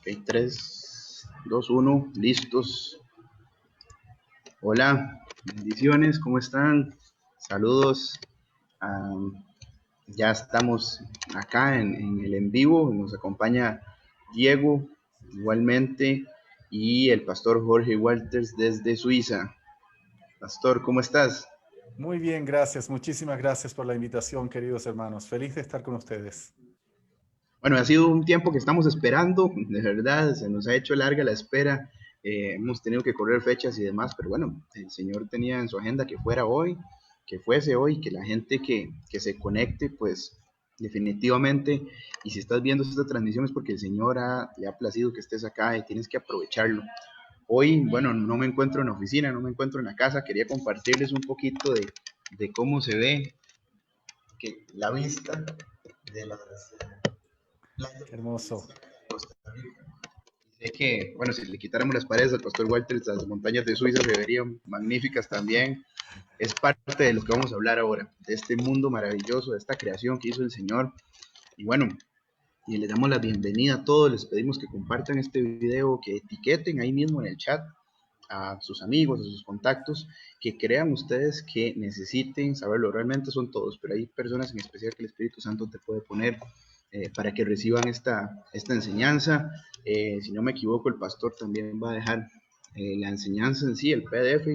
Ok, 3, 2, 1, listos. Hola, bendiciones, ¿cómo están? Saludos. Um, ya estamos acá en el en vivo, nos acompaña Diego igualmente y el pastor Jorge Walters desde Suiza. Pastor, ¿cómo estás? Muy bien, gracias. Muchísimas gracias por la invitación, queridos hermanos. Feliz de estar con ustedes. Bueno, ha sido un tiempo que estamos esperando, de verdad, se nos ha hecho larga la espera, hemos tenido que correr fechas y demás, pero bueno, el Señor tenía en su agenda que fuera hoy, que fuese hoy, que la gente que se conecte, pues definitivamente, y si estás viendo esta transmisión es porque el Señor le ha placido que estés acá y tienes que aprovecharlo. Hoy, bueno, no me encuentro en la oficina, no me encuentro en la casa, quería compartirles un poquito de cómo se ve que la vista de las playas Qué hermoso. de Costa Rica. Sé que, bueno, si le quitáramos las paredes al pastor Walter, las montañas de Suiza se verían magníficas también. Es parte de lo que vamos a hablar ahora, de este mundo maravilloso, de esta creación que hizo el Señor. Y bueno, y les damos la bienvenida a todos, les pedimos que compartan este video, que etiqueten ahí mismo en el chat a sus amigos, a sus contactos, que crean ustedes que necesiten saberlo. Realmente son todos, pero hay personas en especial que el Espíritu Santo te puede poner para que reciban esta enseñanza. Si no me equivoco, el pastor también va a dejar la enseñanza en sí, el PDF,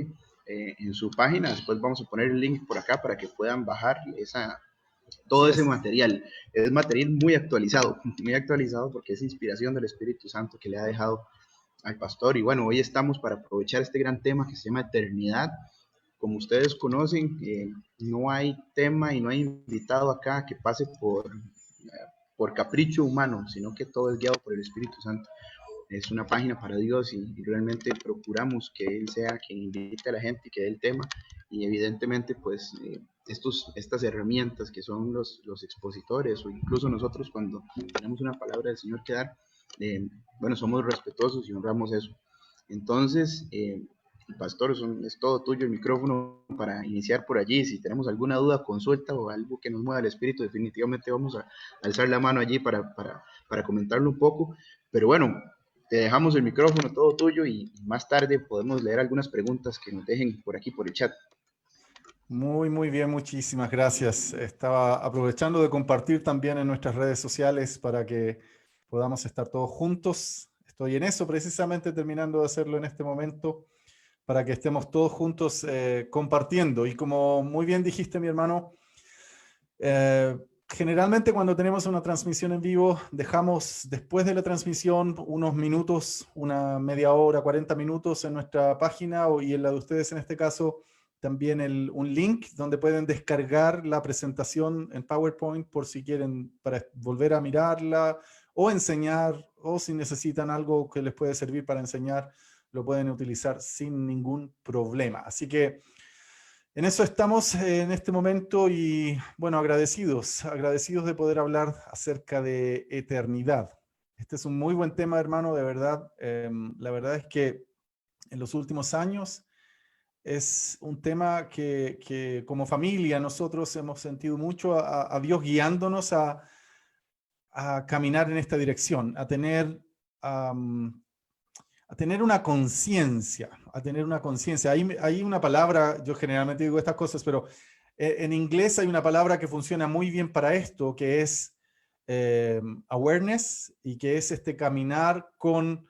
en su página. Después vamos a poner el link por acá para que puedan bajar todo Así ese es. material. Es material muy actualizado porque es inspiración del Espíritu Santo que le ha dejado al pastor. Y bueno, hoy estamos para aprovechar este gran tema que se llama eternidad. Como ustedes conocen, no hay tema y no hay invitado acá que pase por capricho humano, sino que todo es guiado por el Espíritu Santo. Es una página para Dios y realmente procuramos que Él sea quien invite a la gente y que dé el tema. Y evidentemente, pues, estas herramientas que son los expositores o incluso nosotros cuando tenemos una palabra del Señor que dar, bueno, somos respetuosos y honramos eso. Entonces, pastor, es todo tuyo el micrófono para iniciar por allí. Si tenemos alguna duda, consulta o algo que nos mueva el espíritu, definitivamente vamos a alzar la mano allí para comentarlo un poco. Pero bueno, te dejamos el micrófono todo tuyo y más tarde podemos leer algunas preguntas que nos dejen por aquí por el chat. Muy bien, muchísimas gracias. Estaba aprovechando de compartir también en nuestras redes sociales para que podamos estar todos juntos. Estoy en eso precisamente terminando de hacerlo en este momento para que estemos todos juntos compartiendo. Y como muy bien dijiste, mi hermano, generalmente cuando tenemos una transmisión en vivo, dejamos después de la transmisión unos minutos, una media hora, 40 minutos en nuestra página y en la de ustedes en este caso, también un link donde pueden descargar la presentación en PowerPoint por si quieren para volver a mirarla o enseñar, o si necesitan algo que les puede servir para enseñar, lo pueden utilizar sin ningún problema. Así que en eso estamos en este momento y bueno, agradecidos de poder hablar acerca de eternidad. Este es un muy buen tema, hermano, de verdad. La verdad es que en los últimos años es un tema que como familia nosotros hemos sentido mucho a Dios guiándonos a caminar en esta dirección, a tener una conciencia, a tener una conciencia. Hay una palabra, yo generalmente digo estas cosas, pero en inglés hay una palabra que funciona muy bien para esto, que es awareness, y que es caminar con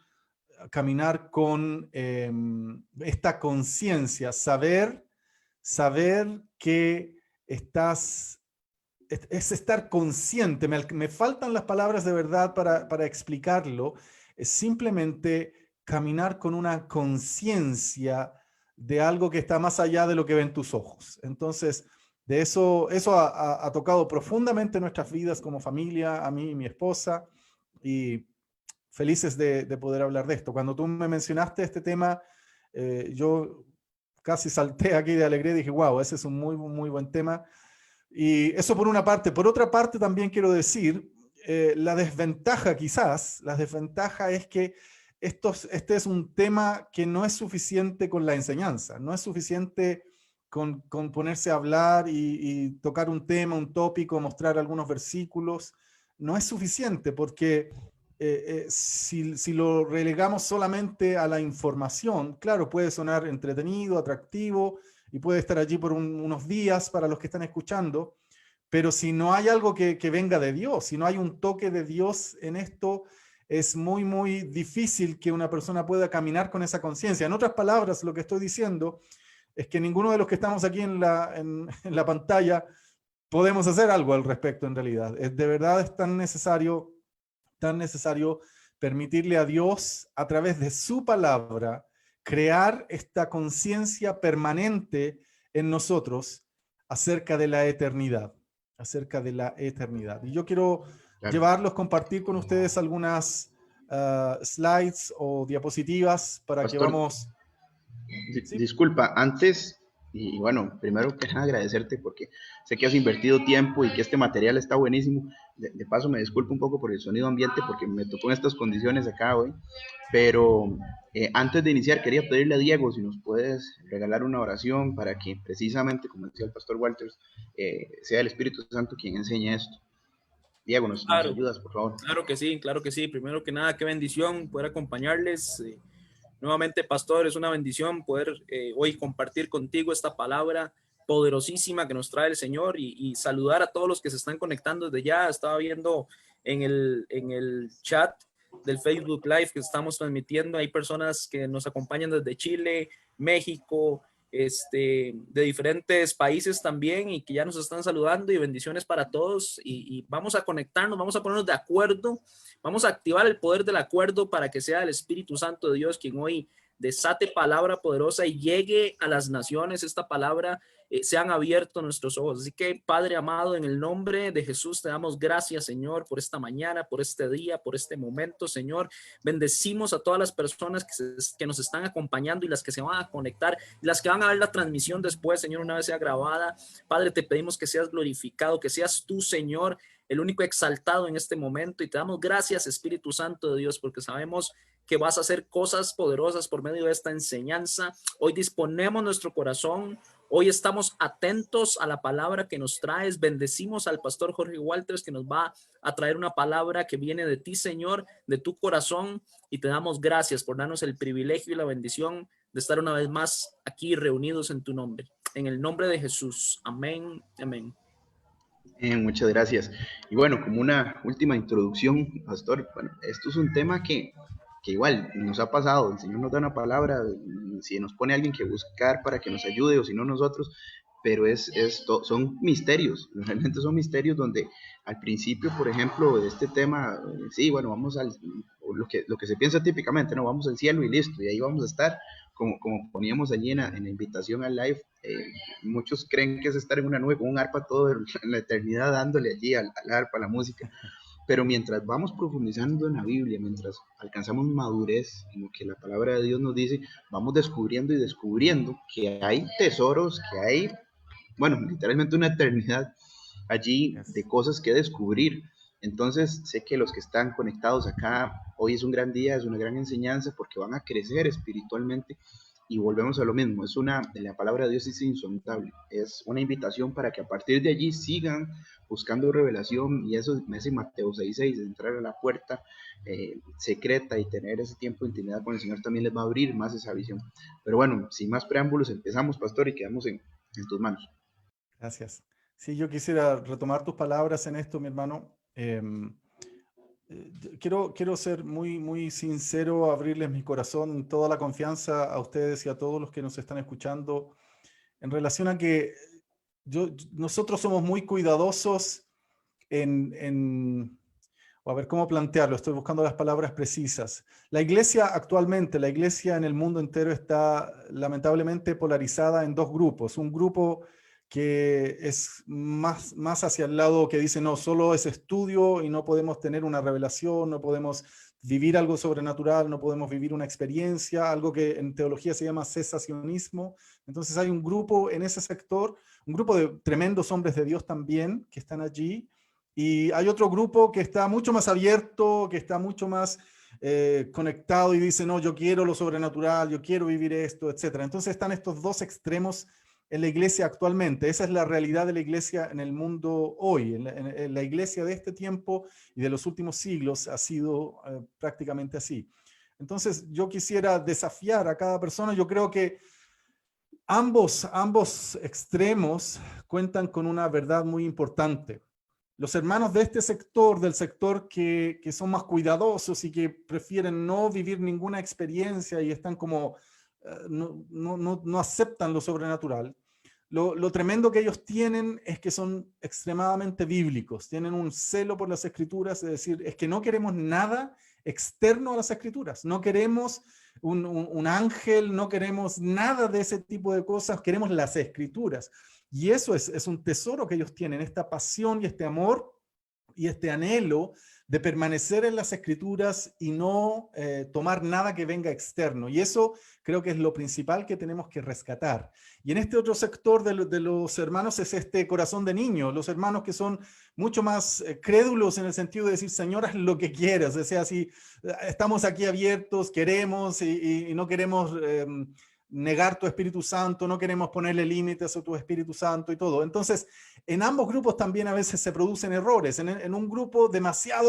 esta conciencia, saber que es estar consciente. Me faltan las palabras de verdad para explicarlo. Es simplemente caminar con una conciencia de algo que está más allá de lo que ven tus ojos. Entonces, eso ha tocado profundamente nuestras vidas como familia, a mí y mi esposa, y felices de poder hablar de esto. Cuando tú me mencionaste este tema, yo casi salté aquí de alegría y dije, wow, ese es un muy buen tema. Y eso por una parte. Por otra parte, también quiero decir, la desventaja es que este es un tema que no es suficiente con la enseñanza, no es suficiente con ponerse a hablar y tocar un tema, un tópico, mostrar algunos versículos, no es suficiente porque si lo relegamos solamente a la información, claro, puede sonar entretenido, atractivo y puede estar allí por unos días para los que están escuchando, pero si no hay algo que venga de Dios, si no hay un toque de Dios en esto, es muy, muy difícil que una persona pueda caminar con esa conciencia. En otras palabras, lo que estoy diciendo es que ninguno de los que estamos aquí en la pantalla podemos hacer algo al respecto en realidad. De verdad es tan necesario permitirle a Dios, a través de su palabra, crear esta conciencia permanente en nosotros acerca de la eternidad, acerca de la eternidad. Y yo quiero Claro. llevarlos, compartir con ustedes algunas slides o diapositivas para que Pastor, vamos... ¿Sí? disculpa, antes, y bueno, primero que nada agradecerte porque sé que has invertido tiempo y que este material está buenísimo. De paso, me disculpo un poco por el sonido ambiente porque me tocó en estas condiciones acá hoy, pero antes de iniciar quería pedirle a Diego si nos puedes regalar una oración para que precisamente, como decía el pastor Walters, sea el Espíritu Santo quien enseñe esto. Diego, nos Claro, ayudas, por favor. claro que sí, claro que sí. Primero que nada, qué bendición poder acompañarles. Nuevamente, pastor, es una bendición poder hoy compartir contigo esta palabra poderosísima que nos trae el Señor y saludar a todos los que se están conectando desde ya. Estaba viendo en el chat del Facebook Live que estamos transmitiendo, hay personas que nos acompañan desde Chile, México, de diferentes países también y que ya nos están saludando y bendiciones para todos y vamos a conectarnos, vamos a ponernos de acuerdo. Vamos a activar el poder del acuerdo para que sea el Espíritu Santo de Dios quien hoy desate palabra poderosa y llegue a las naciones. Esta palabra sean abiertos nuestros ojos. Así que, Padre amado, en el nombre de Jesús te damos gracias, Señor, por esta mañana, por este día, por este momento, Señor. Bendecimos a todas las personas que nos están acompañando y las que se van a conectar y las que van a ver la transmisión después, Señor, una vez sea grabada. Padre, te pedimos que seas glorificado, que seas tú, Señor, el único exaltado en este momento y te damos gracias, Espíritu Santo de Dios, porque sabemos que vas a hacer cosas poderosas por medio de esta enseñanza. Hoy disponemos nuestro corazón, hoy estamos atentos a la palabra que nos traes. Bendecimos al pastor Jorge Walters que nos va a traer una palabra que viene de ti, Señor, de tu corazón, y te damos gracias por darnos el privilegio y la bendición de estar una vez más aquí reunidos en tu nombre. En el nombre de Jesús. Amén. Amén. Muchas gracias. Y bueno, como una última introducción, pastor, bueno, esto es un tema que igual nos ha pasado, el Señor nos da una palabra, si nos pone alguien que buscar para que nos ayude o si no nosotros, pero son misterios, realmente son misterios donde al principio, por ejemplo, de este tema, sí, bueno, vamos lo que se piensa típicamente, no, vamos al cielo y listo, y ahí vamos a estar, como poníamos allí en la invitación al live, muchos creen que es estar en una nube con un arpa todo en la eternidad dándole allí al arpa, a la música, pero mientras vamos profundizando en la Biblia, mientras alcanzamos madurez en lo que la palabra de Dios nos dice, vamos descubriendo y descubriendo que hay tesoros, que hay, bueno, literalmente una eternidad allí de cosas que descubrir. Entonces, sé que los que están conectados acá, hoy es un gran día, es una gran enseñanza porque van a crecer espiritualmente y volvemos a lo mismo. La palabra de Dios es insondable, es una invitación para que a partir de allí sigan buscando revelación y eso me hace Mateo 6:6, entrar a la puerta secreta y tener ese tiempo de intimidad con el Señor también les va a abrir más esa visión. Pero bueno, sin más preámbulos, empezamos, pastor, y quedamos en tus manos. Gracias. Sí, yo quisiera retomar tus palabras en esto, mi hermano. Quiero ser muy, muy sincero, abrirles mi corazón, toda la confianza a ustedes y a todos los que nos están escuchando en relación a que nosotros somos muy cuidadosos o a ver cómo plantearlo, estoy buscando las palabras precisas. La iglesia actualmente, la iglesia en el mundo entero está lamentablemente polarizada en dos grupos. Un grupo que es más hacia el lado que dice, no, solo es estudio y no podemos tener una revelación, no podemos vivir algo sobrenatural, no podemos vivir una experiencia, algo que en teología se llama cesacionismo. Entonces hay un grupo en ese sector, un grupo de tremendos hombres de Dios también que están allí, y hay otro grupo que está mucho más abierto, que está mucho más conectado y dice, no, yo quiero lo sobrenatural, yo quiero vivir esto, etc. Entonces están estos dos extremos en la iglesia actualmente. Esa es la realidad de la iglesia en el mundo hoy. En la iglesia de este tiempo y de los últimos siglos ha sido prácticamente así. Entonces, yo quisiera desafiar a cada persona. Yo creo que ambos extremos cuentan con una verdad muy importante. Los hermanos de este sector, del sector que son más cuidadosos y que prefieren no vivir ninguna experiencia y están como, no aceptan lo sobrenatural. Lo tremendo que ellos tienen es que son extremadamente bíblicos, tienen un celo por las escrituras, es decir, es que no queremos nada externo a las escrituras, no queremos un ángel, no queremos nada de ese tipo de cosas, queremos las escrituras. Y eso es un tesoro que ellos tienen, esta pasión y este amor y este anhelo de permanecer en las escrituras y no tomar nada que venga externo. Y eso creo que es lo principal que tenemos que rescatar. Y en este otro sector de los hermanos es este corazón de niño, los hermanos que son mucho más crédulos en el sentido de decir, Señor, haz lo que quieras. O sea, si estamos aquí abiertos, queremos y no queremos negar tu Espíritu Santo, no queremos ponerle límites a tu Espíritu Santo y todo. Entonces, en ambos grupos también a veces se producen errores. En un grupo demasiada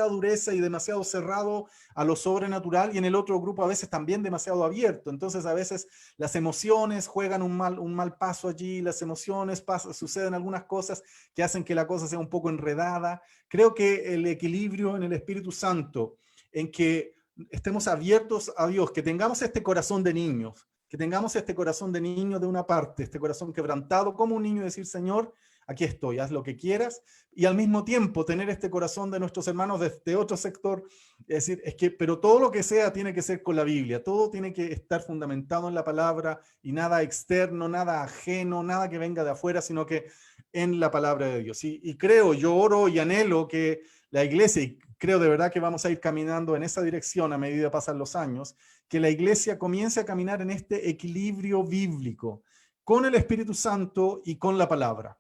dureza y demasiado cerrado a lo sobrenatural, y en el otro grupo a veces también demasiado abierto. Entonces, a veces las emociones juegan un mal paso allí, las emociones suceden algunas cosas que hacen que la cosa sea un poco enredada. Creo que el equilibrio en el Espíritu Santo, en que estemos abiertos a Dios, que tengamos este corazón de niños, de una parte, este corazón quebrantado como un niño y decir, Señor, aquí estoy, haz lo que quieras, y al mismo tiempo tener este corazón de nuestros hermanos de otro sector, es decir, pero todo lo que sea tiene que ser con la Biblia, todo tiene que estar fundamentado en la palabra y nada externo, nada ajeno, nada que venga de afuera, sino que en la palabra de Dios. Y creo, yo oro y anhelo que la iglesia, y creo de verdad que vamos a ir caminando en esa dirección a medida que pasan los años, que la iglesia comience a caminar en este equilibrio bíblico con el Espíritu Santo y con la palabra.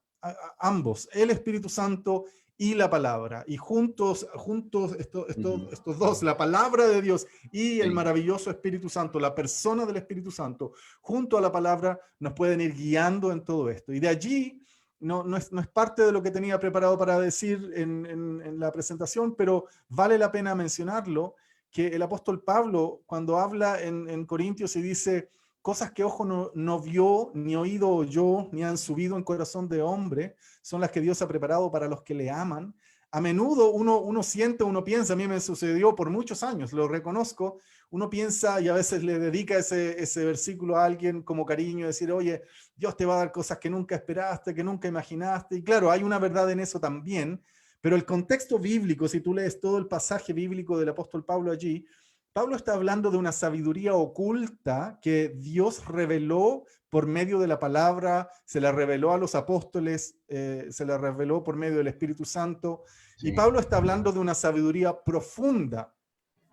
Ambos, el Espíritu Santo y la palabra. Y juntos estos dos, la palabra de Dios y el maravilloso Espíritu Santo, la persona del Espíritu Santo, junto a la palabra, nos pueden ir guiando en todo esto. Y de allí, no es parte de lo que tenía preparado para decir en la presentación, pero vale la pena mencionarlo, que el apóstol Pablo, cuando habla en Corintios y dice cosas que ojo no vio, ni oído oyó, ni han subido en corazón de hombre, son las que Dios ha preparado para los que le aman. A menudo uno siente, uno piensa, a mí me sucedió por muchos años, lo reconozco, uno piensa y a veces le dedica ese versículo a alguien como cariño, decir, oye, Dios te va a dar cosas que nunca esperaste, que nunca imaginaste, y claro, hay una verdad en eso también, pero el contexto bíblico, si tú lees todo el pasaje bíblico del apóstol Pablo allí, Pablo está hablando de una sabiduría oculta que Dios reveló por medio de la palabra, se la reveló a los apóstoles, se la reveló por medio del Espíritu Santo. Sí. Y Pablo está hablando de una sabiduría profunda,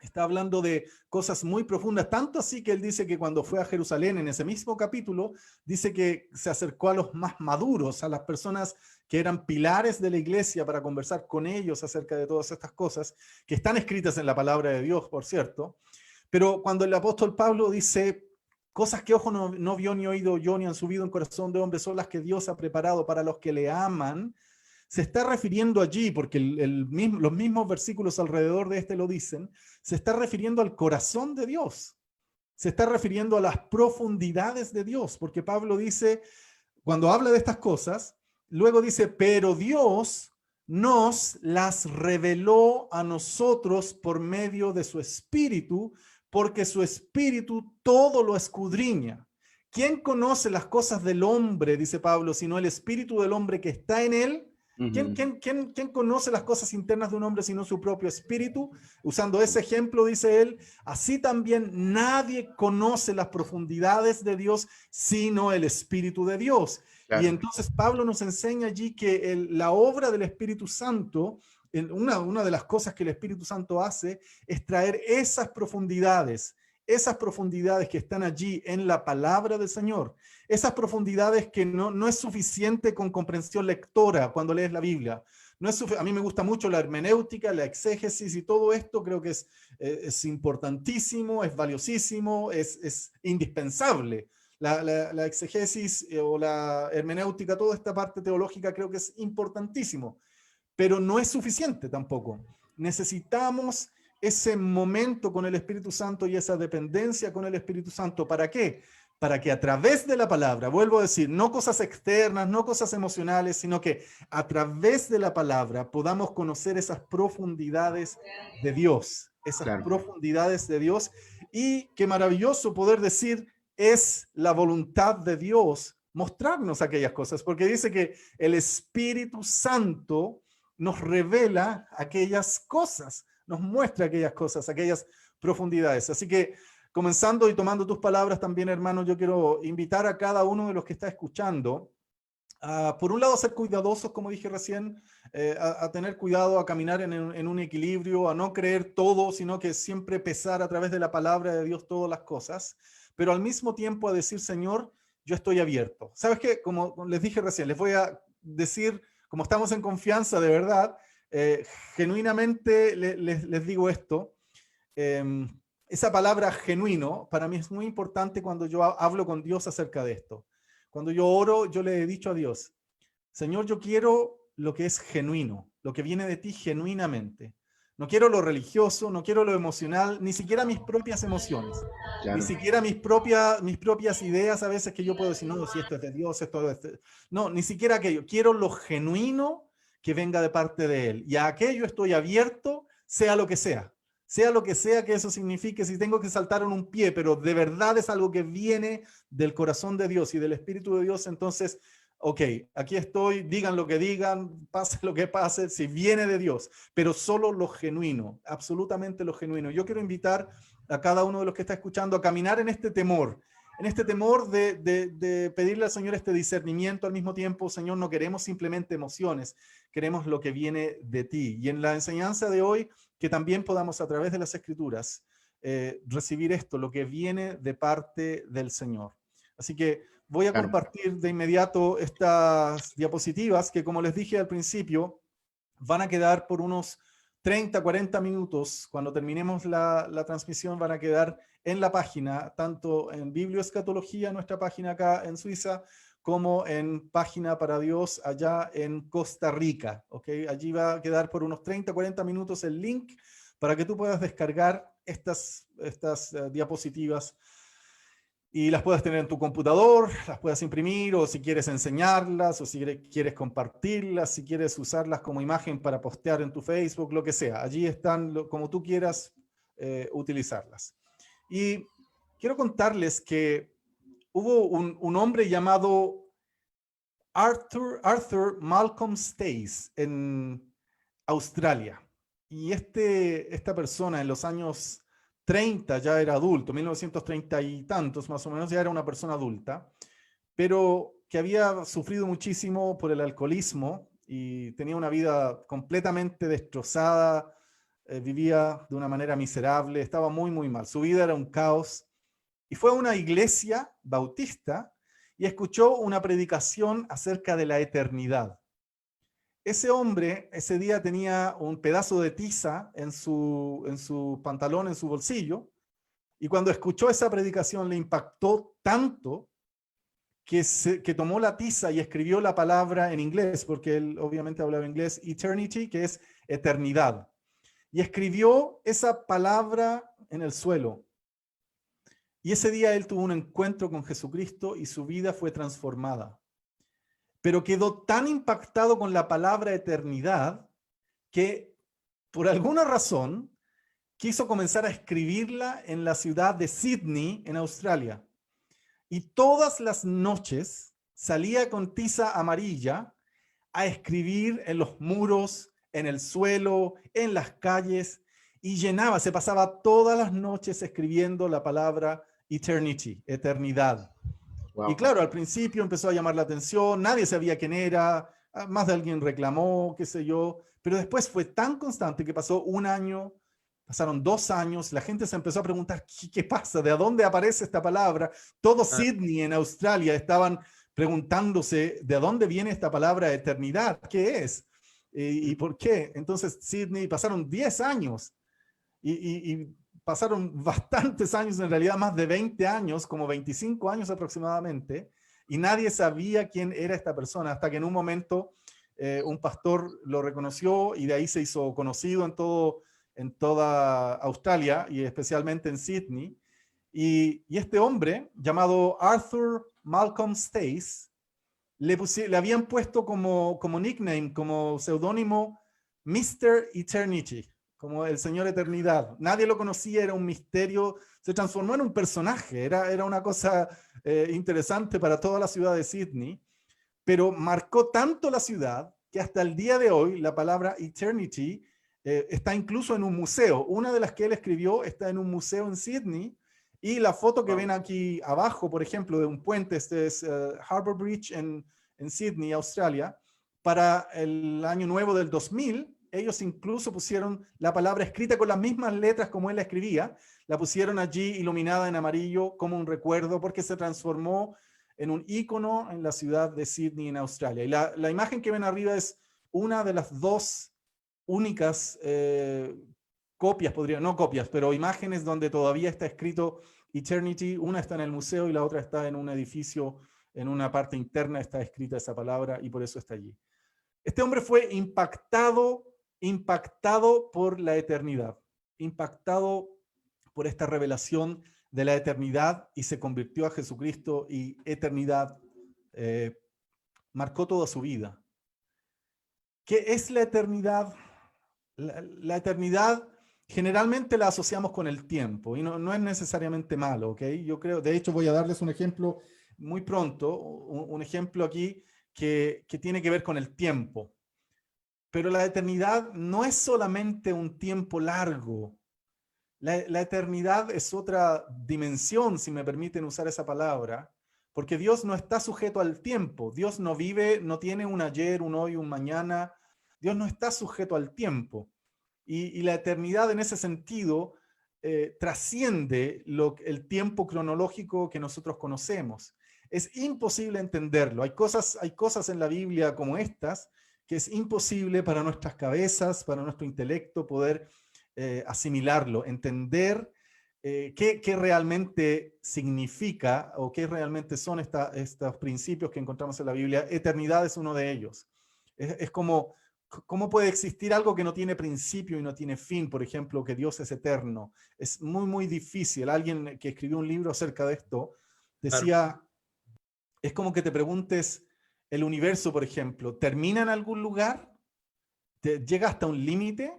está hablando de cosas muy profundas, tanto así que él dice que cuando fue a Jerusalén, en ese mismo capítulo, dice que se acercó a los más maduros, a las personas que eran pilares de la iglesia para conversar con ellos acerca de todas estas cosas, que están escritas en la palabra de Dios, por cierto. Pero cuando el apóstol Pablo dice, cosas que ojo no vio ni oído yo, ni han subido en corazón de hombre, son las que Dios ha preparado para los que le aman, se está refiriendo allí, porque los mismos versículos alrededor de este lo dicen, se está refiriendo al corazón de Dios, se está refiriendo a las profundidades de Dios, porque Pablo dice, cuando habla de estas cosas, luego dice, pero Dios nos las reveló a nosotros por medio de su Espíritu, porque su Espíritu todo lo escudriña. ¿Quién conoce las cosas del hombre, dice Pablo, sino el Espíritu del hombre que está en él? ¿Quién conoce las cosas internas de un hombre sino su propio espíritu? Usando ese ejemplo, dice él, así también nadie conoce las profundidades de Dios sino el Espíritu de Dios. Claro. Y entonces Pablo nos enseña allí que la obra del Espíritu Santo, una de las cosas que el Espíritu Santo hace es traer esas profundidades que están allí en la palabra del Señor, esas profundidades que no es suficiente con comprensión lectora cuando lees la Biblia. A mí me gusta mucho la hermenéutica, la exégesis y todo esto, creo que es importantísimo, es valiosísimo, es indispensable. la exegesis o la hermenéutica, toda esta parte teológica creo que es importantísimo, pero no es suficiente tampoco. Necesitamos ese momento con el Espíritu Santo y esa dependencia con el Espíritu Santo. ¿Para qué? Para que a través de la palabra, vuelvo a decir, no cosas externas, no cosas emocionales, sino que a través de la palabra podamos conocer esas profundidades de Dios, profundidades de Dios, y qué maravilloso poder decir, es la voluntad de Dios mostrarnos aquellas cosas, porque dice que el Espíritu Santo nos revela aquellas cosas, nos muestra aquellas cosas, aquellas profundidades. Así que, comenzando y tomando tus palabras también, hermano, yo quiero invitar a cada uno de los que está escuchando a, por un lado, a ser cuidadosos, como dije recién, a tener cuidado, a caminar en un equilibrio, a no creer todo, sino que siempre pesar a través de la palabra de Dios todas las cosas, pero al mismo tiempo a decir, Señor, yo estoy abierto. ¿Sabes qué? Como les dije recién, les voy a decir, como estamos en confianza de verdad, genuinamente les digo esto. Esa palabra genuino para mí es muy importante cuando yo hablo con Dios acerca de esto. Cuando yo oro, yo le he dicho a Dios, Señor, yo quiero lo que es genuino, lo que viene de ti genuinamente. No quiero lo religioso, no quiero lo emocional, ni siquiera mis propias emociones, ni siquiera mis propias ideas a veces que yo puedo decir, no, si esto es de Dios, esto es de... No, ni siquiera aquello. Quiero lo genuino que venga de parte de Él. Y a aquello estoy abierto, sea lo que sea. Sea lo que sea que eso signifique, si tengo que saltar en un pie, pero de verdad es algo que viene del corazón de Dios y del Espíritu de Dios, entonces, ok, aquí estoy, digan lo que digan, pase lo que pase, si viene de Dios, pero solo lo genuino, absolutamente lo genuino. Yo quiero invitar a cada uno de los que está escuchando a caminar en este temor de pedirle al Señor este discernimiento al mismo tiempo. Señor, no queremos simplemente emociones, queremos lo que viene de ti. Y en la enseñanza de hoy, que también podamos a través de las Escrituras recibir esto, lo que viene de parte del Señor. Así que voy a compartir de inmediato estas diapositivas que, como les dije al principio, van a quedar por unos 30, 40 minutos. Cuando terminemos la transmisión van a quedar en la página, tanto en Biblioescatología, nuestra página acá en Suiza, como en Página para Dios allá en Costa Rica. ¿Okay? Allí va a quedar por unos 30, 40 minutos el link para que tú puedas descargar estas diapositivas y las puedas tener en tu computador, las puedas imprimir, o si quieres enseñarlas, o si quieres compartirlas, si quieres usarlas como imagen para postear en tu Facebook, lo que sea. Allí están como tú quieras utilizarlas. Y quiero contarles que hubo un hombre llamado Arthur Malcolm Stace en Australia. Y esta persona en los años 30 ya era adulto, 1930 y tantos más o menos, ya era una persona adulta, pero que había sufrido muchísimo por el alcoholismo y tenía una vida completamente destrozada, vivía de una manera miserable, estaba muy, muy mal. Su vida era un caos. Y fue a una iglesia bautista y escuchó una predicación acerca de la eternidad. Ese hombre ese día tenía un pedazo de tiza en su pantalón, en su bolsillo, y cuando escuchó esa predicación le impactó tanto que tomó la tiza y escribió la palabra en inglés, porque él obviamente hablaba inglés, eternity, que es eternidad. Y escribió esa palabra en el suelo. Y ese día él tuvo un encuentro con Jesucristo y su vida fue transformada. Pero quedó tan impactado con la palabra eternidad que por alguna razón quiso comenzar a escribirla en la ciudad de Sydney, en Australia. Y todas las noches salía con tiza amarilla a escribir en los muros, en el suelo, en las calles, y se pasaba todas las noches escribiendo la palabra eternity, eternidad. Wow. Y claro, al principio empezó a llamar la atención, nadie sabía quién era, más de alguien reclamó, qué sé yo, pero después fue tan constante que pasó un año, pasaron 2 años, la gente se empezó a preguntar, ¿qué pasa? ¿De dónde aparece esta palabra? Todo Sydney en Australia estaban preguntándose, ¿de dónde viene esta palabra eternidad? ¿Qué es? ¿Y por qué? Entonces Sydney, pasaron 10 años y pasaron bastantes años, en realidad más de 20 años, como 25 años aproximadamente, y nadie sabía quién era esta persona, hasta que en un momento un pastor lo reconoció y de ahí se hizo conocido en toda Australia y especialmente en Sydney. Y este hombre, llamado Arthur Malcolm Stace, le habían puesto como nickname, como seudónimo, Mr. Eternity, como el Señor Eternidad. Nadie lo conocía, era un misterio, se transformó en un personaje, era una cosa interesante para toda la ciudad de Sydney, pero marcó tanto la ciudad que hasta el día de hoy la palabra Eternity está incluso en un museo. Una de las que él escribió está en un museo en Sydney, y la foto que ven aquí abajo, por ejemplo, de un puente, este es Harbour Bridge en Sydney, Australia, para el año nuevo del 2000, ellos incluso pusieron la palabra escrita con las mismas letras como él la escribía, la pusieron allí iluminada en amarillo como un recuerdo, porque se transformó en un ícono en la ciudad de Sydney, en Australia. Y la imagen que ven arriba es una de las dos únicas copias, no copias, pero imágenes donde todavía está escrito Eternity. Una está en el museo y la otra está en un edificio, en una parte interna está escrita esa palabra y por eso está allí. Este hombre fue impactado por la eternidad, impactado por esta revelación de la eternidad, y se convirtió a Jesucristo, y eternidad marcó toda su vida. ¿Qué es la eternidad? La eternidad generalmente la asociamos con el tiempo, y no es necesariamente malo, ¿ok? Yo creo, de hecho voy a darles un ejemplo muy pronto, un ejemplo aquí que tiene que ver con el tiempo. Pero la eternidad no es solamente un tiempo largo. La eternidad es otra dimensión, si me permiten usar esa palabra, porque Dios no está sujeto al tiempo. Dios no vive, no tiene un ayer, un hoy, un mañana. Dios no está sujeto al tiempo. Y la eternidad en ese sentido trasciende el tiempo cronológico que nosotros conocemos. Es imposible entenderlo. Hay cosas en la Biblia como estas que es imposible para nuestras cabezas, para nuestro intelecto poder asimilarlo, entender qué realmente significa o qué realmente son estos principios que encontramos en la Biblia. Eternidad es uno de ellos. Es como, ¿cómo puede existir algo que no tiene principio y no tiene fin? Por ejemplo, que Dios es eterno. Es muy, muy difícil. Alguien que escribió un libro acerca de esto decía, es como que te preguntes, el universo, por ejemplo, ¿termina en algún lugar? ¿Llega hasta un límite?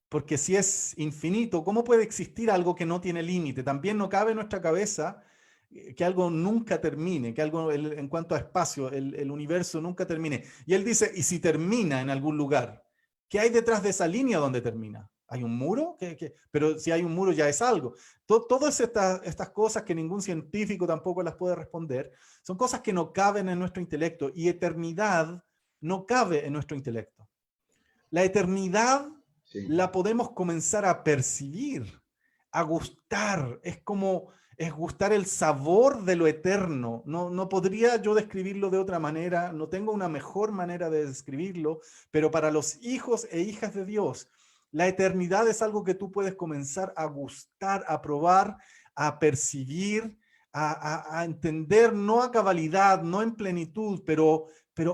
Porque si es infinito, ¿cómo puede existir algo que no tiene límite? También no cabe en nuestra cabeza que algo nunca termine, que algo en cuanto a espacio, el universo nunca termine. Y él dice, ¿y si termina en algún lugar? ¿Qué hay detrás de esa línea donde termina? ¿Hay un muro? Pero si hay un muro ya es algo. Todas estas cosas que ningún científico tampoco las puede responder, son cosas que no caben en nuestro intelecto, y eternidad no cabe en nuestro intelecto. La eternidad la podemos comenzar a percibir, a gustar. Es gustar el sabor de lo eterno. No podría yo describirlo de otra manera, no tengo una mejor manera de describirlo, pero para los hijos e hijas de Dios, la eternidad es algo que tú puedes comenzar a gustar, a probar, a percibir, a entender, no a cabalidad, no en plenitud, pero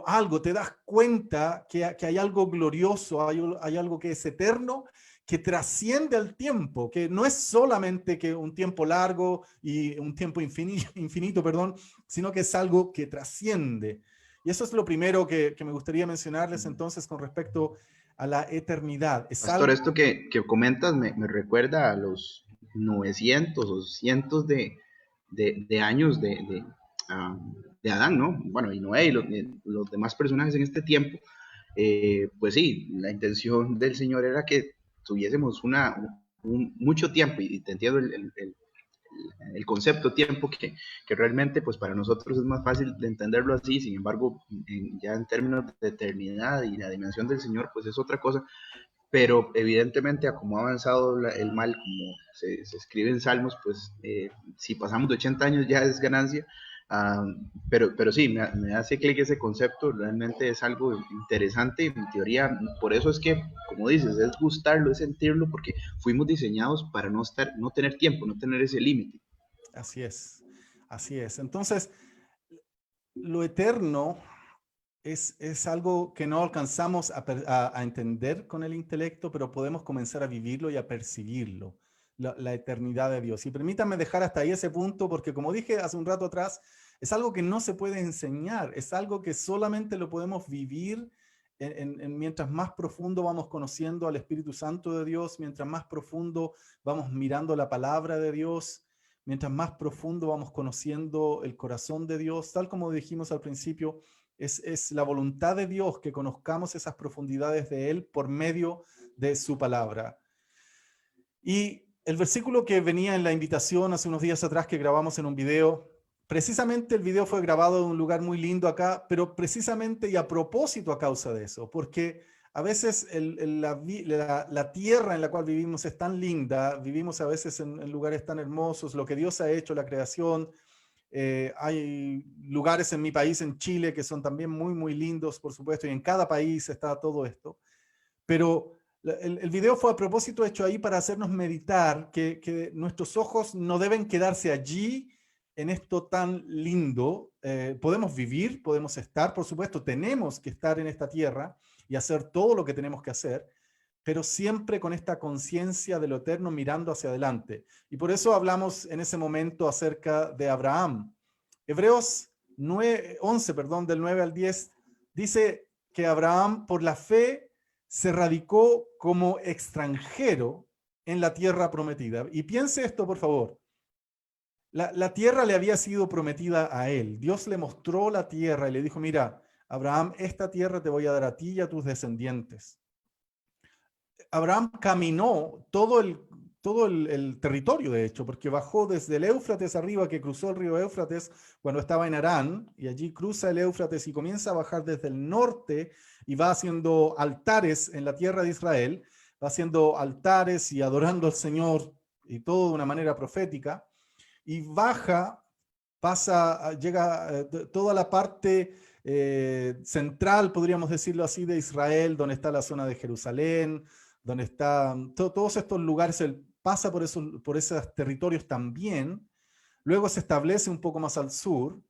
algo, te das cuenta que hay algo glorioso, hay algo que es eterno, que trasciende al tiempo, que no es solamente que un tiempo largo y un tiempo infinito, perdón, sino que es algo que trasciende. Y eso es lo primero que me gustaría mencionarles entonces con respecto a la eternidad. Pastor, esto que comentas me recuerda a los 900 o cientos de años de Adán, ¿no? Bueno, y Noé y los demás personajes en este tiempo. Pues sí, la intención del Señor era que tuviésemos mucho tiempo, y te entiendo el concepto tiempo, que realmente pues para nosotros es más fácil de entenderlo así. Sin embargo, ya en términos de eternidad y la dimensión del Señor, pues es otra cosa. Pero evidentemente, a como ha avanzado el mal, como se escribe en Salmos, pues si pasamos de 80 años ya es ganancia. Ah, pero sí, me hace clic ese concepto, realmente es algo interesante y en teoría, por eso es que, como dices, es gustarlo, es sentirlo, porque fuimos diseñados para no tener tiempo, no tener ese límite. Así es, así es. Entonces, lo eterno es algo que no alcanzamos a entender con el intelecto, pero podemos comenzar a vivirlo y a percibirlo, la eternidad de Dios. Y permítanme dejar hasta ahí ese punto, porque como dije hace un rato atrás, es algo que no se puede enseñar, es algo que solamente lo podemos vivir mientras más profundo vamos conociendo al Espíritu Santo de Dios, mientras más profundo vamos mirando la palabra de Dios, mientras más profundo vamos conociendo el corazón de Dios, tal como dijimos al principio. Es la voluntad de Dios que conozcamos esas profundidades de Él por medio de su palabra. Y el versículo que venía en la invitación hace unos días atrás que grabamos en un video, precisamente el video fue grabado en un lugar muy lindo acá, pero precisamente y a propósito a causa de eso, porque a veces la tierra en la cual vivimos es tan linda, vivimos a veces en lugares tan hermosos, lo que Dios ha hecho, la creación. Hay lugares en mi país, en Chile, que son también muy, muy lindos, por supuesto, y en cada país está todo esto. Pero el video fue a propósito hecho ahí para hacernos meditar que nuestros ojos no deben quedarse allí en esto tan lindo. Podemos vivir, podemos estar, por supuesto, tenemos que estar en esta tierra y hacer todo lo que tenemos que hacer, pero siempre con esta conciencia de lo eterno mirando hacia adelante. Y por eso hablamos en ese momento acerca de Abraham. Hebreos 11, del 9 al 10, dice que Abraham por la fe se radicó como extranjero en la tierra prometida. Y piense esto, por favor. La tierra le había sido prometida a él. Dios le mostró la tierra y le dijo, mira, Abraham, esta tierra te voy a dar a ti y a tus descendientes. Abraham caminó todo el territorio, de hecho, porque bajó desde el Éufrates arriba, que cruzó el río Éufrates cuando estaba en Harán, y allí cruza el Éufrates y comienza a bajar desde el norte y va haciendo altares en la tierra de Israel, va haciendo altares y adorando al Señor, y todo de una manera profética, y baja, llega toda la parte central, podríamos decirlo así, de Israel, donde está la zona de Jerusalén, donde están todos estos lugares, él pasa por esos territorios también, luego se establece un poco más al sur,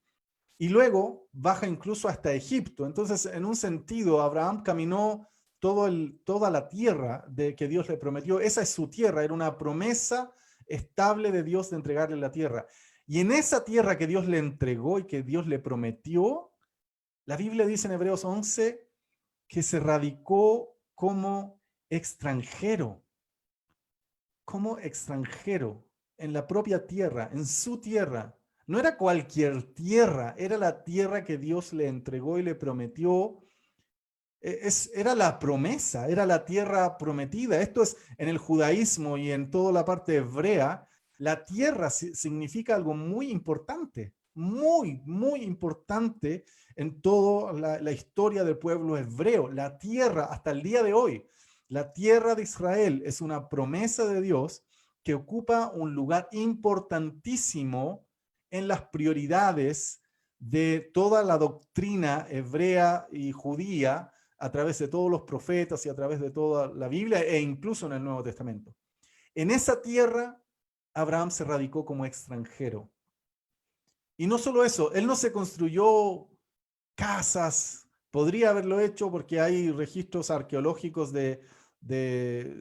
y luego baja incluso hasta Egipto. Entonces, en un sentido, Abraham caminó toda la tierra que Dios le prometió. Esa es su tierra, era una promesa estable de Dios de entregarle la tierra. Y en esa tierra que Dios le entregó y que Dios le prometió, la Biblia dice en Hebreos 11 que se radicó como extranjero en la propia tierra, en su tierra. No era cualquier tierra, era la tierra que Dios le entregó y le prometió. Era la promesa, era la tierra prometida. Esto es en el judaísmo y en toda la parte hebrea, la tierra significa algo muy importante, muy, muy importante en toda la historia del pueblo hebreo. La tierra, hasta el día de hoy, la tierra de Israel es una promesa de Dios que ocupa un lugar importantísimo en las prioridades de toda la doctrina hebrea y judía a través de todos los profetas y a través de toda la Biblia e incluso en el Nuevo Testamento. En esa tierra, Abraham se radicó como extranjero. Y no solo eso, él no se construyó casas, podría haberlo hecho porque hay registros arqueológicos de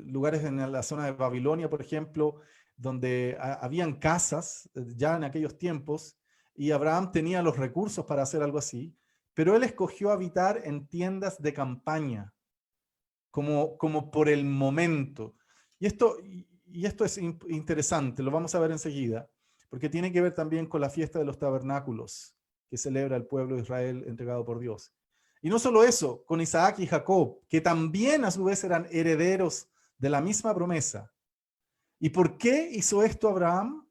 lugares en la zona de Babilonia, por ejemplo, donde habían casas ya en aquellos tiempos y Abraham tenía los recursos para hacer algo así, pero él escogió habitar en tiendas de campaña, como por el momento. Y esto es interesante, lo vamos a ver enseguida, porque tiene que ver también con la fiesta de los tabernáculos que celebra el pueblo de Israel entregado por Dios. Y no solo eso, con Isaac y Jacob, que también a su vez eran herederos de la misma promesa. ¿Y por qué hizo esto Abraham?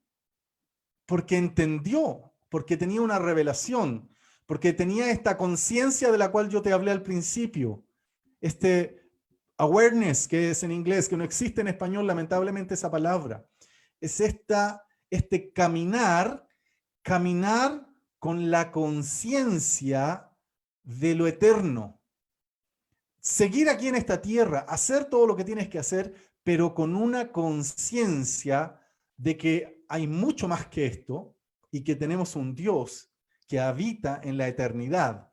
Porque entendió, porque tenía una revelación, porque tenía esta conciencia de la cual yo te hablé al principio, este awareness, que es en inglés, que no existe en español lamentablemente esa palabra, es este caminar con la conciencia de lo eterno. Seguir aquí en esta tierra, hacer todo lo que tienes que hacer, pero con una conciencia de que hay mucho más que esto y que tenemos un Dios que habita en la eternidad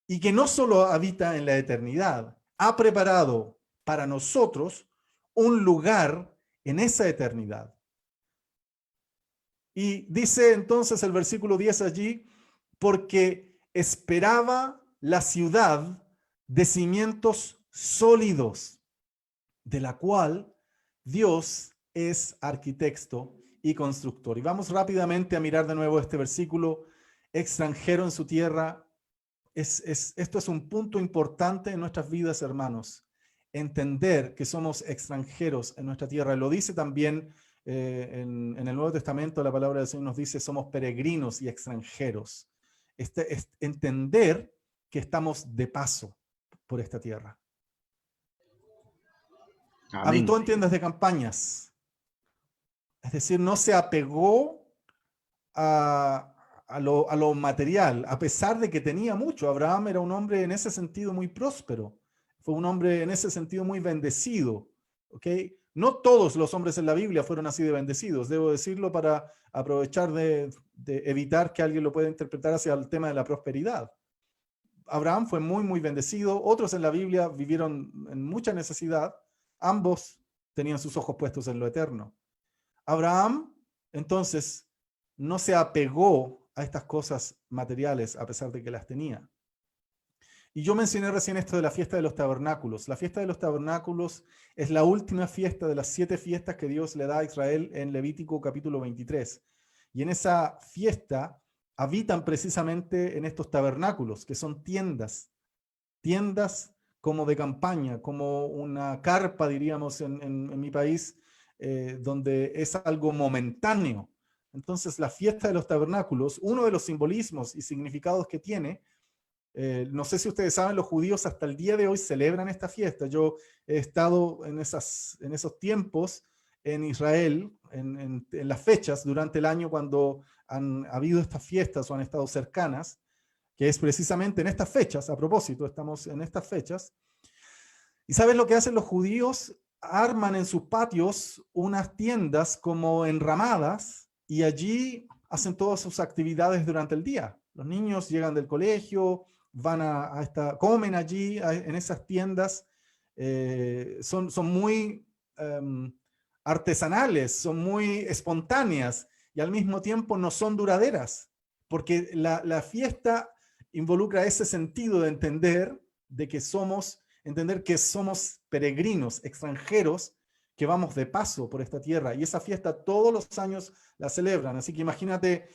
y que no solo habita en la eternidad, ha preparado para nosotros un lugar en esa eternidad. Y dice entonces el versículo 10 allí, porque esperaba la ciudad de cimientos sólidos, de la cual Dios es arquitecto y constructor. Y vamos rápidamente a mirar de nuevo este versículo, extranjero en su tierra. Esto es un punto importante en nuestras vidas, hermanos. Entender que somos extranjeros en nuestra tierra. Lo dice también en el Nuevo Testamento, la palabra del Señor nos dice, somos peregrinos y extranjeros. Es entender que estamos de paso por esta tierra. Amén. Habitó en tiendas de campañas. Es decir, no se apegó a lo material, a pesar de que tenía mucho. Abraham era un hombre en ese sentido muy próspero. Fue un hombre en ese sentido muy bendecido. ¿Okay? No todos los hombres en la Biblia fueron así de bendecidos, debo decirlo para aprovechar de evitar que alguien lo pueda interpretar hacia el tema de la prosperidad. Abraham fue muy, muy bendecido. Otros en la Biblia vivieron en mucha necesidad. Ambos tenían sus ojos puestos en lo eterno. Abraham, entonces, no se apegó a estas cosas materiales a pesar de que las tenía. Y yo mencioné recién esto de la fiesta de los tabernáculos. La fiesta de los tabernáculos es la última fiesta de las 7 fiestas que Dios le da a Israel en Levítico capítulo 23. Y en esa fiesta habitan precisamente en estos tabernáculos, que son tiendas como de campaña, como una carpa, diríamos en mi país, donde es algo momentáneo. Entonces, la fiesta de los tabernáculos, uno de los simbolismos y significados que tiene, no sé si ustedes saben, los judíos hasta el día de hoy celebran esta fiesta. Yo he estado en esos tiempos en Israel, en las fechas durante el año cuando han habido estas fiestas o han estado cercanas, que es precisamente en estas fechas. A propósito, estamos en estas fechas. ¿Y sabes lo que hacen los judíos? Arman en sus patios unas tiendas como enramadas y allí hacen todas sus actividades durante el día. Los niños llegan del colegio, van comen allí en esas tiendas. Son muy artesanales, son muy espontáneas y al mismo tiempo no son duraderas, porque la fiesta involucra ese sentido de entender que somos peregrinos, extranjeros, que vamos de paso por esta tierra. Y esa fiesta todos los años la celebran. Así que imagínate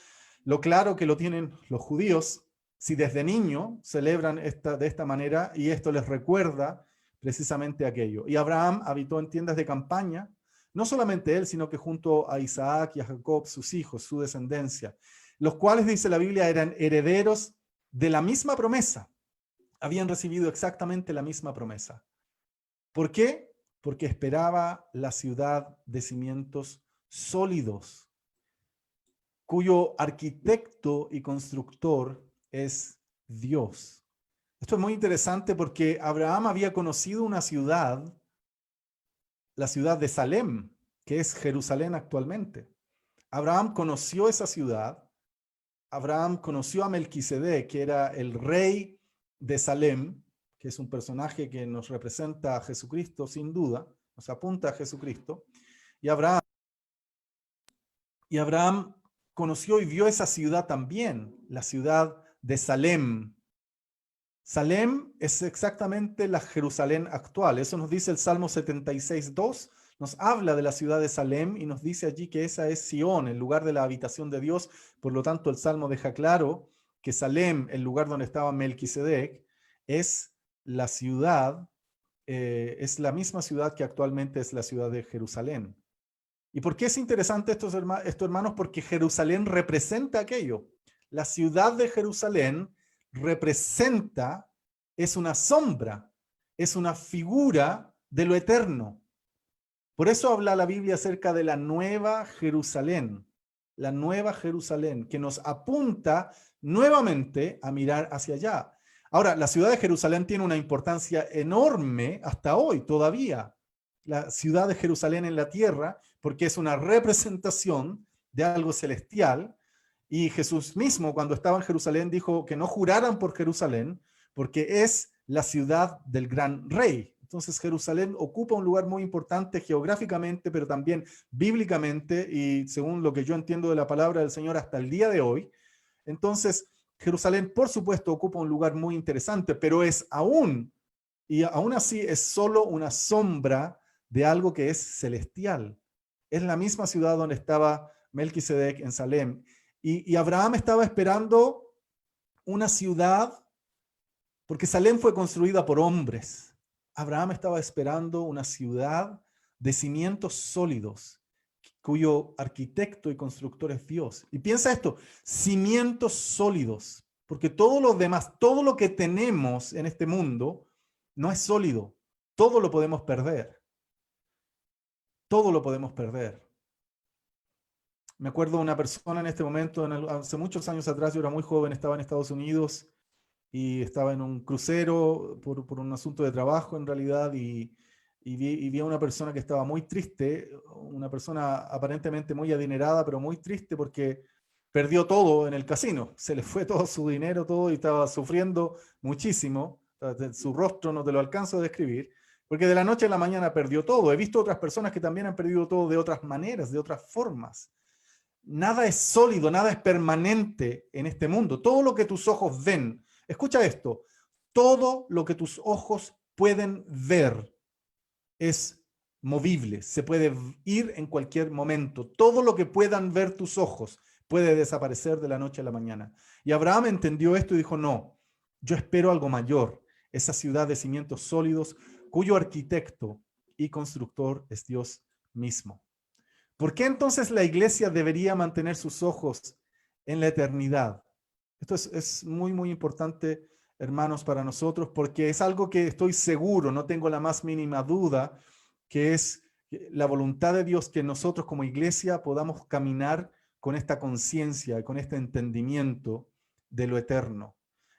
lo claro que lo tienen los judíos, si desde niño celebran de esta manera y esto les recuerda precisamente aquello. Y Abraham habitó en tiendas de campaña, no solamente él, sino que junto a Isaac y a Jacob, sus hijos, su descendencia, los cuales, dice la Biblia, eran herederos de la misma promesa. Habían recibido exactamente la misma promesa. ¿Por qué? Porque esperaba la ciudad de cimientos sólidos, cuyo arquitecto y constructor es Dios. Esto es muy interesante porque Abraham había conocido una ciudad, la ciudad de Salem, que es Jerusalén actualmente. Abraham conoció esa ciudad. Abraham conoció a Melquisedec, que era el rey de Salem, que es un personaje que nos representa a Jesucristo, sin duda, nos apunta a Jesucristo. Y Abraham conoció y vio esa ciudad también, la ciudad de Salem. Salem es exactamente la Jerusalén actual. Eso nos dice el Salmo 76:2. Nos habla de la ciudad de Salem y nos dice allí que esa es Sión, el lugar de la habitación de Dios. Por lo tanto, el Salmo deja claro que Salem, el lugar donde estaba Melquisedec, es la ciudad, es la misma ciudad que actualmente es la ciudad de Jerusalén. ¿Y por qué es interesante esto, hermanos? Porque Jerusalén representa aquello. La ciudad de Jerusalén representa, es una sombra, es una figura de lo eterno. Por eso habla la Biblia acerca de la nueva Jerusalén. la nueva Jerusalén, que nos apunta nuevamente a mirar hacia allá. Ahora, la ciudad de Jerusalén tiene una importancia enorme hasta hoy todavía. La ciudad de Jerusalén en la tierra, porque es una representación de algo celestial. Y Jesús mismo, cuando estaba en Jerusalén, dijo que no juraran por Jerusalén, porque es la ciudad del gran rey. Entonces Jerusalén ocupa un lugar muy importante geográficamente, pero también bíblicamente, y según lo que yo entiendo de la palabra del Señor hasta el día de hoy. Entonces, Jerusalén, por supuesto, ocupa un lugar muy interesante, pero es aún, y aún así es solo una sombra de algo que es celestial. Es la misma ciudad donde estaba Melquisedec en Salem. Y Abraham estaba esperando una ciudad, porque Salem fue construida por hombres. Abraham estaba esperando una ciudad de cimientos sólidos, cuyo arquitecto y constructor es Dios. Y piensa esto, cimientos sólidos, porque todo lo demás, todo lo que tenemos en este mundo no es sólido. Todo lo podemos perder. Todo lo podemos perder. Me acuerdo de una persona en este momento, hace muchos años atrás, yo era muy joven, estaba en Estados Unidos y estaba en un crucero por un asunto de trabajo en realidad y vi a una persona que estaba muy triste, una persona aparentemente muy adinerada, pero muy triste porque perdió todo en el casino, se le fue todo su dinero, todo, y estaba sufriendo muchísimo. Su rostro no te lo alcanzo a describir, porque de la noche a la mañana perdió todo. He visto otras personas que también han perdido todo de otras maneras, de otras formas. Nada es sólido, nada es permanente en este mundo. Todo lo que tus ojos ven, escucha esto, todo lo que tus ojos pueden ver es movible, se puede ir en cualquier momento. Todo lo que puedan ver tus ojos puede desaparecer de la noche a la mañana. Y Abraham entendió esto y dijo, no, yo espero algo mayor, esa ciudad de cimientos sólidos cuyo arquitecto y constructor es Dios mismo. ¿Por qué entonces la iglesia debería mantener sus ojos en la eternidad? Esto es muy, muy importante, hermanos, para nosotros, porque es algo que estoy seguro, no tengo la más mínima duda, que es la voluntad de Dios que nosotros como iglesia podamos caminar con esta conciencia, con este entendimiento de lo eterno.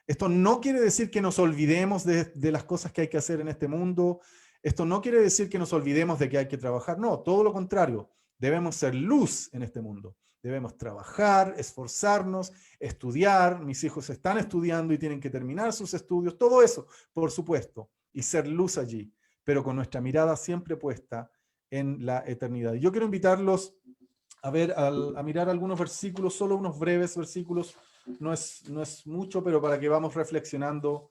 Esto no quiere decir que nos olvidemos de las cosas que hay que hacer en este mundo. Esto no quiere decir que nos olvidemos de que hay que trabajar. No, todo lo contrario. Debemos ser luz en este mundo. Debemos trabajar, esforzarnos, estudiar. Mis hijos están estudiando y tienen que terminar sus estudios. Todo eso, por supuesto, y ser luz allí, pero con nuestra mirada siempre puesta en la eternidad. Yo quiero invitarlos a mirar algunos versículos, solo unos breves versículos. No es mucho, pero para que vamos reflexionando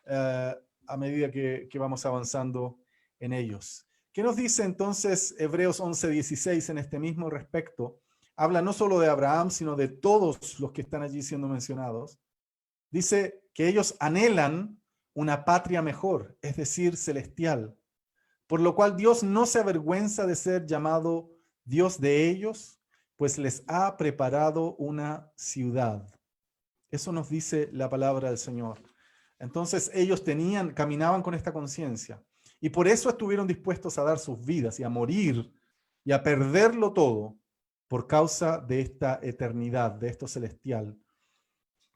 a medida que vamos avanzando en ellos. ¿Qué nos dice entonces Hebreos 11:16 en este mismo respecto? Habla no solo de Abraham, sino de todos los que están allí siendo mencionados. Dice que ellos anhelan una patria mejor, es decir, celestial, por lo cual Dios no se avergüenza de ser llamado Dios de ellos, pues les ha preparado una ciudad. Eso nos dice la palabra del Señor. Entonces ellos caminaban con esta conciencia. Y por eso estuvieron dispuestos a dar sus vidas y a morir y a perderlo todo por causa de esta eternidad, de esto celestial.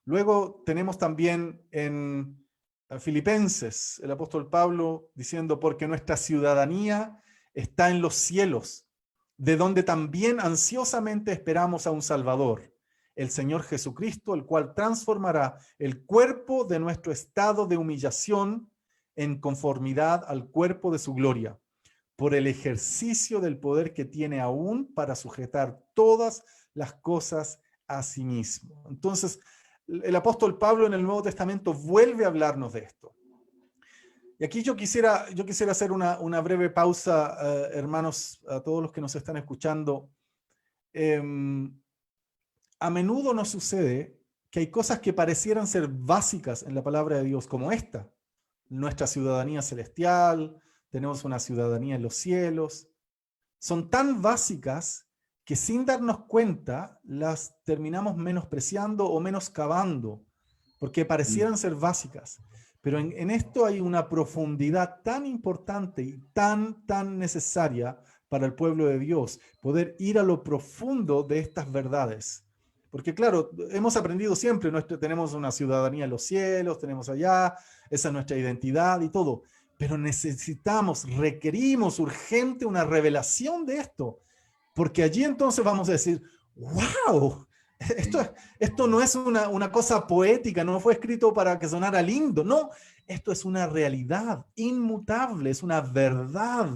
Luego tenemos también en Filipenses el apóstol Pablo diciendo, porque nuestra ciudadanía está en los cielos, de donde también ansiosamente esperamos a un Salvador, el Señor Jesucristo, el cual transformará el cuerpo de nuestro estado de humillación en conformidad al cuerpo de su gloria, por el ejercicio del poder que tiene aún para sujetar todas las cosas a sí mismo. Entonces, el apóstol Pablo en el Nuevo Testamento vuelve a hablarnos de esto. Y aquí yo quisiera hacer una breve pausa, hermanos, a todos los que nos están escuchando. A menudo nos sucede que hay cosas que parecieran ser básicas en la palabra de Dios, como esta. Nuestra ciudadanía celestial, tenemos una ciudadanía en los cielos. Son tan básicas que sin darnos cuenta las terminamos menospreciando o menoscabando, porque parecieran ser básicas. Pero en esto hay una profundidad tan importante y tan necesaria para el pueblo de Dios, poder ir a lo profundo de estas verdades. Porque claro, hemos aprendido siempre, tenemos una ciudadanía en los cielos, tenemos allá, esa es nuestra identidad y todo, pero requerimos urgente una revelación de esto, porque allí entonces vamos a decir, wow, esto no es una cosa poética, no fue escrito para que sonara lindo, no, esto es una realidad inmutable, es una verdad.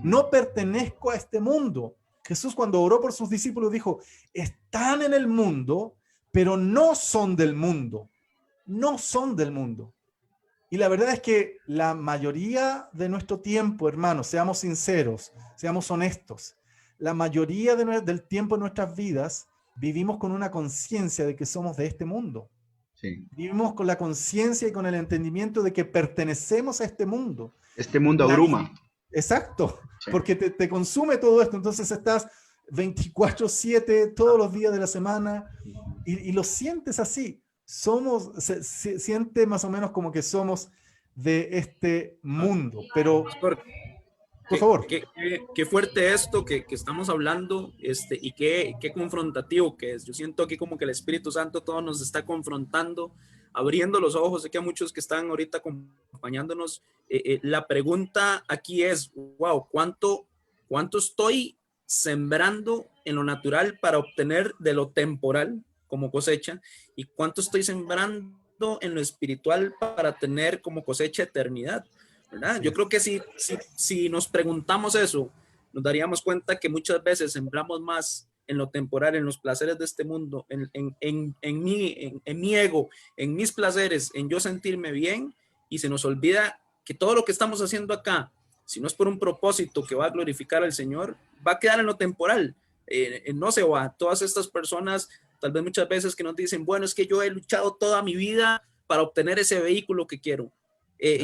No pertenezco a este mundo. Jesús, cuando oró por sus discípulos, dijo, están en el mundo, pero no son del mundo. No son del mundo. Y la verdad es que la mayoría de nuestro tiempo, hermanos, seamos sinceros, seamos honestos, la mayoría del tiempo en nuestras vidas vivimos con una conciencia de que somos de este mundo. Sí. Vivimos con la conciencia y con el entendimiento de que pertenecemos a este mundo. Este mundo abruma. Exacto, Sí. porque te consume todo esto, entonces estás 24/7 todos los días de la semana y lo sientes así. Se siente más o menos como que somos de este mundo, pero por favor. Qué fuerte esto que estamos hablando, y qué confrontativo que es. Yo siento aquí como que el Espíritu Santo todo nos está confrontando, abriendo los ojos. Sé que a muchos que están ahorita acompañándonos, la pregunta aquí es, wow, ¿cuánto estoy sembrando en lo natural para obtener de lo temporal como cosecha? ¿Y cuánto estoy sembrando en lo espiritual para tener como cosecha eternidad? ¿Verdad? Yo creo que si nos preguntamos eso, nos daríamos cuenta que muchas veces sembramos más en lo temporal, en los placeres de este mundo, en mi ego, en mis placeres, en yo sentirme bien, y se nos olvida que todo lo que estamos haciendo acá, si no es por un propósito que va a glorificar al Señor, va a quedar en lo temporal, no se va. Todas estas personas, tal vez muchas veces que nos dicen, bueno, es que yo he luchado toda mi vida para obtener ese vehículo que quiero.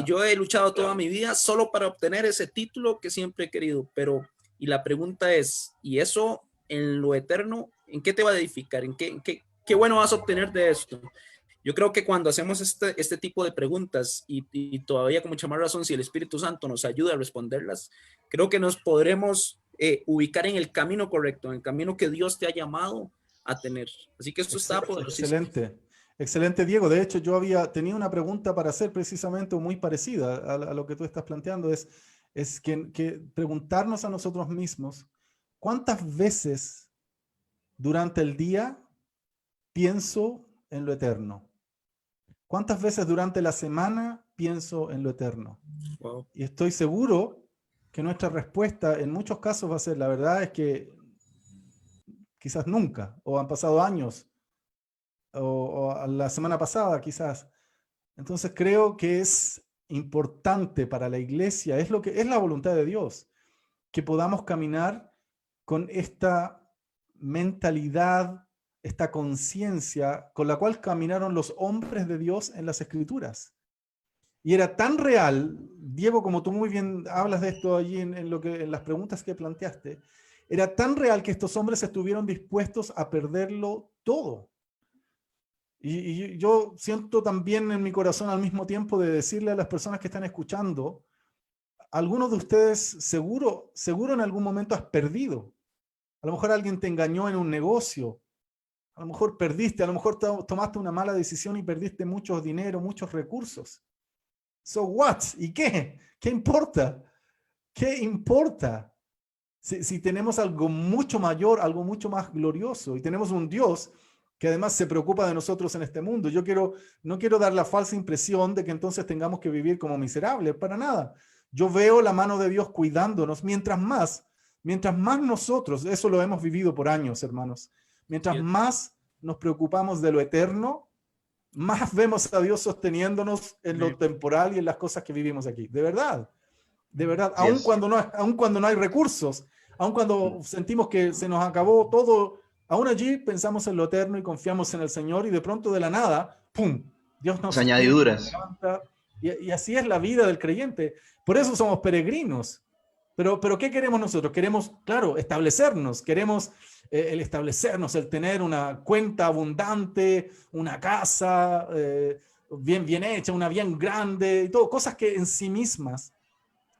Yo he luchado toda mi vida solo para obtener ese título que siempre he querido, y la pregunta es, ¿y eso en lo eterno, en qué te va a edificar? ¿Qué bueno vas a obtener de esto? Yo creo que cuando hacemos este tipo de preguntas, y todavía con mucha más razón, si el Espíritu Santo nos ayuda a responderlas, creo que nos podremos ubicar en el camino correcto, en el camino que Dios te ha llamado a tener. Así que esto está poderosísimo. Excelente. Excelente, Diego. De hecho, yo tenía una pregunta para hacer precisamente muy parecida a lo que tú estás planteando. Es que preguntarnos a nosotros mismos, ¿cuántas veces durante el día pienso en lo eterno? ¿Cuántas veces durante la semana pienso en lo eterno? Wow. Y estoy seguro que nuestra respuesta en muchos casos va a ser, la verdad es que quizás nunca, o han pasado años, o la semana pasada quizás. Entonces creo que es importante para la iglesia, es la voluntad de Dios, que podamos caminar con esta mentalidad, esta conciencia con la cual caminaron los hombres de Dios en las Escrituras. Y era tan real, Diego, como tú muy bien hablas de esto allí en las preguntas que planteaste, era tan real que estos hombres estuvieron dispuestos a perderlo todo. Y yo siento también en mi corazón al mismo tiempo de decirle a las personas que están escuchando, algunos de ustedes seguro en algún momento has perdido. A lo mejor alguien te engañó en un negocio, a lo mejor perdiste, a lo mejor tomaste una mala decisión y perdiste mucho dinero, muchos recursos. So what? ¿Y qué? ¿Qué importa? ¿Qué importa? Si tenemos algo mucho mayor, algo mucho más glorioso, y tenemos un Dios que además se preocupa de nosotros en este mundo. No quiero dar la falsa impresión de que entonces tengamos que vivir como miserables, para nada. Yo veo la mano de Dios cuidándonos, mientras más nosotros, eso lo hemos vivido por años, hermanos, mientras más nos preocupamos de lo eterno, más vemos a Dios sosteniéndonos en lo temporal y en las cosas que vivimos aquí. De verdad, aun cuando no hay recursos, aun cuando sentimos que se nos acabó todo, aún allí pensamos en lo eterno y confiamos en el Señor, y de pronto de la nada, ¡pum!, Dios nos añadiduras. Y así es la vida del creyente. Por eso somos peregrinos. Pero ¿qué queremos nosotros? Queremos, claro, establecernos. Queremos el establecernos, el tener una cuenta abundante, una casa bien hecha, una bien grande, y todo, cosas que en sí mismas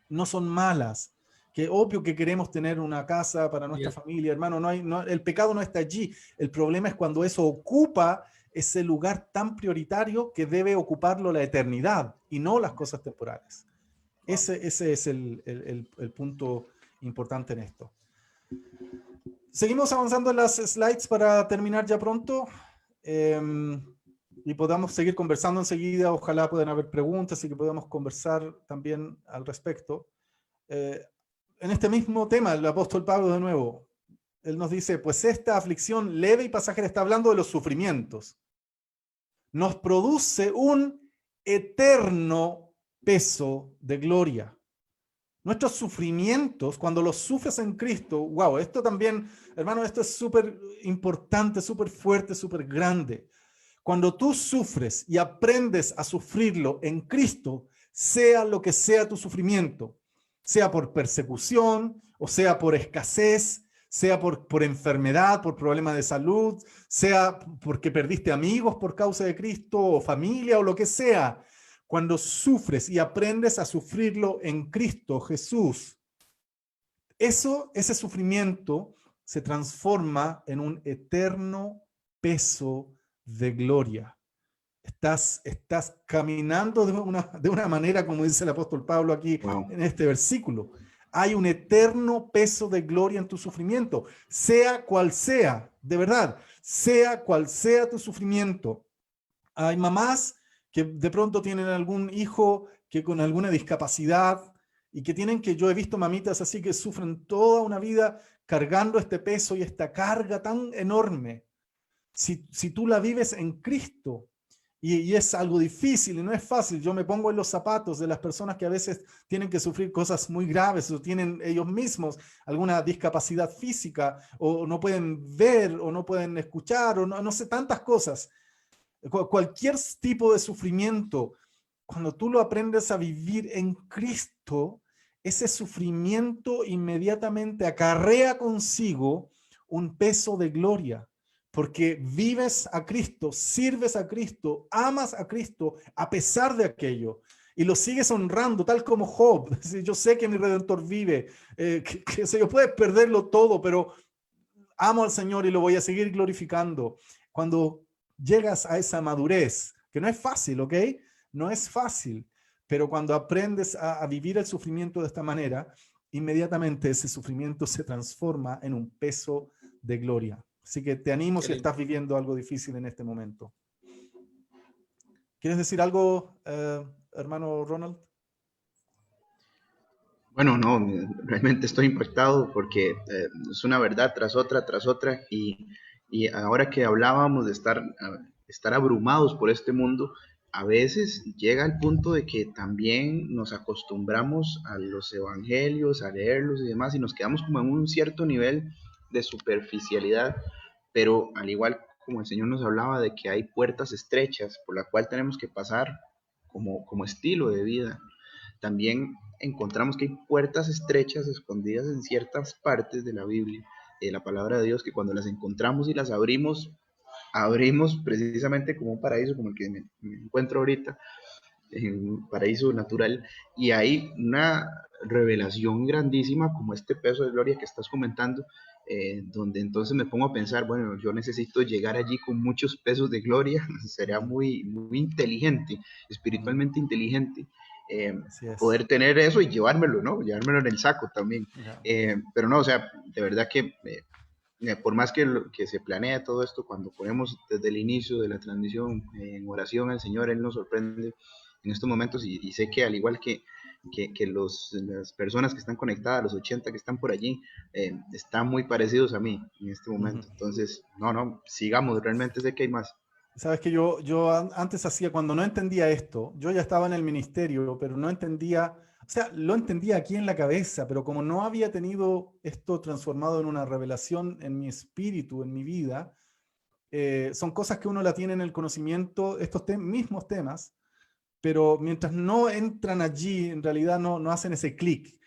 no son malas. Que obvio que queremos tener una casa para nuestra familia, hermano, el pecado no está allí. El problema es cuando eso ocupa ese lugar tan prioritario que debe ocuparlo la eternidad y no las cosas temporales. Ese es el punto importante en esto. Seguimos avanzando en las slides para terminar ya pronto y podamos seguir conversando enseguida. Ojalá puedan haber preguntas y que podamos conversar también al respecto. En este mismo tema, el apóstol Pablo de nuevo, él nos dice, pues esta aflicción leve y pasajera, está hablando de los sufrimientos, nos produce un eterno peso de gloria. Nuestros sufrimientos, cuando los sufres en Cristo, wow, esto también, hermano, esto es súper importante, súper fuerte, súper grande. Cuando tú sufres y aprendes a sufrirlo en Cristo, sea lo que sea tu sufrimiento, sea por persecución, o sea por escasez, sea por enfermedad, por problema de salud, sea porque perdiste amigos por causa de Cristo, o familia, o lo que sea. Cuando sufres y aprendes a sufrirlo en Cristo Jesús, ese sufrimiento se transforma en un eterno peso de gloria. Estás caminando de una manera, como dice el apóstol Pablo aquí en este versículo. Hay un eterno peso de gloria en tu sufrimiento, sea cual sea, de verdad, sea cual sea tu sufrimiento. Hay mamás que de pronto tienen algún hijo que con alguna discapacidad y que yo he visto mamitas así que sufren toda una vida cargando este peso y esta carga tan enorme. Si tú la vives en Cristo, y es algo difícil y no es fácil, yo me pongo en los zapatos de las personas que a veces tienen que sufrir cosas muy graves o tienen ellos mismos alguna discapacidad física o no pueden ver o no pueden escuchar o no sé, tantas cosas. Cualquier tipo de sufrimiento, cuando tú lo aprendes a vivir en Cristo, ese sufrimiento inmediatamente acarrea consigo un peso de gloria, porque vives a Cristo, sirves a Cristo, amas a Cristo a pesar de aquello, y lo sigues honrando, tal como Job. Yo sé que mi Redentor vive, yo puedo perderlo todo, pero amo al Señor y lo voy a seguir glorificando. Cuando llegas a esa madurez, que no es fácil, ¿ok? No es fácil, pero cuando aprendes a vivir el sufrimiento de esta manera, inmediatamente ese sufrimiento se transforma en un peso de gloria. Así que te animo si estás viviendo algo difícil en este momento. ¿Quieres decir algo, hermano Ronald? Bueno, no, realmente estoy impactado porque es una verdad tras otra, y ahora que hablábamos de estar abrumados por este mundo, a veces llega el punto de que también nos acostumbramos a los evangelios, a leerlos y demás, y nos quedamos como en un cierto nivel de superficialidad, pero al igual como el Señor nos hablaba de que hay puertas estrechas por la cual tenemos que pasar como estilo de vida, también encontramos que hay puertas estrechas escondidas en ciertas partes de la Biblia, de la palabra de Dios, que cuando las encontramos y las abrimos precisamente como un paraíso como el que me encuentro ahorita, en un paraíso natural, y hay una revelación grandísima como este peso de gloria que estás comentando, donde entonces me pongo a pensar, bueno, yo necesito llegar allí con muchos pesos de gloria, sería muy, muy inteligente, espiritualmente inteligente, poder tener eso y llevármelo, ¿no? Llevármelo en el saco también. Pero no, o sea, de verdad que por más que se planea todo esto, cuando ponemos desde el inicio de la transmisión en oración al Señor, Él nos sorprende en estos momentos, y sé que al igual que las personas que están conectadas, los 80 que están por allí, están muy parecidos a mí en este momento. Entonces, no, sigamos, realmente sé que hay más. Sabes que yo antes hacía, cuando no entendía esto, yo ya estaba en el ministerio, pero no entendía, o sea, lo entendía aquí en la cabeza, pero como no había tenido esto transformado en una revelación en mi espíritu, en mi vida, son cosas que uno la tiene en el conocimiento, estos mismos temas, pero mientras no entran allí, en realidad no hacen ese clic.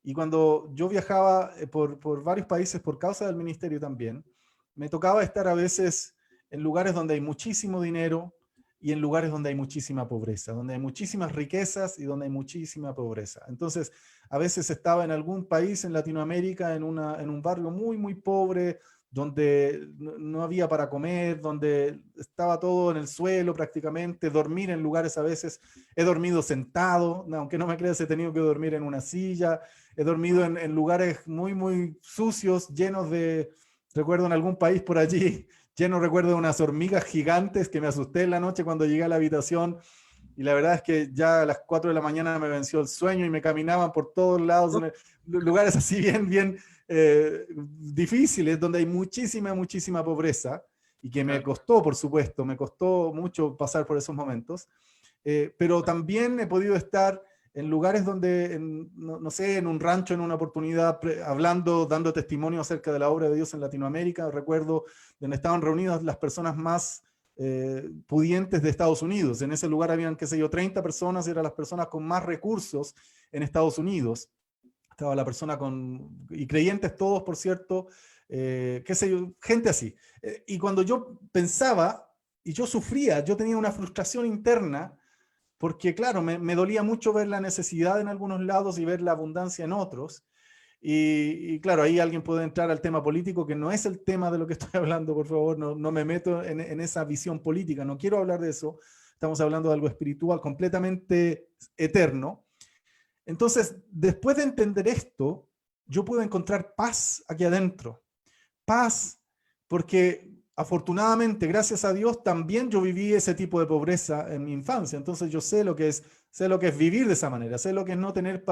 Y cuando yo viajaba por varios países por causa del ministerio también, me tocaba estar a veces en lugares donde hay muchísimo dinero y en lugares donde hay muchísima pobreza, donde hay muchísimas riquezas y donde hay muchísima pobreza. Entonces, a veces estaba en algún país en Latinoamérica, en un barrio muy, muy pobre, donde no había para comer, donde estaba todo en el suelo prácticamente, dormir en lugares a veces, he dormido sentado, aunque no me creas, he tenido que dormir en una silla, he dormido en lugares muy, muy sucios, llenos de, recuerdo en algún país por allí, recuerdo de unas hormigas gigantes que me asusté en la noche cuando llegué a la habitación, y la verdad es que ya a las 4 de la mañana me venció el sueño y me caminaban por todos lados, en lugares así bien, bien difíciles, donde hay muchísima, muchísima pobreza, y que me costó, por supuesto, me costó mucho pasar por esos momentos, pero también he podido estar en lugares donde, no sé, en un rancho, en una oportunidad, hablando, dando testimonio acerca de la obra de Dios en Latinoamérica. Recuerdo donde estaban reunidas las personas más pudientes de Estados Unidos. En ese lugar habían, qué sé yo, 30 personas, eran las personas con más recursos en Estados Unidos. Estaba la persona y creyentes todos, por cierto, qué sé yo, gente así. Y cuando yo pensaba, y yo sufría, yo tenía una frustración interna, porque claro, me dolía mucho ver la necesidad en algunos lados y ver la abundancia en otros. Y claro, ahí alguien puede entrar al tema político, que no es el tema de lo que estoy hablando, por favor, no me meto en esa visión política, no quiero hablar de eso, estamos hablando de algo espiritual completamente eterno. Entonces, después de entender esto, yo puedo encontrar paz aquí adentro, paz, porque afortunadamente, gracias a Dios, también yo viví ese tipo de pobreza en mi infancia. Entonces yo sé lo que es vivir de esa manera, sé lo que es no tener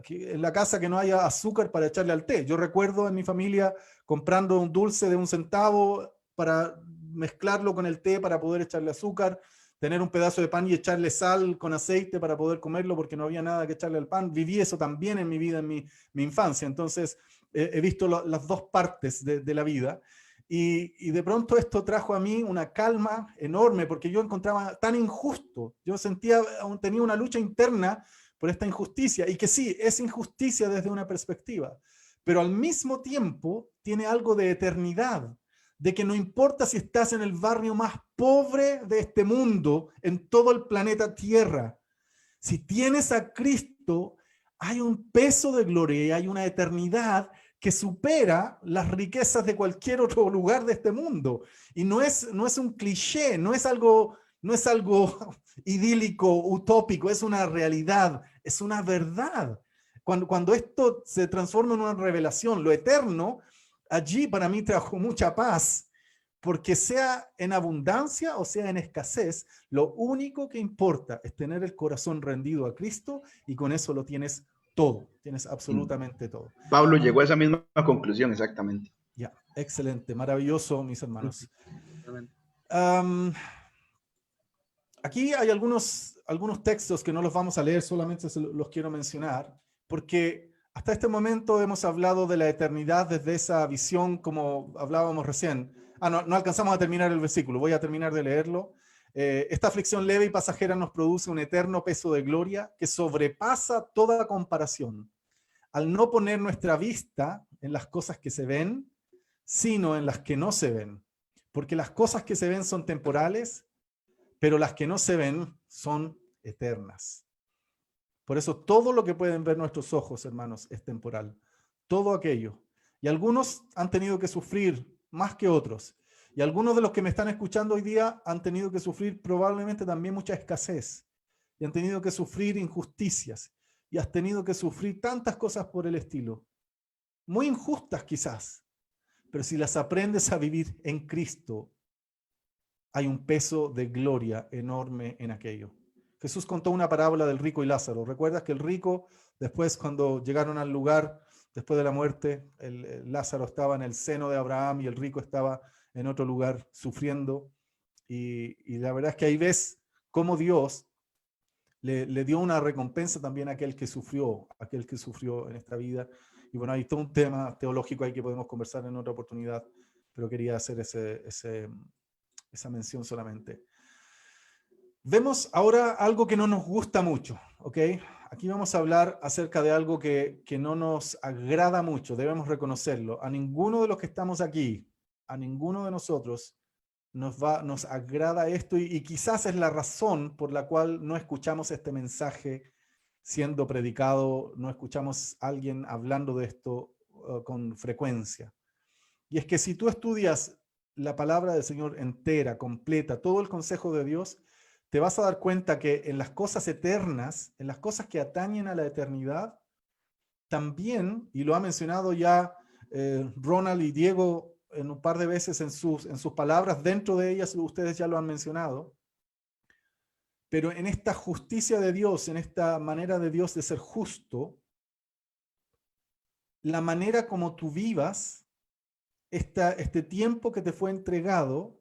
en la casa que no haya azúcar para echarle al té. Yo recuerdo en mi familia comprando un dulce de 1 centavo para mezclarlo con el té para poder echarle azúcar, tener un pedazo de pan y echarle sal con aceite para poder comerlo porque no había nada que echarle al pan. Viví eso también en mi vida, en mi infancia. Entonces he visto las dos partes de la vida. Y de pronto esto trajo a mí una calma enorme, porque yo encontraba tan injusto, yo tenía una lucha interna por esta injusticia, y que sí, es injusticia desde una perspectiva, pero al mismo tiempo tiene algo de eternidad, de que no importa si estás en el barrio más pobre de este mundo, en todo el planeta Tierra, si tienes a Cristo, hay un peso de gloria y hay una eternidad que supera las riquezas de cualquier otro lugar de este mundo. Y no es un cliché, no es algo idílico, utópico, es una realidad, es una verdad. Cuando esto se transforma en una revelación, lo eterno, allí para mí trajo mucha paz, porque sea en abundancia o sea en escasez, lo único que importa es tener el corazón rendido a Cristo, y con eso lo tienes todo, tienes absolutamente todo. Pablo llegó a esa misma conclusión, exactamente. Ya, excelente, maravilloso, mis hermanos. Aquí hay algunos textos que no los vamos a leer, solamente los quiero mencionar, porque hasta este momento hemos hablado de la eternidad desde esa visión, como hablábamos recién. No alcanzamos a terminar el versículo, voy a terminar de leerlo. Esta aflicción leve y pasajera nos produce un eterno peso de gloria que sobrepasa toda comparación, al no poner nuestra vista en las cosas que se ven, sino en las que no se ven. Porque las cosas que se ven son temporales, pero las que no se ven son eternas. Por eso todo lo que pueden ver nuestros ojos, hermanos, es temporal. Todo aquello. Y algunos han tenido que sufrir más que otros. Y algunos de los que me están escuchando hoy día han tenido que sufrir probablemente también mucha escasez. Y han tenido que sufrir injusticias. Y has tenido que sufrir tantas cosas por el estilo. Muy injustas quizás. Pero si las aprendes a vivir en Cristo, hay un peso de gloria enorme en aquello. Jesús contó una parábola del rico y Lázaro. ¿Recuerdas que el rico, después cuando llegaron al lugar, después de la muerte, el Lázaro estaba en el seno de Abraham y el rico estaba en otro lugar sufriendo? Y la verdad es que ahí ves cómo Dios le dio una recompensa también a aquel que sufrió en esta vida. Y bueno, hay todo un tema teológico ahí que podemos conversar en otra oportunidad, pero quería hacer esa mención solamente. Vemos ahora algo que no nos gusta mucho, ¿ok? Aquí vamos a hablar acerca de algo que no nos agrada mucho, debemos reconocerlo. A ninguno de los que estamos aquí, a ninguno de nosotros nos agrada esto, y quizás es la razón por la cual no escuchamos este mensaje siendo predicado, no escuchamos a alguien hablando de esto con frecuencia. Y es que si tú estudias la palabra del Señor entera, completa, todo el consejo de Dios, te vas a dar cuenta que en las cosas eternas, en las cosas que atañen a la eternidad, también, y lo ha mencionado ya Ronald y Diego en un par de veces en sus palabras, dentro de ellas ustedes ya lo han mencionado, pero en esta justicia de Dios, en esta manera de Dios de ser justo, la manera como tú vivas este tiempo que te fue entregado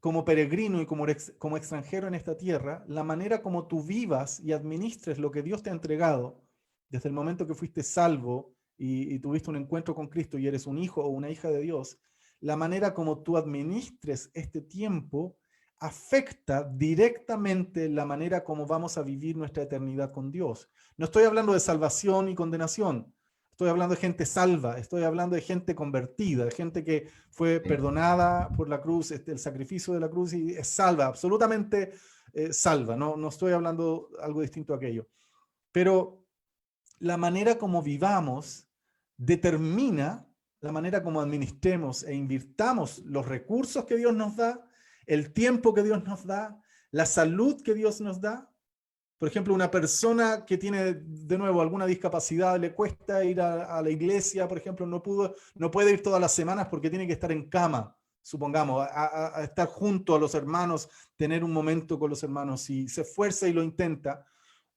como peregrino y como extranjero en esta tierra, la manera como tú vivas y administres lo que Dios te ha entregado desde el momento que fuiste salvo y tuviste un encuentro con Cristo y eres un hijo o una hija de Dios, la manera como tú administres este tiempo afecta directamente la manera como vamos a vivir nuestra eternidad con Dios. No estoy hablando de salvación y condenación. Estoy hablando de gente salva, estoy hablando de gente convertida, de gente que fue perdonada por la cruz, el sacrificio de la cruz y es salva, absolutamente salva. No estoy hablando algo distinto a aquello. Pero la manera como vivamos determina la manera como administremos e invirtamos los recursos que Dios nos da, el tiempo que Dios nos da, la salud que Dios nos da. Por ejemplo, una persona que tiene, de nuevo, alguna discapacidad, le cuesta ir a la iglesia, por ejemplo, no puede ir todas las semanas porque tiene que estar en cama, supongamos, a estar junto a los hermanos, tener un momento con los hermanos. Si se esfuerza y lo intenta,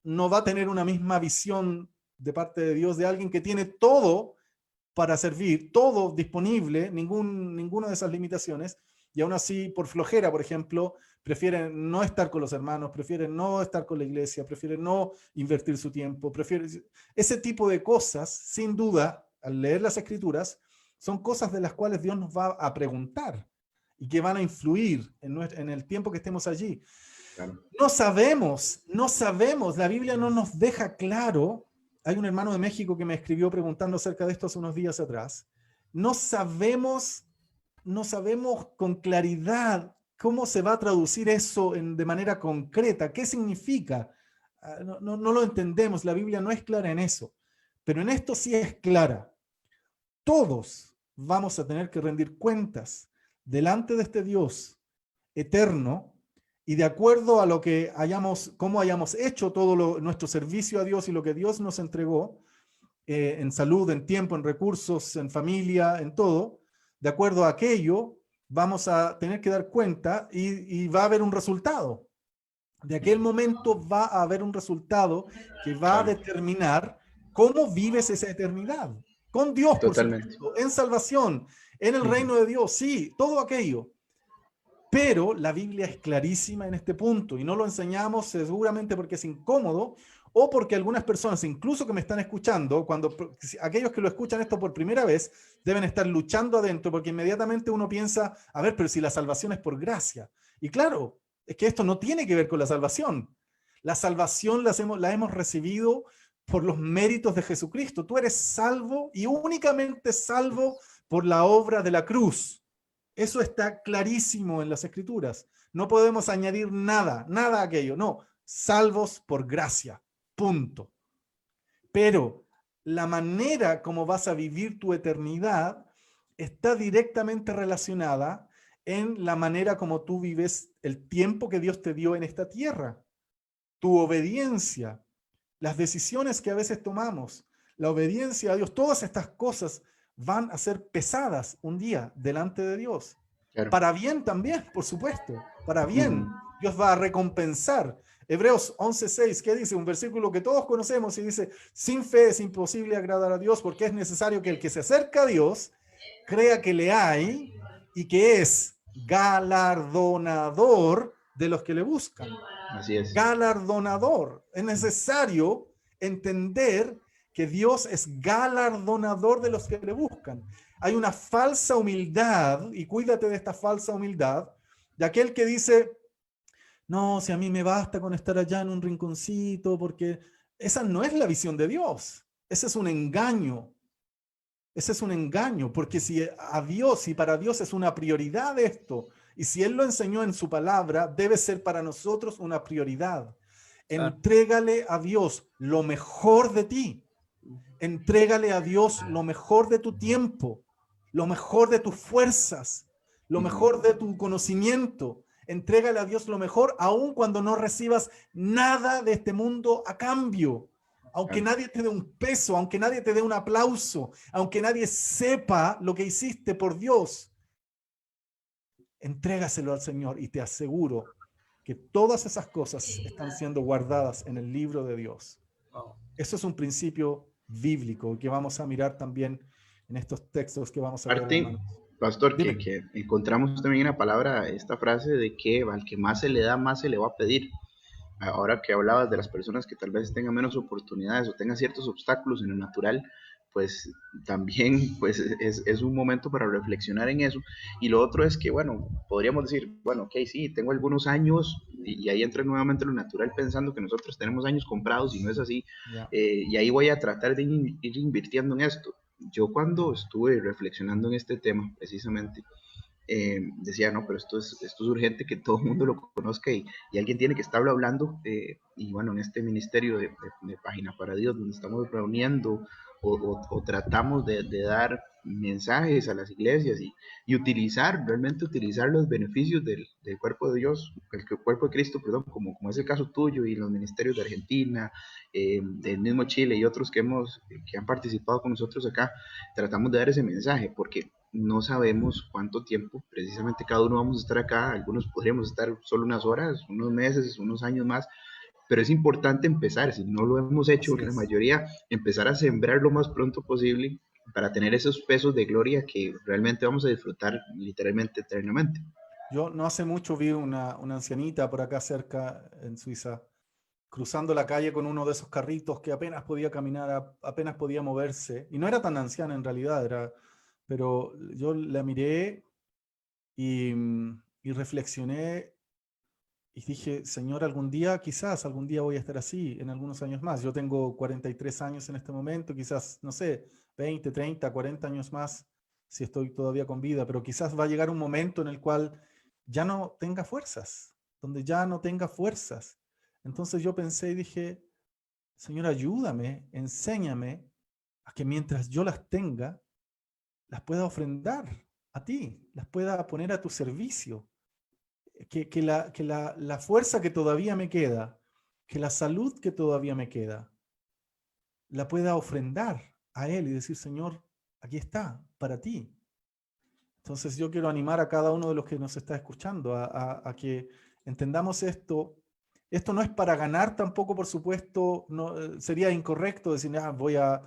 no va a tener una misma visión de parte de Dios de alguien que tiene todo para servir, todo disponible, ninguna de esas limitaciones, y aún así, por flojera, por ejemplo, prefieren no estar con los hermanos, prefieren no estar con la iglesia, prefieren no invertir su tiempo, ese tipo de cosas, sin duda, al leer las Escrituras, son cosas de las cuales Dios nos va a preguntar y que van a influir en el tiempo que estemos allí. Claro. No sabemos, la Biblia no nos deja claro. Hay un hermano de México que me escribió preguntando acerca de esto hace unos días atrás. No sabemos con claridad cómo se va a traducir eso de manera concreta. ¿Qué significa? No lo entendemos. La Biblia no es clara en eso. Pero en esto sí es clara. Todos vamos a tener que rendir cuentas delante de este Dios eterno y de acuerdo a lo que cómo hayamos hecho todo nuestro servicio a Dios y lo que Dios nos entregó, en salud, en tiempo, en recursos, en familia, en todo, de acuerdo a aquello, vamos a tener que dar cuenta y va a haber un resultado. De aquel momento va a haber un resultado que va a determinar cómo vives esa eternidad. Con Dios, por supuesto, en salvación, en el reino de Dios, sí, todo aquello. Pero la Biblia es clarísima en este punto y no lo enseñamos seguramente porque es incómodo o porque algunas personas, incluso que me están escuchando, aquellos que lo escuchan esto por primera vez, deben estar luchando adentro porque inmediatamente uno piensa, a ver, pero si la salvación es por gracia. Y claro, es que esto no tiene que ver con la salvación. La salvación la hemos recibido por los méritos de Jesucristo. Tú eres salvo y únicamente salvo por la obra de la cruz. Eso está clarísimo en las Escrituras. No podemos añadir nada a aquello. No, salvos por gracia. Punto. Pero la manera como vas a vivir tu eternidad está directamente relacionada en la manera como tú vives el tiempo que Dios te dio en esta tierra. Tu obediencia, las decisiones que a veces tomamos, la obediencia a Dios, todas estas cosas van a ser pesadas un día delante de Dios. Claro. Para bien también, por supuesto, para bien. Dios va a recompensar. Hebreos 11:6, ¿qué dice? Un versículo que todos conocemos y dice, sin fe es imposible agradar a Dios porque es necesario que el que se acerca a Dios crea que le hay y que es galardonador de los que le buscan. Así es. Galardonador. Es necesario entender que Dios es galardonador de los que le buscan. Hay una falsa humildad, y cuídate de esta falsa humildad, de aquel que dice, no, si a mí me basta con estar allá en un rinconcito, porque esa no es la visión de Dios. Ese es un engaño. Ese es un engaño, porque si para Dios es una prioridad esto, y si Él lo enseñó en su palabra, debe ser para nosotros una prioridad. Claro. Entrégale a Dios lo mejor de ti. Entrégale a Dios lo mejor de tu tiempo, lo mejor de tus fuerzas, lo mejor de tu conocimiento. Entrégale a Dios lo mejor, aun cuando no recibas nada de este mundo a cambio. Aunque nadie te dé un peso, aunque nadie te dé un aplauso, aunque nadie sepa lo que hiciste por Dios, entrégaselo al Señor y te aseguro que todas esas cosas están siendo guardadas en el libro de Dios. Wow. Eso es un principio bíblico que vamos a mirar también en estos textos que vamos a ver, Parte, hermanos. pastor, Dime. que encontramos también en la palabra esta frase de que al que más se le da, más se le va a pedir. Ahora que hablabas de las personas que tal vez tengan menos oportunidades o tengan ciertos obstáculos en lo natural, pues también pues es un momento para reflexionar en eso. Y lo otro es que, bueno, podríamos decir, bueno, ok, sí, tengo algunos años, y ahí entra nuevamente lo natural pensando que nosotros tenemos años comprados y no es así, Ya. y ahí voy a tratar de ir invirtiendo en esto. Yo cuando estuve reflexionando en este tema, precisamente, decía, no, pero esto es urgente que todo el mundo lo conozca y alguien tiene que estarlo hablando. Y bueno, en este ministerio de Página para Dios, donde estamos reuniendo o tratamos de dar mensajes a las iglesias y realmente utilizar los beneficios del cuerpo de Dios, el cuerpo de Cristo, perdón, como es el caso tuyo y los ministerios de Argentina, del mismo Chile y otros que han participado con nosotros acá, tratamos de dar ese mensaje, porque no sabemos cuánto tiempo precisamente cada uno vamos a estar acá. Algunos podríamos estar solo unas horas, unos meses, unos años más, pero es importante empezar, si no lo hemos hecho Así la es. mayoría, empezar a sembrar lo más pronto posible para tener esos pesos de gloria que realmente vamos a disfrutar literalmente eternamente. Yo no hace mucho vi una ancianita por acá cerca en Suiza, cruzando la calle con uno de esos carritos que apenas podía caminar, apenas podía moverse. Y no era tan anciana en realidad, pero yo la miré y reflexioné y dije, Señor, quizás algún día voy a estar así, en algunos años más. Yo tengo 43 años en este momento, quizás, no sé, 20, 30, 40 años más, si estoy todavía con vida, pero quizás va a llegar un momento en el cual ya no tenga fuerzas, donde ya no tenga fuerzas. Entonces yo pensé y dije, Señor, ayúdame, enséñame a que mientras yo las tenga, las pueda ofrendar a ti, las pueda poner a tu servicio. Que la fuerza que todavía me queda, que la salud que todavía me queda, la pueda ofrendar a Él y decir, Señor, aquí está, para ti. Entonces yo quiero animar a cada uno de los que nos está escuchando a que entendamos esto. Esto no es para ganar tampoco, por supuesto, no, sería incorrecto decir, voy a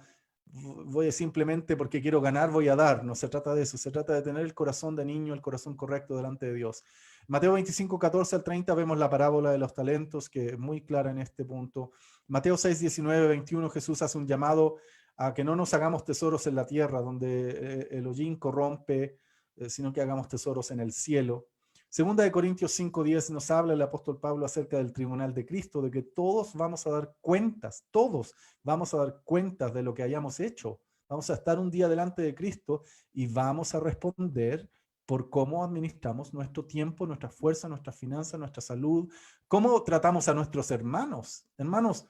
simplemente porque quiero ganar, voy a dar. No se trata de eso, se trata de tener el corazón de niño, el corazón correcto delante de Dios. Mateo 25, 14 al 30 vemos la parábola de los talentos, que es muy clara en este punto. Mateo 6, 19, 21, Jesús hace un llamado a que no nos hagamos tesoros en la tierra, donde el hollín corrompe, sino que hagamos tesoros en el cielo. Segunda de Corintios 5:10 nos habla el apóstol Pablo acerca del tribunal de Cristo, de que todos vamos a dar cuentas, todos vamos a dar cuentas de lo que hayamos hecho. Vamos a estar un día delante de Cristo y vamos a responder por cómo administramos nuestro tiempo, nuestra fuerza, nuestras finanzas, nuestra salud, cómo tratamos a nuestros hermanos. Hermanos,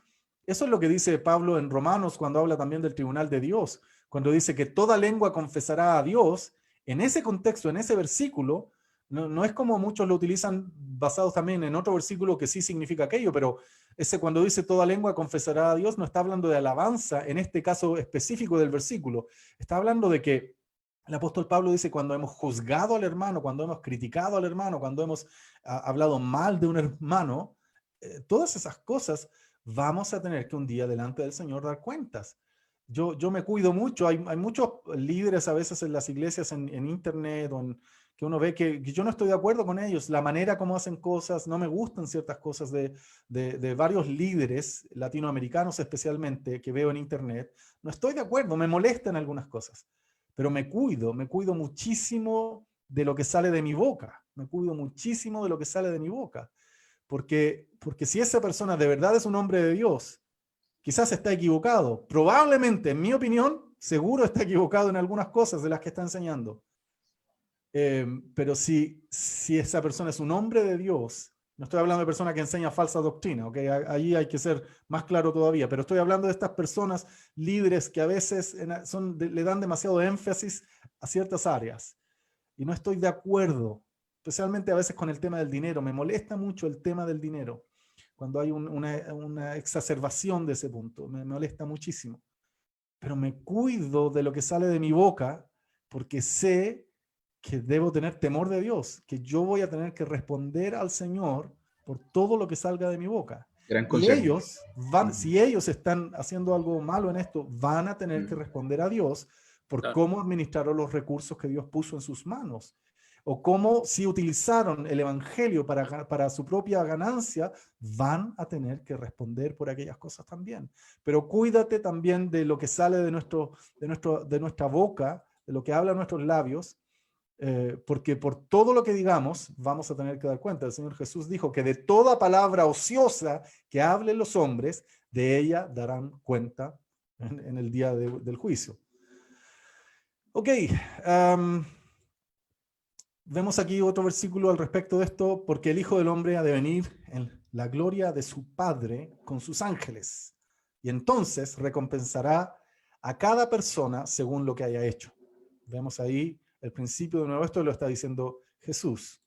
eso es lo que dice Pablo en Romanos cuando habla también del tribunal de Dios, cuando dice que toda lengua confesará a Dios. En ese contexto, en ese versículo, no es como muchos lo utilizan basados también en otro versículo que sí significa aquello, pero ese cuando dice toda lengua confesará a Dios no está hablando de alabanza en este caso específico del versículo, está hablando de que el apóstol Pablo dice cuando hemos juzgado al hermano, cuando hemos criticado al hermano, cuando hemos hablado mal de un hermano, todas esas cosas vamos a tener que un día delante del Señor dar cuentas. Yo me cuido mucho, hay muchos líderes a veces en las iglesias, en internet, que uno ve que yo no estoy de acuerdo con ellos, la manera como hacen cosas, no me gustan ciertas cosas de varios líderes latinoamericanos especialmente que veo en internet, no estoy de acuerdo, me molestan algunas cosas, pero me cuido muchísimo de lo que sale de mi boca, me cuido muchísimo de lo que sale de mi boca, porque si esa persona de verdad es un hombre de Dios, quizás está equivocado, probablemente, en mi opinión, seguro está equivocado en algunas cosas de las que está enseñando. Pero si esa persona es un hombre de Dios, No estoy hablando de personas que enseñan falsa doctrina, ¿ok? Ahí hay que ser más claro todavía, pero estoy hablando de estas personas líderes que a veces le dan demasiado énfasis a ciertas áreas. Y no estoy de acuerdo, especialmente a veces con el tema del dinero. Me molesta mucho el tema del dinero, cuando hay una exacerbación de ese punto. Me molesta muchísimo. Pero me cuido de lo que sale de mi boca, porque sé que debo tener temor de Dios, que yo voy a tener que responder al Señor por todo lo que salga de mi boca. Gran Y consejo. ellos si ellos están haciendo algo malo en esto, van a tener que responder a Dios por Claro. cómo administraron los recursos que Dios puso en sus manos. O cómo, si utilizaron el evangelio para su propia ganancia, van a tener que responder por aquellas cosas también. Pero cuídate también de lo que sale de nuestra boca, de lo que hablan nuestros labios, porque por todo lo que digamos vamos a tener que dar cuenta. El Señor Jesús dijo que de toda palabra ociosa que hablen los hombres, de ella darán cuenta en el día del juicio. Ok, vemos aquí otro versículo al respecto de esto, porque el Hijo del Hombre ha de venir en la gloria de su Padre con sus ángeles, y entonces recompensará a cada persona según lo que haya hecho. Vemos ahí el principio de nuevo, esto lo está diciendo Jesús.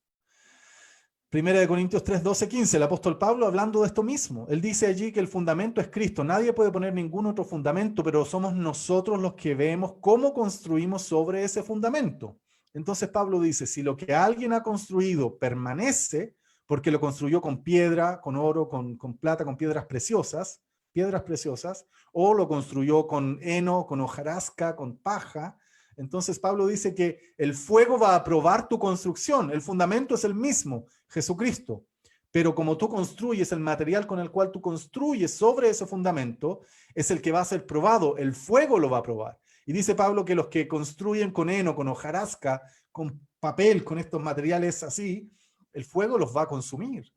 Primera de Corintios 3, 12, 15, el apóstol Pablo hablando de esto mismo. Él dice allí que el fundamento es Cristo. Nadie puede poner ningún otro fundamento, pero somos nosotros los que vemos cómo construimos sobre ese fundamento. Entonces Pablo dice, si lo que alguien ha construido permanece, porque lo construyó con piedra, con oro, con plata, con piedras preciosas, o lo construyó con heno, con hojarasca, con paja, entonces Pablo dice que el fuego va a probar tu construcción. El fundamento es el mismo, Jesucristo. Pero como tú construyes, el material con el cual tú construyes sobre ese fundamento es el que va a ser probado. El fuego lo va a probar. Y dice Pablo que los que construyen con heno, con hojarasca, con papel, con estos materiales así, el fuego los va a consumir.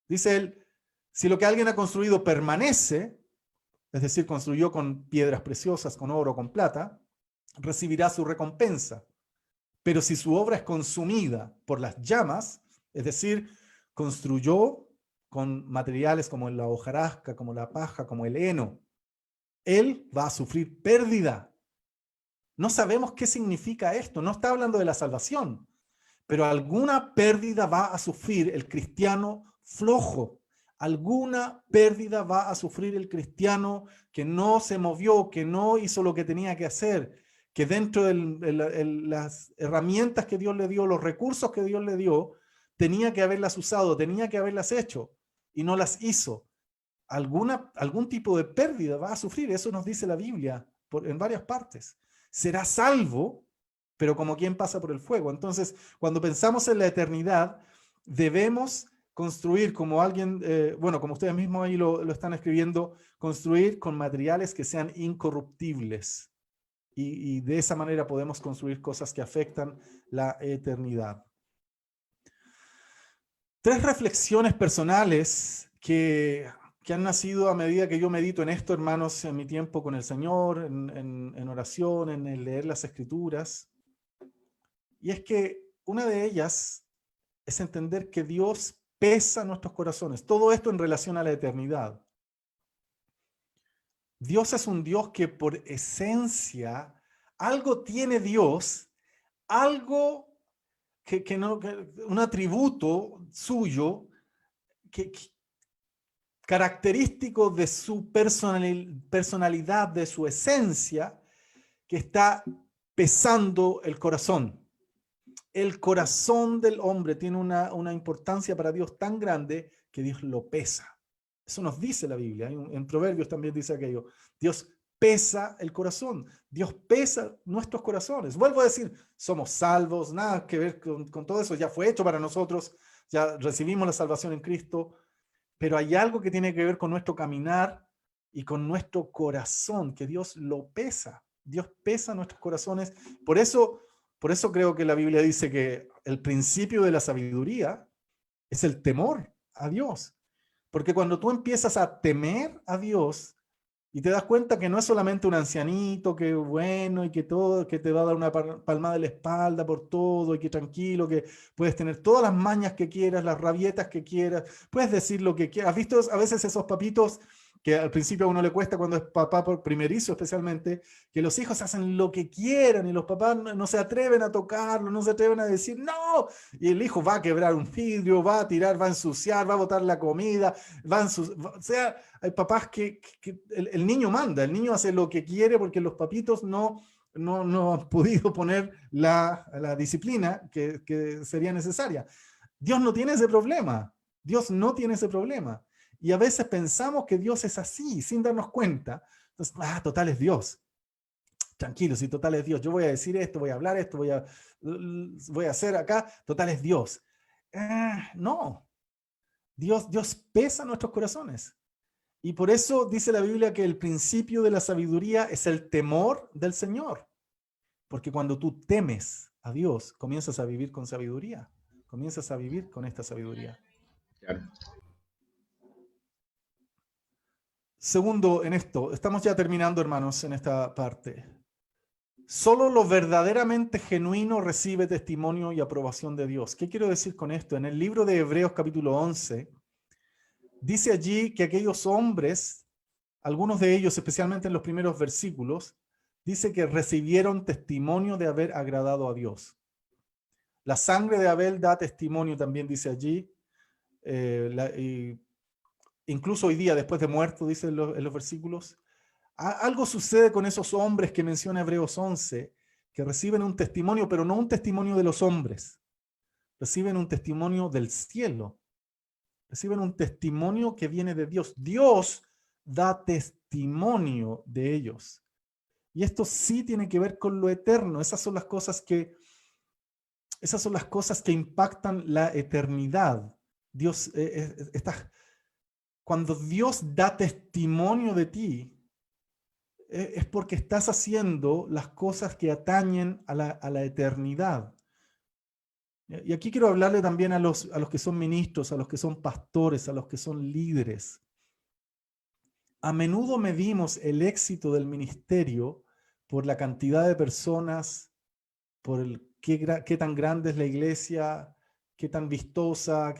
Dice él, si lo que alguien ha construido permanece, es decir, construyó con piedras preciosas, con oro, con plata, recibirá su recompensa. Pero si su obra es consumida por las llamas, es decir, construyó con materiales como la hojarasca, como la paja, como el heno, él va a sufrir pérdida. No sabemos qué significa esto, no está hablando de la salvación, pero alguna pérdida va a sufrir el cristiano flojo. Alguna pérdida va a sufrir el cristiano que no se movió, que no hizo lo que tenía que hacer, que dentro de las herramientas que Dios le dio, los recursos que Dios le dio, tenía que haberlas usado, tenía que haberlas hecho y no las hizo. Algún tipo de pérdida va a sufrir, eso nos dice la Biblia en varias partes. Será salvo, pero como quien pasa por el fuego. Entonces, cuando pensamos en la eternidad, debemos construir, como alguien, como ustedes mismos ahí lo están escribiendo, construir con materiales que sean incorruptibles. Y de esa manera podemos construir cosas que afectan la eternidad. 3 reflexiones personales que han nacido a medida que yo medito en esto, hermanos, en mi tiempo con el Señor, en oración, en el leer las Escrituras. Y es que una de ellas es entender que Dios pesa nuestros corazones. Todo esto en relación a la eternidad. Dios es un Dios que por esencia, algo tiene Dios, algo un atributo suyo característico de su personalidad, de su esencia, que está pesando el corazón. El corazón del hombre tiene una importancia para Dios tan grande que Dios lo pesa. Eso nos dice la Biblia. En Proverbios también dice aquello. Dios pesa el corazón. Dios pesa nuestros corazones. Vuelvo a decir, somos salvos, nada que ver con todo eso. Ya fue hecho para nosotros. Ya recibimos la salvación en Cristo. Pero hay algo que tiene que ver con nuestro caminar y con nuestro corazón, que Dios lo pesa. Dios pesa nuestros corazones. Por eso creo que la Biblia dice que el principio de la sabiduría es el temor a Dios. Porque cuando tú empiezas a temer a Dios Y te das cuenta que no es solamente un ancianito que bueno y que todo, que te va a dar una palmada de la espalda por todo y que tranquilo, que puedes tener todas las mañas que quieras, las rabietas que quieras, puedes decir lo que quieras. ¿Has visto a veces esos papitos que al principio a uno le cuesta cuando es papá por primerizo especialmente, que los hijos hacen lo que quieran y los papás no se atreven a tocarlo, no se atreven a decir no, y el hijo va a quebrar un vidrio, va a tirar, va a ensuciar, va a botar la comida, o sea, hay papás que el niño manda, el niño hace lo que quiere porque los papitos no han podido poner la disciplina que sería necesaria. Dios no tiene ese problema, Dios no tiene ese problema. Y a veces pensamos que Dios es así, sin darnos cuenta. Entonces, total es Dios. Tranquilo, si total es Dios. Yo voy a decir esto, voy a hablar esto, voy a hacer acá, total es Dios. No, Dios pesa nuestros corazones. Y por eso dice la Biblia que el principio de la sabiduría es el temor del Señor. Porque cuando tú temes a Dios, comienzas a vivir con sabiduría. Comienzas a vivir con esta sabiduría. Claro. Segundo, en esto, estamos ya terminando, hermanos, en esta parte. Solo lo verdaderamente genuino recibe testimonio y aprobación de Dios. ¿Qué quiero decir con esto? En el libro de Hebreos capítulo 11, dice allí que aquellos hombres, algunos de ellos, especialmente en los primeros versículos, dice que recibieron testimonio de haber agradado a Dios. La sangre de Abel da testimonio, también dice allí, incluso hoy día, después de muerto, dice en los versículos. Algo sucede con esos hombres que menciona Hebreos 11, que reciben un testimonio, pero no un testimonio de los hombres. Reciben un testimonio del cielo. Reciben un testimonio que viene de Dios. Dios da testimonio de ellos. Y esto sí tiene que ver con lo eterno. Esas son las cosas que impactan la eternidad. Dios, cuando Dios da testimonio de ti, es porque estás haciendo las cosas que atañen a la eternidad. Y aquí quiero hablarle también a los que son ministros, a los que son pastores, a los que son líderes. A menudo medimos el éxito del ministerio por la cantidad de personas, por qué tan grande es la iglesia, qué tan vistosa,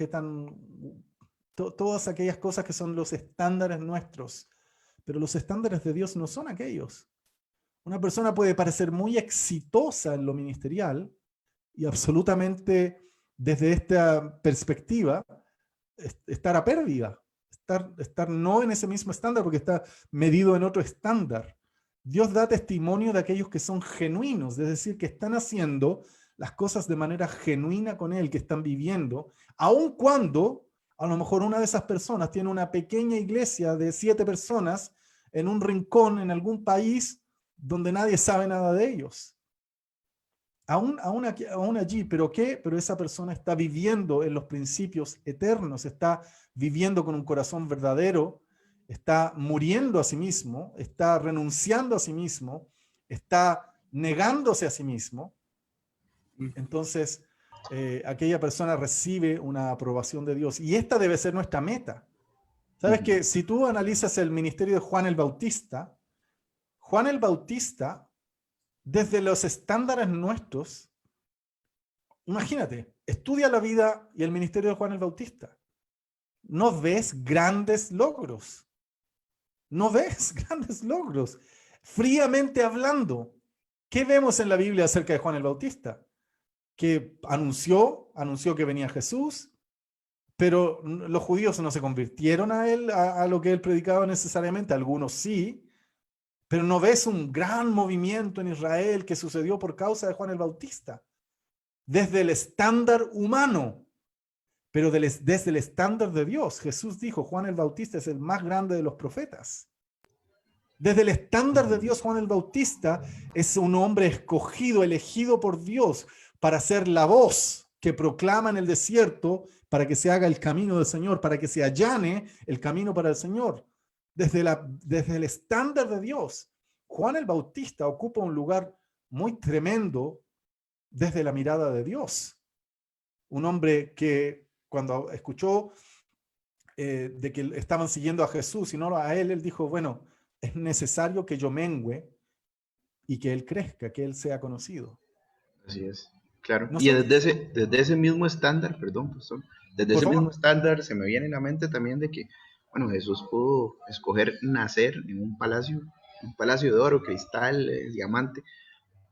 todas aquellas cosas que son los estándares nuestros. Pero los estándares de Dios no son aquellos. Una persona puede parecer muy exitosa en lo ministerial y absolutamente desde esta perspectiva estar a pérdida, estar no en ese mismo estándar porque está medido en otro estándar. Dios da testimonio de aquellos que son genuinos, es decir, que están haciendo las cosas de manera genuina con Él, que están viviendo, aun cuando a lo mejor una de esas personas tiene una pequeña iglesia de 7 personas en un rincón en algún país donde nadie sabe nada de ellos. Aún allí, ¿pero qué? Pero esa persona está viviendo en los principios eternos, está viviendo con un corazón verdadero, está muriendo a sí mismo, está renunciando a sí mismo, está negándose a sí mismo. Entonces, aquella persona recibe una aprobación de Dios. Y esta debe ser nuestra meta. ¿Sabes que si tú analizas el ministerio de Juan el Bautista, desde los estándares nuestros, imagínate, estudia la vida y el ministerio de Juan el Bautista. No ves grandes logros. No ves grandes logros. Fríamente hablando, ¿qué vemos en la Biblia acerca de Juan el Bautista? Que anunció que venía Jesús, pero los judíos no se convirtieron a él, a lo que él predicaba necesariamente, algunos sí, pero no ves un gran movimiento en Israel que sucedió por causa de Juan el Bautista. Desde el estándar humano, pero desde el estándar de Dios. Jesús dijo, Juan el Bautista es el más grande de los profetas. Desde el estándar de Dios, Juan el Bautista es un hombre escogido, elegido por Dios para ser la voz que proclama en el desierto para que se haga el camino del Señor, para que se allane el camino para el Señor. Desde el estándar de Dios, Juan el Bautista ocupa un lugar muy tremendo desde la mirada de Dios. Un hombre que cuando escuchó de que estaban siguiendo a Jesús y no a él, él dijo, bueno, es necesario que yo mengüe y que Él crezca, que Él sea conocido. Así es, claro. Y Nosotros, desde ese mismo estándar, perdón, pastor, desde por ese mismo favor, estándar se me viene a la mente también de que, bueno, Jesús pudo escoger nacer en un palacio de oro, cristal, diamante,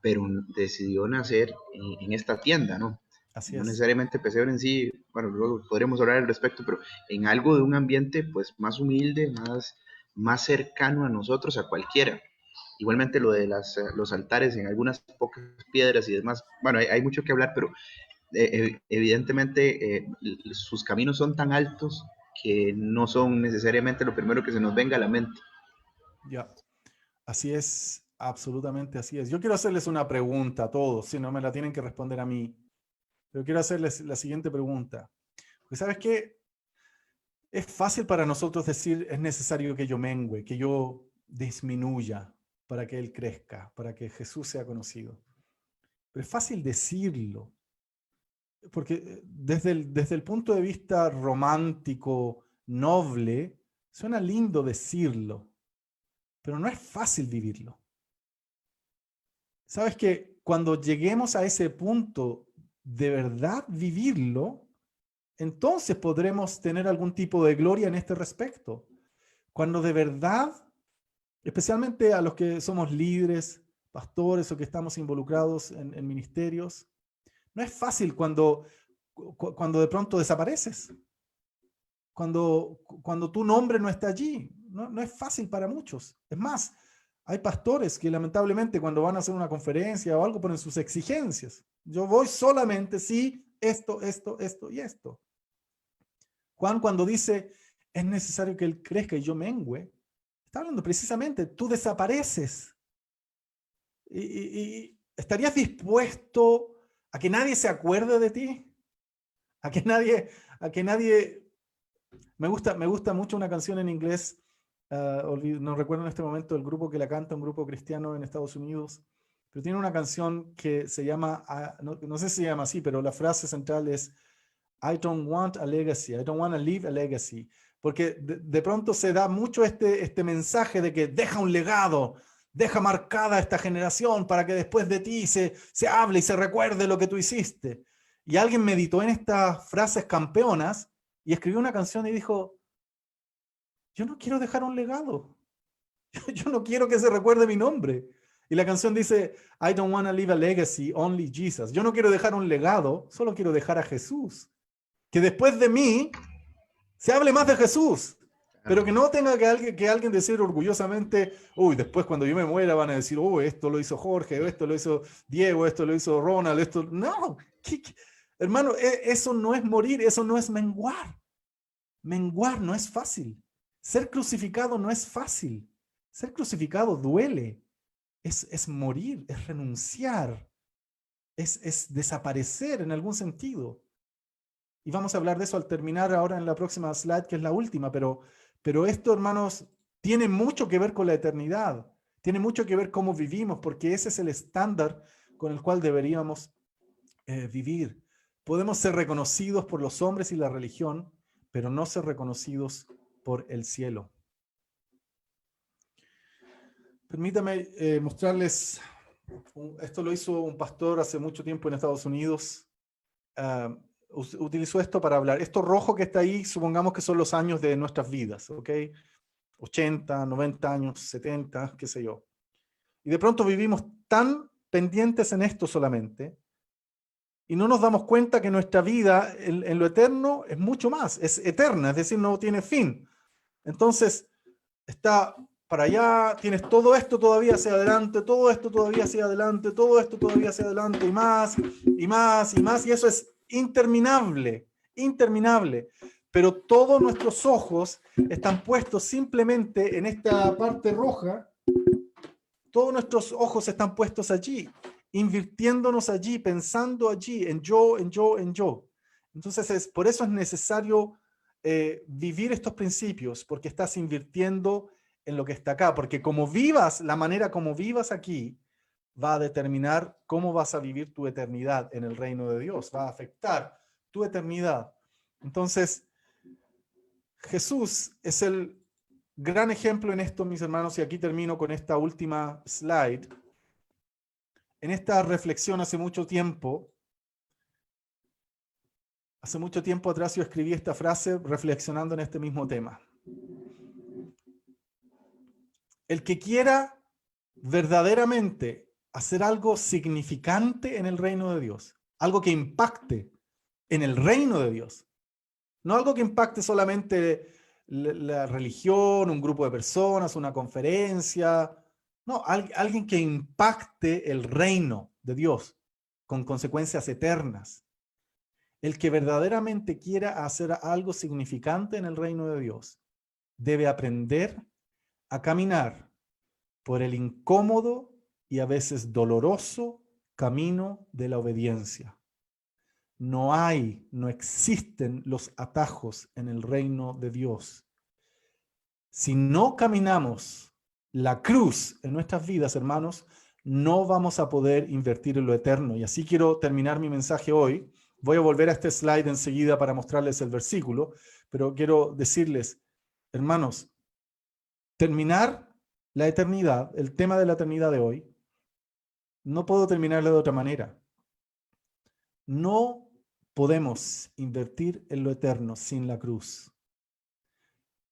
pero decidió nacer en esta tienda, ¿no? así No es. necesariamente pesebre en sí, bueno, luego podremos hablar al respecto, pero en algo de un ambiente pues más humilde, más cercano a nosotros, a cualquiera. Igualmente lo de los altares en algunas pocas piedras y demás, bueno, hay mucho que hablar, pero evidentemente sus caminos son tan altos que no son necesariamente lo primero que se nos venga a la mente. Ya, así es, absolutamente así es. Yo quiero hacerles una pregunta a todos, si no me la tienen que responder a mí, pero quiero hacerles la siguiente pregunta. Porque ¿sabes qué? Es fácil para nosotros decir, es necesario que yo mengüe, que yo disminuya para que Él crezca, para que Jesús sea conocido. Pero es fácil decirlo, porque desde el punto de vista romántico, noble, suena lindo decirlo, pero no es fácil vivirlo. Sabes que cuando lleguemos a ese punto de verdad vivirlo, entonces podremos tener algún tipo de gloria en este respecto. Cuando de verdad, especialmente a los que somos líderes, pastores o que estamos involucrados en ministerios, no es fácil cuando de pronto desapareces, cuando tu nombre no está allí. No es fácil para muchos. Es más, hay pastores que lamentablemente cuando van a hacer una conferencia o algo ponen sus exigencias. Yo voy solamente si esto, esto, esto y esto. Juan cuando dice, es necesario que Él crezca y yo mengüe, está hablando precisamente, tú desapareces. Y ¿estarías dispuesto a que nadie se acuerde de ti? A que nadie... Me gusta mucho una canción en inglés, no recuerdo en este momento el grupo que la canta, un grupo cristiano en Estados Unidos, pero tiene una canción que se llama, no sé si se llama así, pero la frase central es I don't want a legacy, I don't want to leave a legacy, porque de pronto se da mucho este mensaje de que deja un legado, deja marcada esta generación para que después de ti se hable y se recuerde lo que tú hiciste. Y alguien meditó en estas frases campeonas y escribió una canción y dijo, yo no quiero dejar un legado, yo no quiero que se recuerde mi nombre. Y la canción dice, I don't want to leave a legacy, only Jesus. Yo no quiero dejar un legado, solo quiero dejar a Jesús. Que después de mí se hable más de Jesús, pero que no tenga que alguien decir orgullosamente, uy, después cuando yo me muera van a decir, uy, esto lo hizo Jorge, esto lo hizo Diego, esto lo hizo Ronald, esto... No, hermano, eso no es morir, eso no es menguar. Menguar no es fácil. Ser crucificado no es fácil. Ser crucificado duele. Es morir, es renunciar, es desaparecer en algún sentido. Y vamos a hablar de eso al terminar ahora en la próxima slide, que es la última, pero esto, hermanos, tiene mucho que ver con la eternidad, tiene mucho que ver cómo vivimos, porque ese es el estándar con el cual deberíamos vivir. Podemos ser reconocidos por los hombres y la religión, pero no ser reconocidos por el cielo. Permítame mostrarles, esto lo hizo un pastor hace mucho tiempo en Estados Unidos. Utilizó esto para hablar. Esto rojo que está ahí, supongamos que son los años de nuestras vidas, ¿ok? 80, 90 años, 70, qué sé yo. Y de pronto vivimos tan pendientes en esto solamente, y no nos damos cuenta que nuestra vida en lo eterno es mucho más, es eterna, es decir, no tiene fin. Entonces, está para allá, tienes todo esto todavía hacia adelante, todo esto todavía hacia adelante, todo esto todavía hacia adelante, y más, y más, y más, y eso es interminable, interminable. Pero todos nuestros ojos están puestos simplemente en esta parte roja, todos nuestros ojos están puestos allí, invirtiéndonos allí, pensando allí, en yo, en yo, en yo. Entonces, por eso es necesario vivir estos principios, porque estás invirtiendo en lo que está acá, porque como vivas, la manera como vivas aquí, va a determinar cómo vas a vivir tu eternidad en el reino de Dios, va a afectar tu eternidad. Entonces, Jesús es el gran ejemplo en esto, mis hermanos, y aquí termino con esta última slide. En esta reflexión hace mucho tiempo atrás yo escribí esta frase reflexionando en este mismo tema. El que quiera verdaderamente hacer algo significante en el reino de Dios, algo que impacte en el reino de Dios, no algo que impacte solamente la religión, un grupo de personas, una conferencia, no, alguien que impacte el reino de Dios con consecuencias eternas. El que verdaderamente quiera hacer algo significante en el reino de Dios debe aprender a caminar por el incómodo y a veces doloroso camino de la obediencia. No existen los atajos en el reino de Dios. Si no caminamos la cruz en nuestras vidas, hermanos, no vamos a poder invertir en lo eterno. Y así quiero terminar mi mensaje hoy. Voy a volver a este slide enseguida para mostrarles el versículo, pero quiero decirles, hermanos, terminar la eternidad, el tema de la eternidad de hoy, no puedo terminarlo de otra manera. No podemos invertir en lo eterno sin la cruz.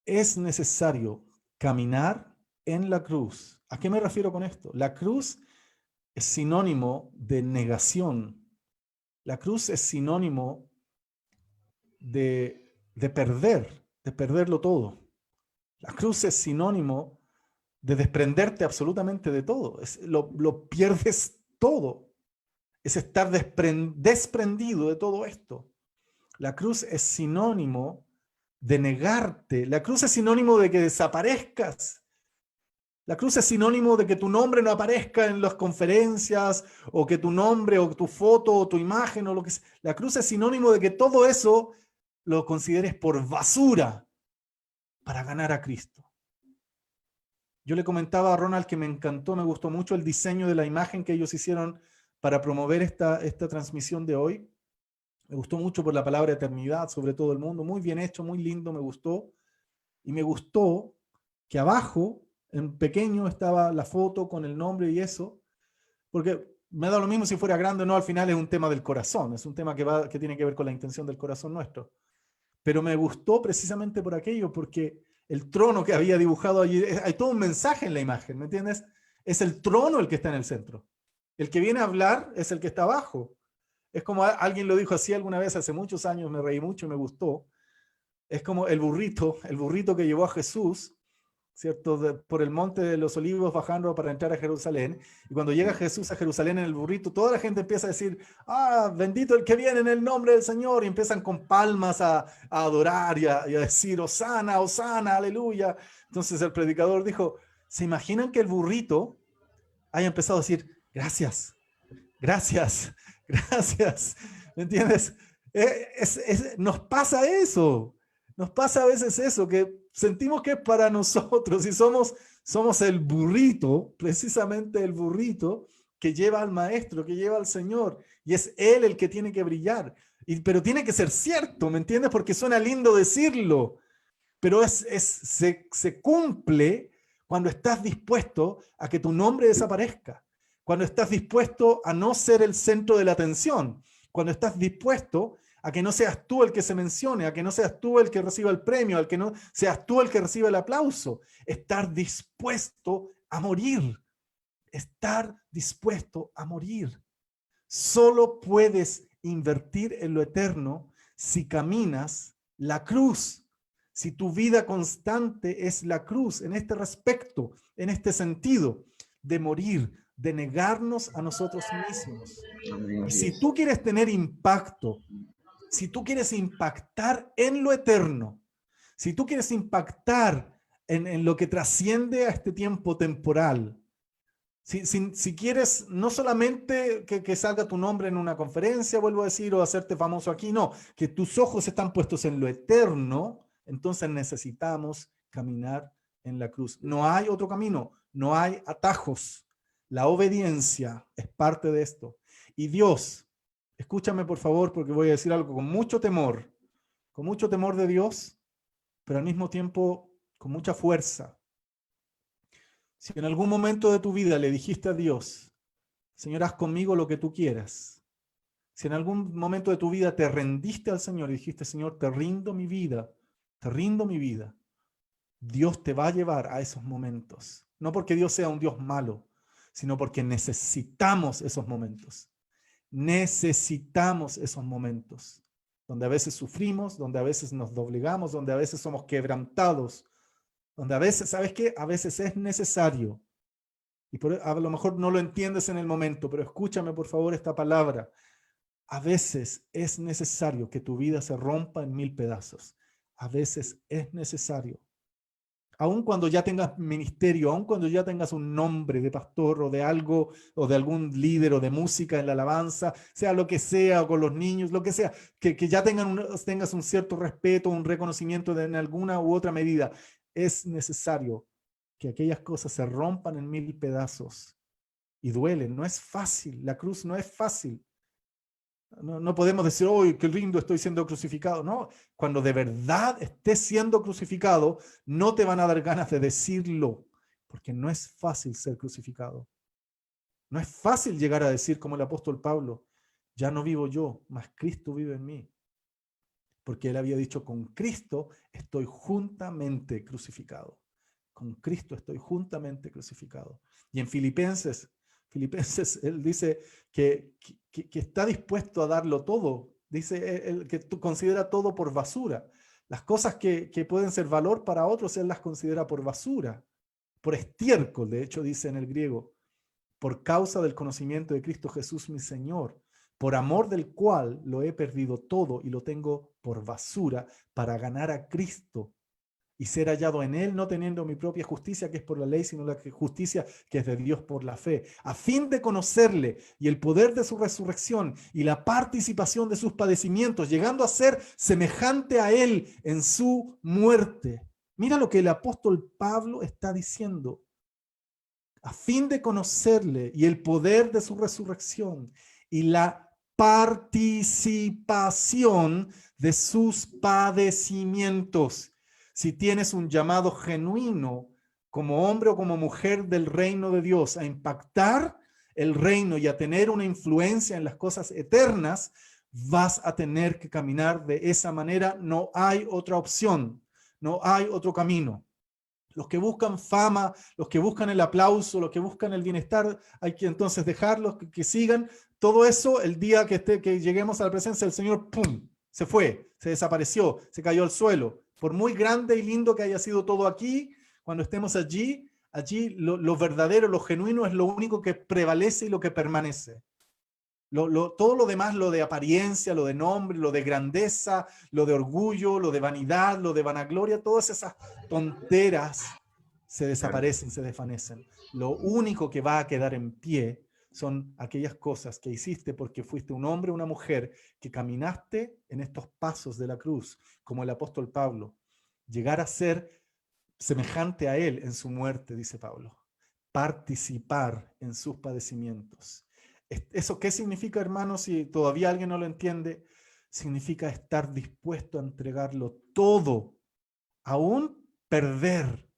Es necesario caminar en la cruz. ¿A qué me refiero con esto? La cruz es sinónimo de negación. La cruz es sinónimo de perderlo todo. La cruz es sinónimo de desprenderte absolutamente de todo. Lo pierdes todo. Es estar desprendido de todo esto. La cruz es sinónimo de negarte. La cruz es sinónimo de que desaparezcas. La cruz es sinónimo de que tu nombre no aparezca en las conferencias, o que tu nombre, o tu foto, o tu imagen, o lo que sea. La cruz es sinónimo de que todo eso lo consideres por basura para ganar a Cristo. Yo le comentaba a Ronald que me encantó, me gustó mucho el diseño de la imagen que ellos hicieron para promover esta transmisión de hoy. Me gustó mucho por la palabra eternidad sobre todo el mundo. Muy bien hecho, muy lindo, me gustó. Y me gustó que abajo, en pequeño, estaba la foto con el nombre y eso, porque me da lo mismo si fuera grande o no, al final es un tema del corazón, es un tema que tiene que ver con la intención del corazón nuestro. Pero me gustó precisamente por aquello, porque el trono que había dibujado allí, hay todo un mensaje en la imagen, ¿me entiendes? Es el trono el que está en el centro. El que viene a hablar es el que está abajo. Es como alguien lo dijo así alguna vez, hace muchos años, me reí mucho y me gustó. Es como el burrito que llevó a Jesús, ¿cierto? Por el monte de los olivos bajando para entrar a Jerusalén. Y cuando llega Jesús a Jerusalén en el burrito, toda la gente empieza a decir, bendito el que viene en el nombre del Señor. Y empiezan con palmas a adorar y a decir, Hosana, Hosana, aleluya. Entonces el predicador dijo, ¿se imaginan que el burrito haya empezado a decir, gracias, gracias, gracias? ¿Me entiendes? Nos pasa eso. Nos pasa a veces eso, que sentimos que es para nosotros y somos el burrito, precisamente el burrito que lleva al maestro, que lleva al Señor, y es Él el que tiene que brillar. Pero tiene que ser cierto, ¿me entiendes? Porque suena lindo decirlo, pero se cumple cuando estás dispuesto a que tu nombre desaparezca, cuando estás dispuesto a no ser el centro de la atención, cuando estás dispuesto a que no seas tú el que se mencione, a que no seas tú el que reciba el premio, a que no seas tú el que reciba el aplauso. Estar dispuesto a morir. Estar dispuesto a morir. Solo puedes invertir en lo eterno si caminas la cruz. Si tu vida constante es la cruz en este respecto, en este sentido, de morir, de negarnos a nosotros mismos. Y si tú quieres tener impacto, si tú quieres impactar en lo eterno, si tú quieres impactar en lo que trasciende a este tiempo temporal, si quieres no solamente que salga tu nombre en una conferencia, vuelvo a decir, o hacerte famoso aquí, no, que tus ojos están puestos en lo eterno, entonces necesitamos caminar en la cruz. No hay otro camino, no hay atajos. La obediencia es parte de esto. Y Dios, escúchame por favor, porque voy a decir algo con mucho temor de Dios, pero al mismo tiempo con mucha fuerza. Si en algún momento de tu vida le dijiste a Dios, Señor, haz conmigo lo que tú quieras. Si en algún momento de tu vida te rendiste al Señor y dijiste, Señor, te rindo mi vida, te rindo mi vida, Dios te va a llevar a esos momentos. No porque Dios sea un Dios malo, sino porque necesitamos esos momentos. Necesitamos esos momentos, donde a veces sufrimos, donde a veces nos doblegamos, donde a veces somos quebrantados, donde a veces, ¿sabes qué? A veces es necesario. Y a lo mejor no lo entiendes en el momento, pero escúchame por favor esta palabra. A veces es necesario que tu vida se rompa en 1000 pedazos. A veces es necesario. Aun cuando ya tengas ministerio, aun cuando ya tengas un nombre de pastor o de algo, o de algún líder o de música en la alabanza, sea lo que sea, o con los niños, lo que sea, que ya tengas un cierto respeto, un reconocimiento en alguna u otra medida, es necesario que aquellas cosas se rompan en 1000 pedazos. Y duelen, no es fácil, la cruz no es fácil. No podemos decir, ¡oh, qué lindo estoy siendo crucificado! No, cuando de verdad estés siendo crucificado, no te van a dar ganas de decirlo, porque no es fácil ser crucificado. No es fácil llegar a decir, como el apóstol Pablo, ya no vivo yo, mas Cristo vive en mí. Porque él había dicho, con Cristo estoy juntamente crucificado. Con Cristo estoy juntamente crucificado. Y en Filipenses, él dice que está dispuesto a darlo todo. Dice él que considera todo por basura. Las cosas que pueden ser valor para otros, él las considera por basura, por estiércol, de hecho dice en el griego, por causa del conocimiento de Cristo Jesús mi Señor, por amor del cual lo he perdido todo y lo tengo por basura para ganar a Cristo y ser hallado en él, no teniendo mi propia justicia que es por la ley, sino la justicia que es de Dios por la fe, a fin de conocerle y el poder de su resurrección y la participación de sus padecimientos, llegando a ser semejante a él en su muerte. Mira lo que el apóstol Pablo está diciendo. A fin de conocerle y el poder de su resurrección y la participación de sus padecimientos. Si tienes un llamado genuino como hombre o como mujer del reino de Dios a impactar el reino y a tener una influencia en las cosas eternas, vas a tener que caminar de esa manera. No hay otra opción, no hay otro camino. Los que buscan fama, los que buscan el aplauso, los que buscan el bienestar, hay que entonces dejarlos que sigan. Todo eso, el día que lleguemos a la presencia del Señor, ¡pum!, se fue, se desapareció, se cayó al suelo. Por muy grande y lindo que haya sido todo aquí, cuando estemos allí lo verdadero, lo genuino es lo único que prevalece y lo que permanece. Todo lo demás, lo de apariencia, lo de nombre, lo de grandeza, lo de orgullo, lo de vanidad, lo de vanagloria, todas esas tonteras se desaparecen, se desvanecen. Lo único que va a quedar en pie son aquellas cosas que hiciste porque fuiste un hombre o una mujer que caminaste en estos pasos de la cruz, como el apóstol Pablo. Llegar a ser semejante a él en su muerte, dice Pablo. Participar en sus padecimientos. ¿Eso qué significa, hermanos? Si todavía alguien no lo entiende, significa estar dispuesto a entregarlo todo, aún perder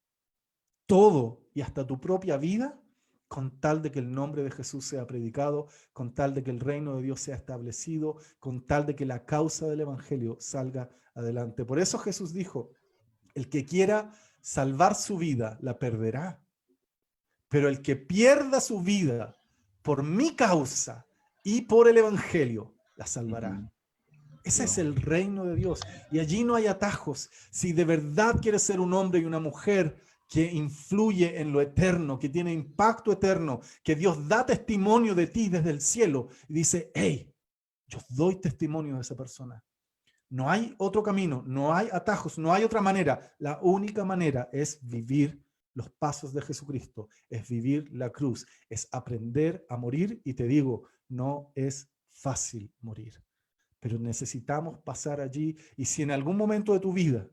todo y hasta tu propia vida, con tal de que el nombre de Jesús sea predicado, con tal de que el reino de Dios sea establecido, con tal de que la causa del evangelio salga adelante. Por eso Jesús dijo, el que quiera salvar su vida, la perderá. Pero el que pierda su vida por mi causa y por el evangelio, la salvará. Ese es el reino de Dios. Y allí no hay atajos. Si de verdad quieres ser un hombre y una mujer que influye en lo eterno, que tiene impacto eterno, que Dios da testimonio de ti desde el cielo y dice, hey, yo doy testimonio de esa persona. No hay otro camino, no hay atajos, no hay otra manera. La única manera es vivir los pasos de Jesucristo, es vivir la cruz, es aprender a morir. Y te digo, no es fácil morir, pero necesitamos pasar allí. Y si en algún momento de tu vida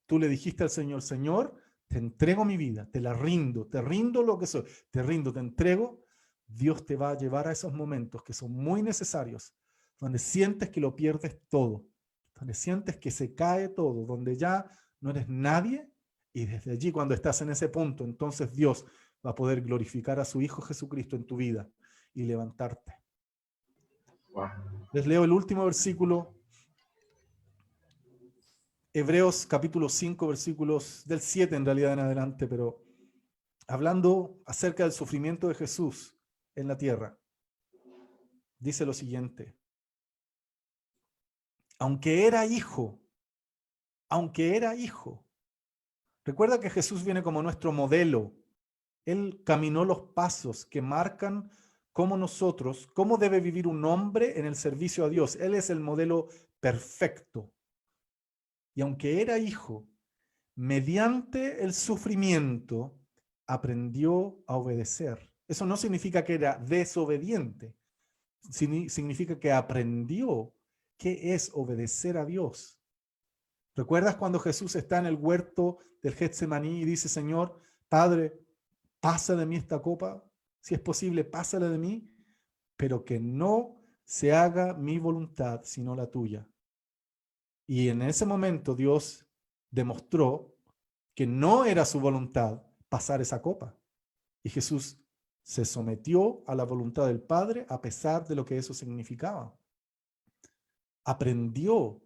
tú le dijiste al Señor, Señor, te entrego mi vida, te rindo lo que soy, te entrego, Dios te va a llevar a esos momentos que son muy necesarios, donde sientes que lo pierdes todo, donde sientes que se cae todo, donde ya no eres nadie Y desde allí, cuando estás en ese punto, entonces Dios va a poder glorificar a su Hijo Jesucristo en tu vida y levantarte. Wow. Les leo el último versículo, Hebreos capítulo 5, versículos del 7 en realidad en adelante, pero hablando acerca del sufrimiento de Jesús en la tierra. Dice lo siguiente: aunque era hijo, recuerda que Jesús viene como nuestro modelo. Él caminó los pasos que marcan cómo debe vivir un hombre en el servicio a Dios. Él es el modelo perfecto. Y aunque era hijo, mediante el sufrimiento aprendió a obedecer. Eso no significa que era desobediente, significa que aprendió qué es obedecer a Dios. ¿Recuerdas cuando Jesús está en el huerto del Getsemaní y dice: Señor, Padre, pasa de mí esta copa, si es posible, pásala de mí, pero que no se haga mi voluntad, sino la tuya? Y en ese momento Dios demostró que no era su voluntad pasar esa copa. Y Jesús se sometió a la voluntad del Padre a pesar de lo que eso significaba. Aprendió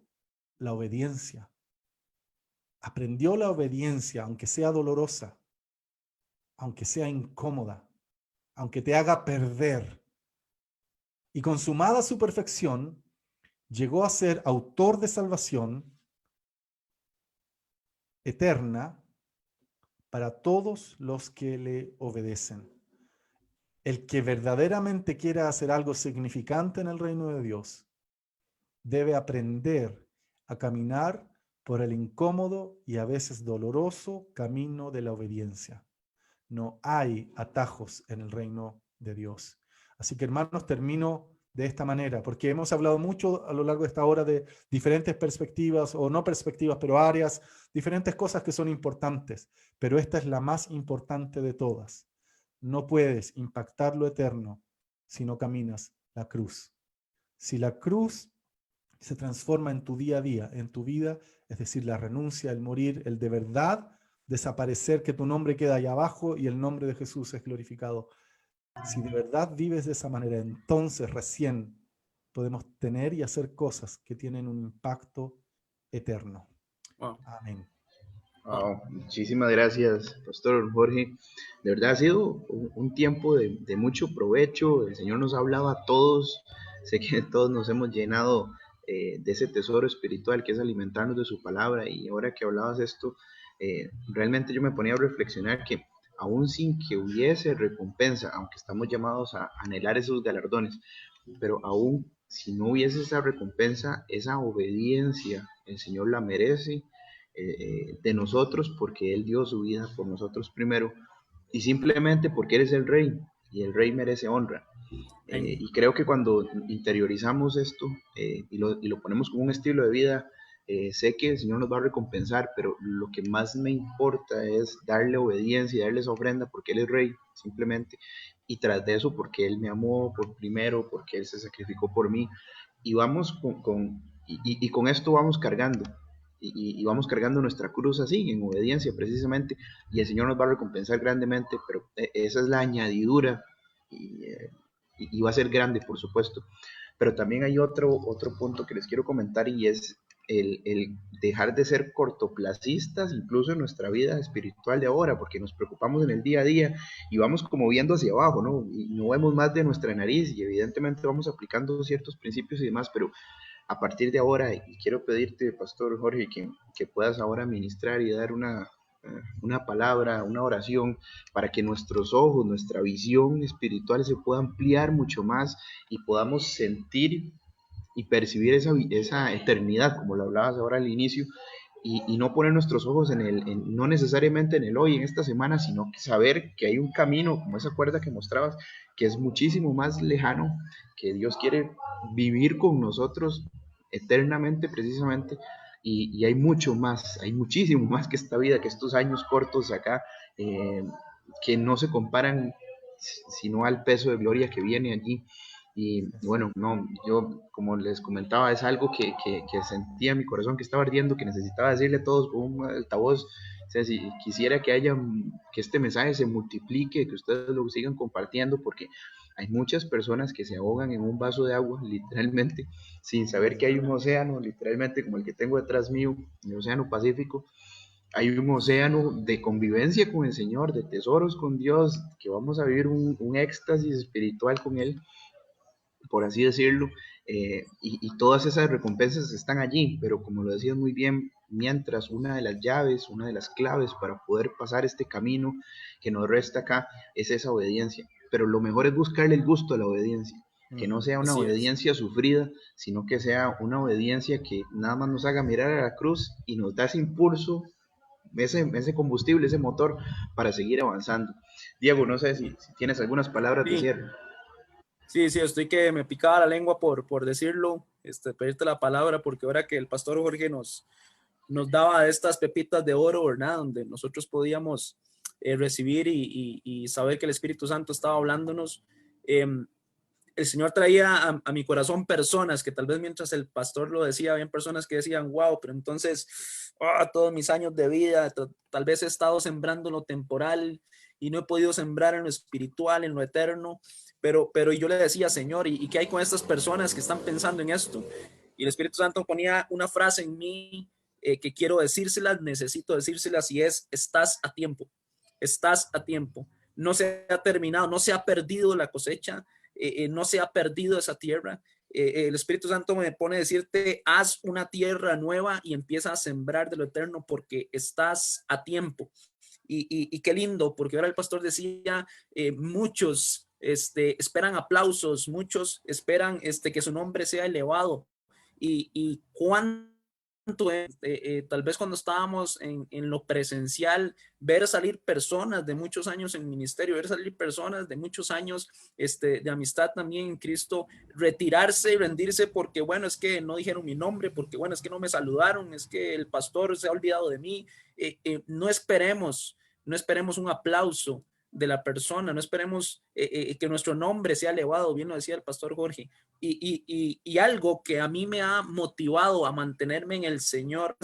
la obediencia. Aprendió la obediencia, aunque sea dolorosa, aunque sea incómoda, aunque te haga perder. Y consumada su perfección, llegó a ser autor de salvación eterna para todos los que le obedecen. El que verdaderamente quiera hacer algo significante en el reino de Dios debe aprender a caminar por el incómodo y a veces doloroso camino de la obediencia. No hay atajos en el reino de Dios. Así que, hermanos, termino de esta manera, porque hemos hablado mucho a lo largo de esta hora de diferentes perspectivas, o no perspectivas, pero áreas, diferentes cosas que son importantes, pero esta es la más importante de todas. No puedes impactar lo eterno si no caminas la cruz. Si la cruz se transforma en tu día a día, en tu vida, es decir, la renuncia, el morir, el de verdad desaparecer, que tu nombre queda ahí abajo y el nombre de Jesús es glorificado. Si de verdad vives de esa manera, entonces recién podemos tener y hacer cosas que tienen un impacto eterno. Wow. Amén. Wow, muchísimas gracias, Pastor Jorge. De verdad ha sido un tiempo de mucho provecho. El Señor nos ha hablado a todos. Sé que todos nos hemos llenado de ese tesoro espiritual que es alimentarnos de su palabra. Y ahora que hablabas esto, realmente yo me ponía a reflexionar que aún sin que hubiese recompensa, aunque estamos llamados a anhelar esos galardones, pero aún si no hubiese esa recompensa, esa obediencia, el Señor la merece de nosotros, porque Él dio su vida por nosotros primero, y simplemente porque eres el Rey, y el Rey merece honra. Y creo que cuando interiorizamos esto y lo ponemos como un estilo de vida, sé que el Señor nos va a recompensar, pero lo que más me importa es darle obediencia y darle esa ofrenda porque Él es Rey, simplemente, y tras de eso porque Él me amó por primero, porque Él se sacrificó por mí, y vamos y con esto vamos cargando. Y vamos cargando nuestra cruz así, en obediencia precisamente, y el Señor nos va a recompensar grandemente, pero esa es la añadidura, y, y va a ser grande, por supuesto. Pero también hay otro punto que les quiero comentar, y es el dejar de ser cortoplacistas, incluso en nuestra vida espiritual de ahora, porque nos preocupamos en el día a día y vamos como viendo hacia abajo, ¿no? Y no vemos más de nuestra nariz, y evidentemente vamos aplicando ciertos principios y demás, pero a partir de ahora, y quiero pedirte, Pastor Jorge, que puedas ahora ministrar y dar una palabra, una oración, para que nuestros ojos, nuestra visión espiritual se pueda ampliar mucho más y podamos sentir y percibir esa eternidad, como lo hablabas ahora al inicio, y no poner nuestros ojos no necesariamente en el hoy, en esta semana, sino que saber que hay un camino, como esa cuerda que mostrabas, que es muchísimo más lejano, que Dios quiere vivir con nosotros eternamente precisamente, y hay mucho más, hay muchísimo más que esta vida, que estos años cortos acá, que no se comparan sino al peso de gloria que viene allí. Y bueno, no, yo como les comentaba, es algo que sentía en mi corazón que estaba ardiendo, que necesitaba decirle a todos con un altavoz. O sea, si quisiera que haya, que este mensaje se multiplique, que ustedes lo sigan compartiendo, porque hay muchas personas que se ahogan en un vaso de agua, literalmente, sin saber que hay un océano, literalmente como el que tengo detrás mío, el Océano Pacífico. Hay un océano de convivencia con el Señor, de tesoros con Dios, que vamos a vivir un éxtasis espiritual con Él, por así decirlo, y todas esas recompensas están allí, pero como lo decías muy bien, mientras una de las llaves, una de las claves para poder pasar este camino que nos resta acá es esa obediencia, pero lo mejor es buscarle el gusto a la obediencia, que no sea una Así es. obediencia sufrida, sino que sea una obediencia que nada más nos haga mirar a la cruz y nos da ese impulso, ese combustible, ese motor para seguir avanzando. Diego, no sé si tienes algunas palabras de Sí, cierre. sí, sí, estoy que me picaba la lengua por decirlo, pedirte la palabra, porque ahora que el pastor Jorge nos daba estas pepitas de oro, ¿verdad? Donde nosotros podíamos recibir y saber que el Espíritu Santo estaba hablándonos. El Señor traía a mi corazón personas que tal vez mientras el pastor lo decía, habían personas que decían, wow, pero entonces todos mis años de vida, tal vez he estado sembrando en lo temporal y no he podido sembrar en lo espiritual, en lo eterno, pero yo le decía, Señor, ¿y qué hay con estas personas que están pensando en esto? Y el Espíritu Santo ponía una frase en mí que quiero decírselas, necesito decírselas y es, estás a tiempo, no se ha terminado, no se ha perdido la cosecha, no se ha perdido esa tierra. El Espíritu Santo me pone a decirte, haz una tierra nueva y empieza a sembrar de lo eterno porque estás a tiempo. Y qué lindo, porque ahora el pastor decía, muchos esperan aplausos, muchos esperan que su nombre sea elevado. Y cuánto, tal vez cuando estábamos en lo presencial, ver salir personas de muchos años en ministerio, ver salir personas de muchos años de amistad también en Cristo, retirarse y rendirse porque, bueno, es que no dijeron mi nombre, porque, bueno, es que no me saludaron, es que el pastor se ha olvidado de mí. No esperemos, no esperemos un aplauso de la persona, no esperemos que nuestro nombre sea elevado, bien lo decía el pastor Jorge, y algo que a mí me ha motivado a mantenerme en el Señor,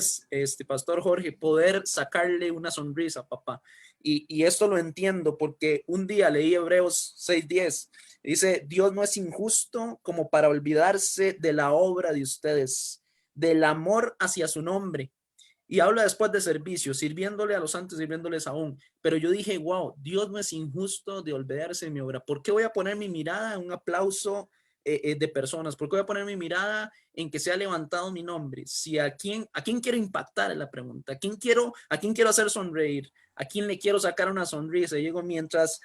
pastor Jorge, poder sacarle una sonrisa, papá. Y esto lo entiendo porque un día leí Hebreos 6:10, dice, Dios no es injusto como para olvidarse de la obra de ustedes, del amor hacia su nombre. Y habla después de servicio, sirviéndole a los santos, sirviéndoles aún. Pero yo dije, wow, Dios no es injusto de olvidarse de mi obra. ¿Por qué voy a poner mi mirada en un aplauso de personas? ¿Por qué voy a poner mi mirada en que se ha levantado mi nombre? Si a quién quiero impactar es la pregunta. ¿A quién quiero hacer sonreír? ¿A quién le quiero sacar una sonrisa? Y digo, mientras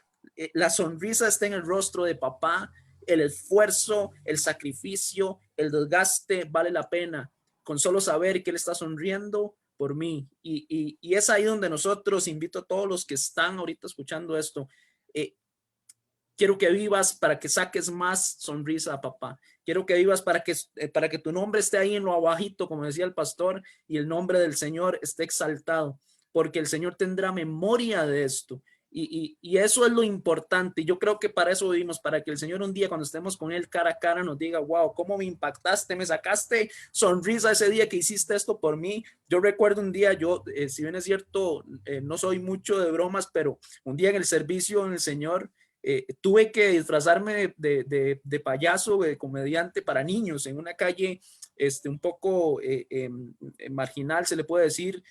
la sonrisa esté en el rostro de papá, el esfuerzo, el sacrificio, el desgaste vale la pena. Con solo saber que él está sonriendo por mí. Y es ahí donde nosotros, invito a todos los que están ahorita escuchando esto, quiero que vivas para que saques más sonrisa a papá. Quiero que vivas para que tu nombre esté ahí en lo abajito, como decía el pastor, y el nombre del Señor esté exaltado, porque el Señor tendrá memoria de esto. Y eso es lo importante. Yo creo que para eso vivimos, para que el Señor un día cuando estemos con Él cara a cara nos diga, wow, cómo me impactaste, me sacaste sonrisa ese día que hiciste esto por mí. Yo recuerdo un día, si bien es cierto, no soy mucho de bromas, pero un día en el servicio en el Señor, tuve que disfrazarme de payaso, de comediante para niños en una calle un poco marginal, se le puede decir,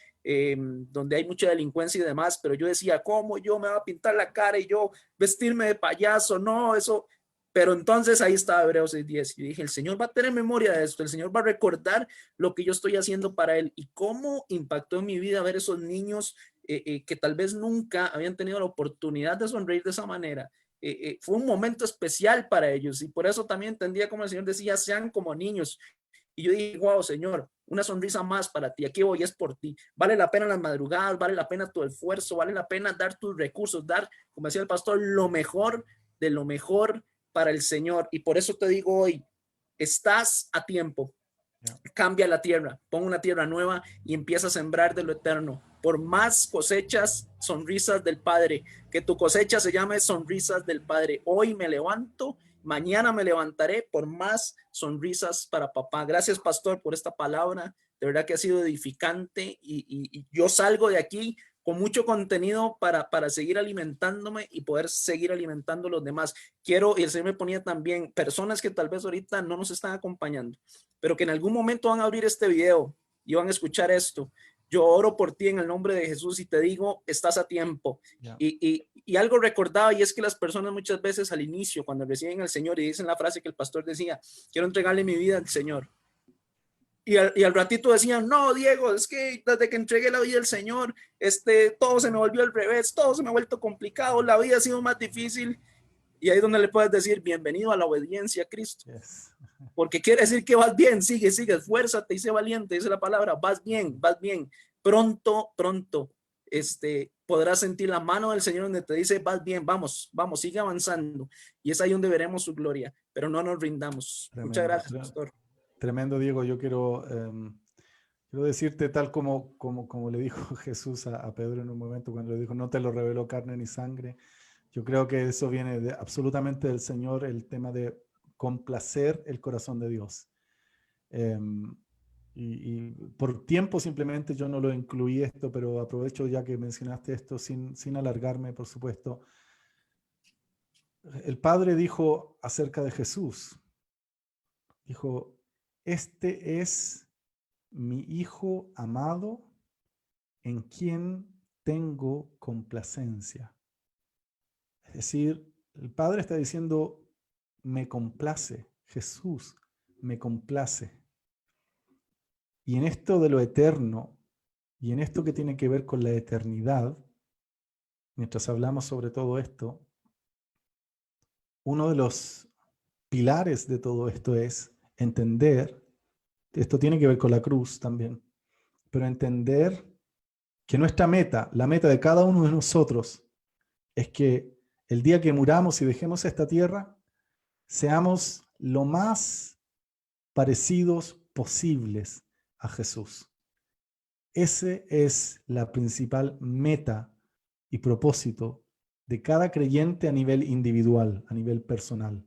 donde hay mucha delincuencia y demás, pero yo decía, ¿cómo yo me voy a pintar la cara y yo vestirme de payaso? No, eso. Pero entonces ahí está Hebreos 6:10 y dije, el Señor va a tener memoria de esto, el Señor va a recordar lo que yo estoy haciendo para Él y cómo impactó en mi vida ver esos niños que tal vez nunca habían tenido la oportunidad de sonreír de esa manera. Fue un momento especial para ellos y por eso también entendía como el Señor decía, sean como niños. Y yo dije, wow, Señor, una sonrisa más para ti, aquí voy, es por ti. Vale la pena las madrugadas, vale la pena tu esfuerzo, vale la pena dar tus recursos, dar, como decía el pastor, lo mejor de lo mejor para el Señor. Y por eso te digo hoy, estás a tiempo. Cambia la tierra, pon una tierra nueva y empieza a sembrar de lo eterno. Por más cosechas, sonrisas del Padre, que tu cosecha se llame sonrisas del Padre. Hoy me levanto Mañana me levantaré por más sonrisas para papá. Gracias, pastor, por esta palabra. De verdad que ha sido edificante y yo salgo de aquí con mucho contenido para seguir alimentándome y poder seguir alimentando a los demás. Quiero, y el Señor me ponía también, personas que tal vez ahorita no nos están acompañando, pero que en algún momento van a abrir este video y van a escuchar esto. Yo oro por ti en el nombre de Jesús y te digo, estás a tiempo. Yeah. Y algo recordaba, y es que las personas muchas veces al inicio, cuando reciben al Señor y dicen la frase que el pastor decía, quiero entregarle mi vida al Señor. Y al ratito decían, no, Diego, es que desde que entregué la vida al Señor, todo se me volvió al revés, todo se me ha vuelto complicado, la vida ha sido más difícil. Y ahí es donde le puedes decir, bienvenido a la obediencia a Cristo. Yes. Porque quiere decir que vas bien, sigue, esfuérzate y sé valiente, dice la palabra, vas bien. Pronto, podrás sentir la mano del Señor donde te dice, vas bien, vamos, sigue avanzando. Y es ahí donde veremos su gloria, pero no nos rindamos. Tremendo, muchas gracias, pastor. Tremendo, Diego. Yo quiero decirte tal como le dijo Jesús a Pedro en un momento cuando le dijo, no te lo reveló carne ni sangre. Yo creo que eso viene absolutamente del Señor, el tema de complacer el corazón de Dios. Y por tiempo simplemente yo no lo incluí esto, pero aprovecho ya que mencionaste esto sin alargarme, por supuesto. El Padre dijo acerca de Jesús, dijo, este es mi Hijo amado en quien tengo complacencia. Es decir, el Padre está diciendo, me complace, Jesús me complace. Y en esto de lo eterno, y en esto que tiene que ver con la eternidad, mientras hablamos sobre todo esto, uno de los pilares de todo esto es entender, esto tiene que ver con la cruz también, pero entender que nuestra meta, la meta de cada uno de nosotros, es que el día que muramos y dejemos esta tierra, seamos lo más parecidos posibles a Jesús. Ese es la principal meta y propósito de cada creyente a nivel individual, a nivel personal.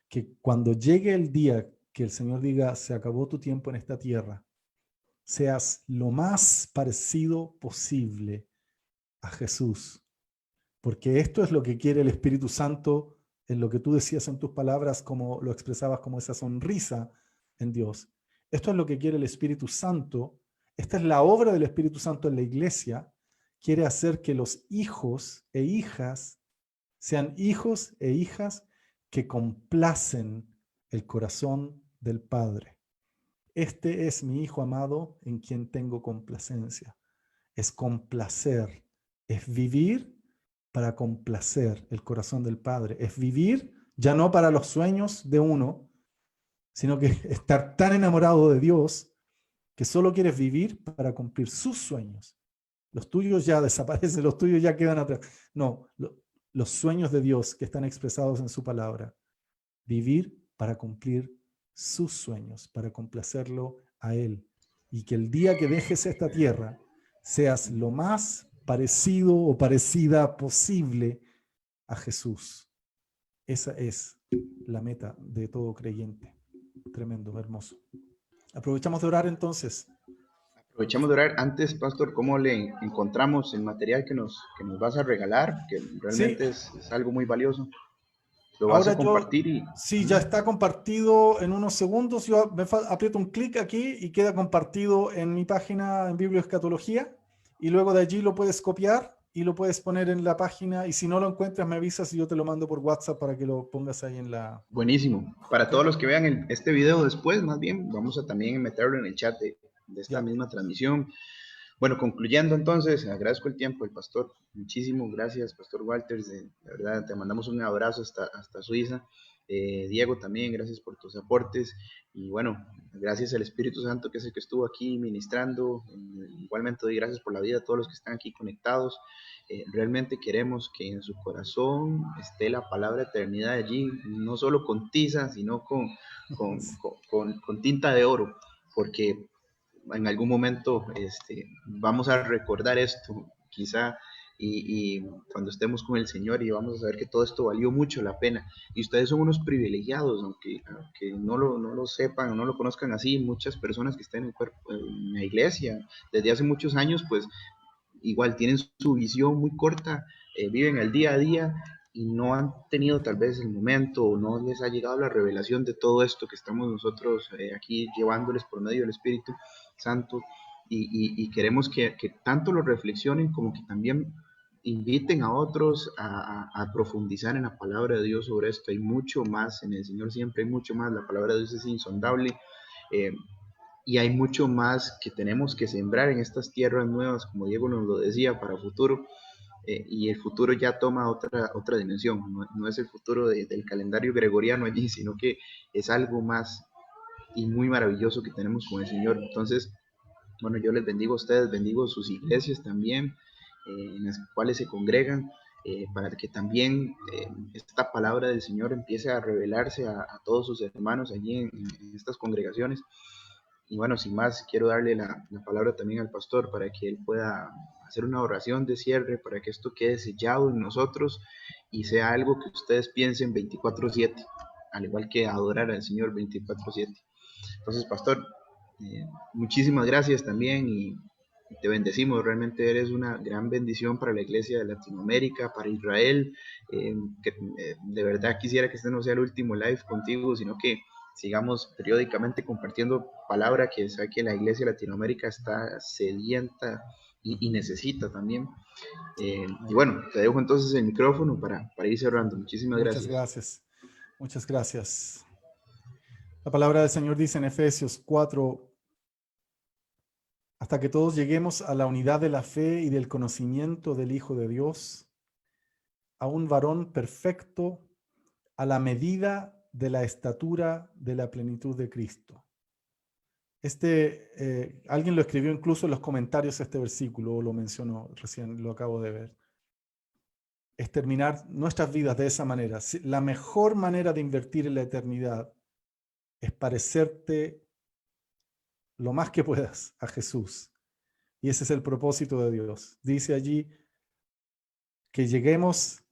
Que cuando llegue el día que el Señor diga, se acabó tu tiempo en esta tierra, seas lo más parecido posible a Jesús. Porque esto es lo que quiere el Espíritu Santo en lo que tú decías en tus palabras, como lo expresabas como esa sonrisa en Dios. Esto es lo que quiere el Espíritu Santo. Esta es la obra del Espíritu Santo en la iglesia. Quiere hacer que los hijos e hijas sean hijos e hijas que complacen el corazón del Padre. Este es mi Hijo amado en quien tengo complacencia. Es complacer, es vivir para complacer el corazón del Padre. Es vivir ya no para los sueños de uno, sino que estar tan enamorado de Dios que solo quieres vivir para cumplir sus sueños. Los tuyos ya desaparecen, los tuyos ya quedan atrás. No, los sueños de Dios que están expresados en su palabra. Vivir para cumplir sus sueños, para complacerlo a Él. Y que el día que dejes esta tierra, seas lo más parecido o parecida posible a Jesús. Esa es la meta de todo creyente. Tremendo, hermoso. Aprovechamos de orar entonces. Aprovechamos de orar. Antes, pastor, ¿cómo le encontramos el material que nos vas a regalar? Que realmente Sí. es algo muy valioso. Lo vas Ahora a compartir y... sí, ya está compartido en unos segundos. Yo aprieto un clic aquí y queda compartido en mi página en Biblioescatología. Y luego de allí lo puedes copiar y lo puedes poner en la página. Y si no lo encuentras, me avisas y yo te lo mando por WhatsApp para que lo pongas ahí en la... Buenísimo. Para todos los que vean este video después, más bien, vamos a también meterlo en el chat de esta misma transmisión. Bueno, concluyendo entonces, agradezco el tiempo del pastor. Muchísimas gracias, Pastor Walters. De verdad, te mandamos un abrazo hasta Suiza. Diego, también, gracias por tus aportes. Y bueno, gracias al Espíritu Santo, que es el que estuvo aquí ministrando. Igualmente doy gracias por la vida a todos los que están aquí conectados. Realmente queremos que en su corazón esté la palabra eternidad allí, no solo con tiza, sino con tinta de oro, porque en algún momento vamos a recordar esto, quizá y cuando estemos con el Señor y vamos a saber que todo esto valió mucho la pena. Y ustedes son unos privilegiados, aunque no lo sepan o no lo conozcan así, muchas personas que están en la iglesia desde hace muchos años, pues igual tienen su visión muy corta, viven el día a día y no han tenido tal vez el momento o no les ha llegado la revelación de todo esto que estamos nosotros aquí llevándoles por medio del Espíritu Santo y queremos que tanto lo reflexionen como que también inviten a otros a profundizar en la palabra de Dios sobre esto. Hay mucho más en el Señor, siempre hay mucho más, la palabra de Dios es insondable. eh, y hay mucho más que tenemos que sembrar en estas tierras nuevas, como Diego nos lo decía, para futuro, y el futuro ya toma otra dimensión, no es el futuro del calendario gregoriano allí, sino que es algo más y muy maravilloso que tenemos con el Señor. Entonces, bueno, yo les bendigo a ustedes, bendigo sus iglesias también, en las cuales se congregan, para que también esta palabra del Señor empiece a revelarse a todos sus hermanos allí en estas congregaciones. Y bueno, sin más, quiero darle la palabra también al pastor para que él pueda hacer una oración de cierre, para que esto quede sellado en nosotros y sea algo que ustedes piensen 24/7, al igual que adorar al Señor 24/7. Entonces, pastor, muchísimas gracias también y te bendecimos. Realmente eres una gran bendición para la iglesia de Latinoamérica, para Israel. De verdad quisiera que este no sea el último live contigo, sino que sigamos periódicamente compartiendo palabra, que sé que la iglesia de Latinoamérica está sedienta y necesita también. Y bueno, te dejo entonces el micrófono para ir cerrando. Muchísimas Muchas gracias. gracias. Muchas gracias. La palabra del Señor dice en Efesios 4, hasta que todos lleguemos a la unidad de la fe y del conocimiento del Hijo de Dios, a un varón perfecto, a la medida de la estatura de la plenitud de Cristo. Alguien lo escribió incluso en los comentarios este versículo, o lo mencionó recién, lo acabo de ver. Es terminar nuestras vidas de esa manera. La mejor manera de invertir en la eternidad es parecerte lo más que puedas a Jesús. Y ese es el propósito de Dios. Dice allí que lleguemos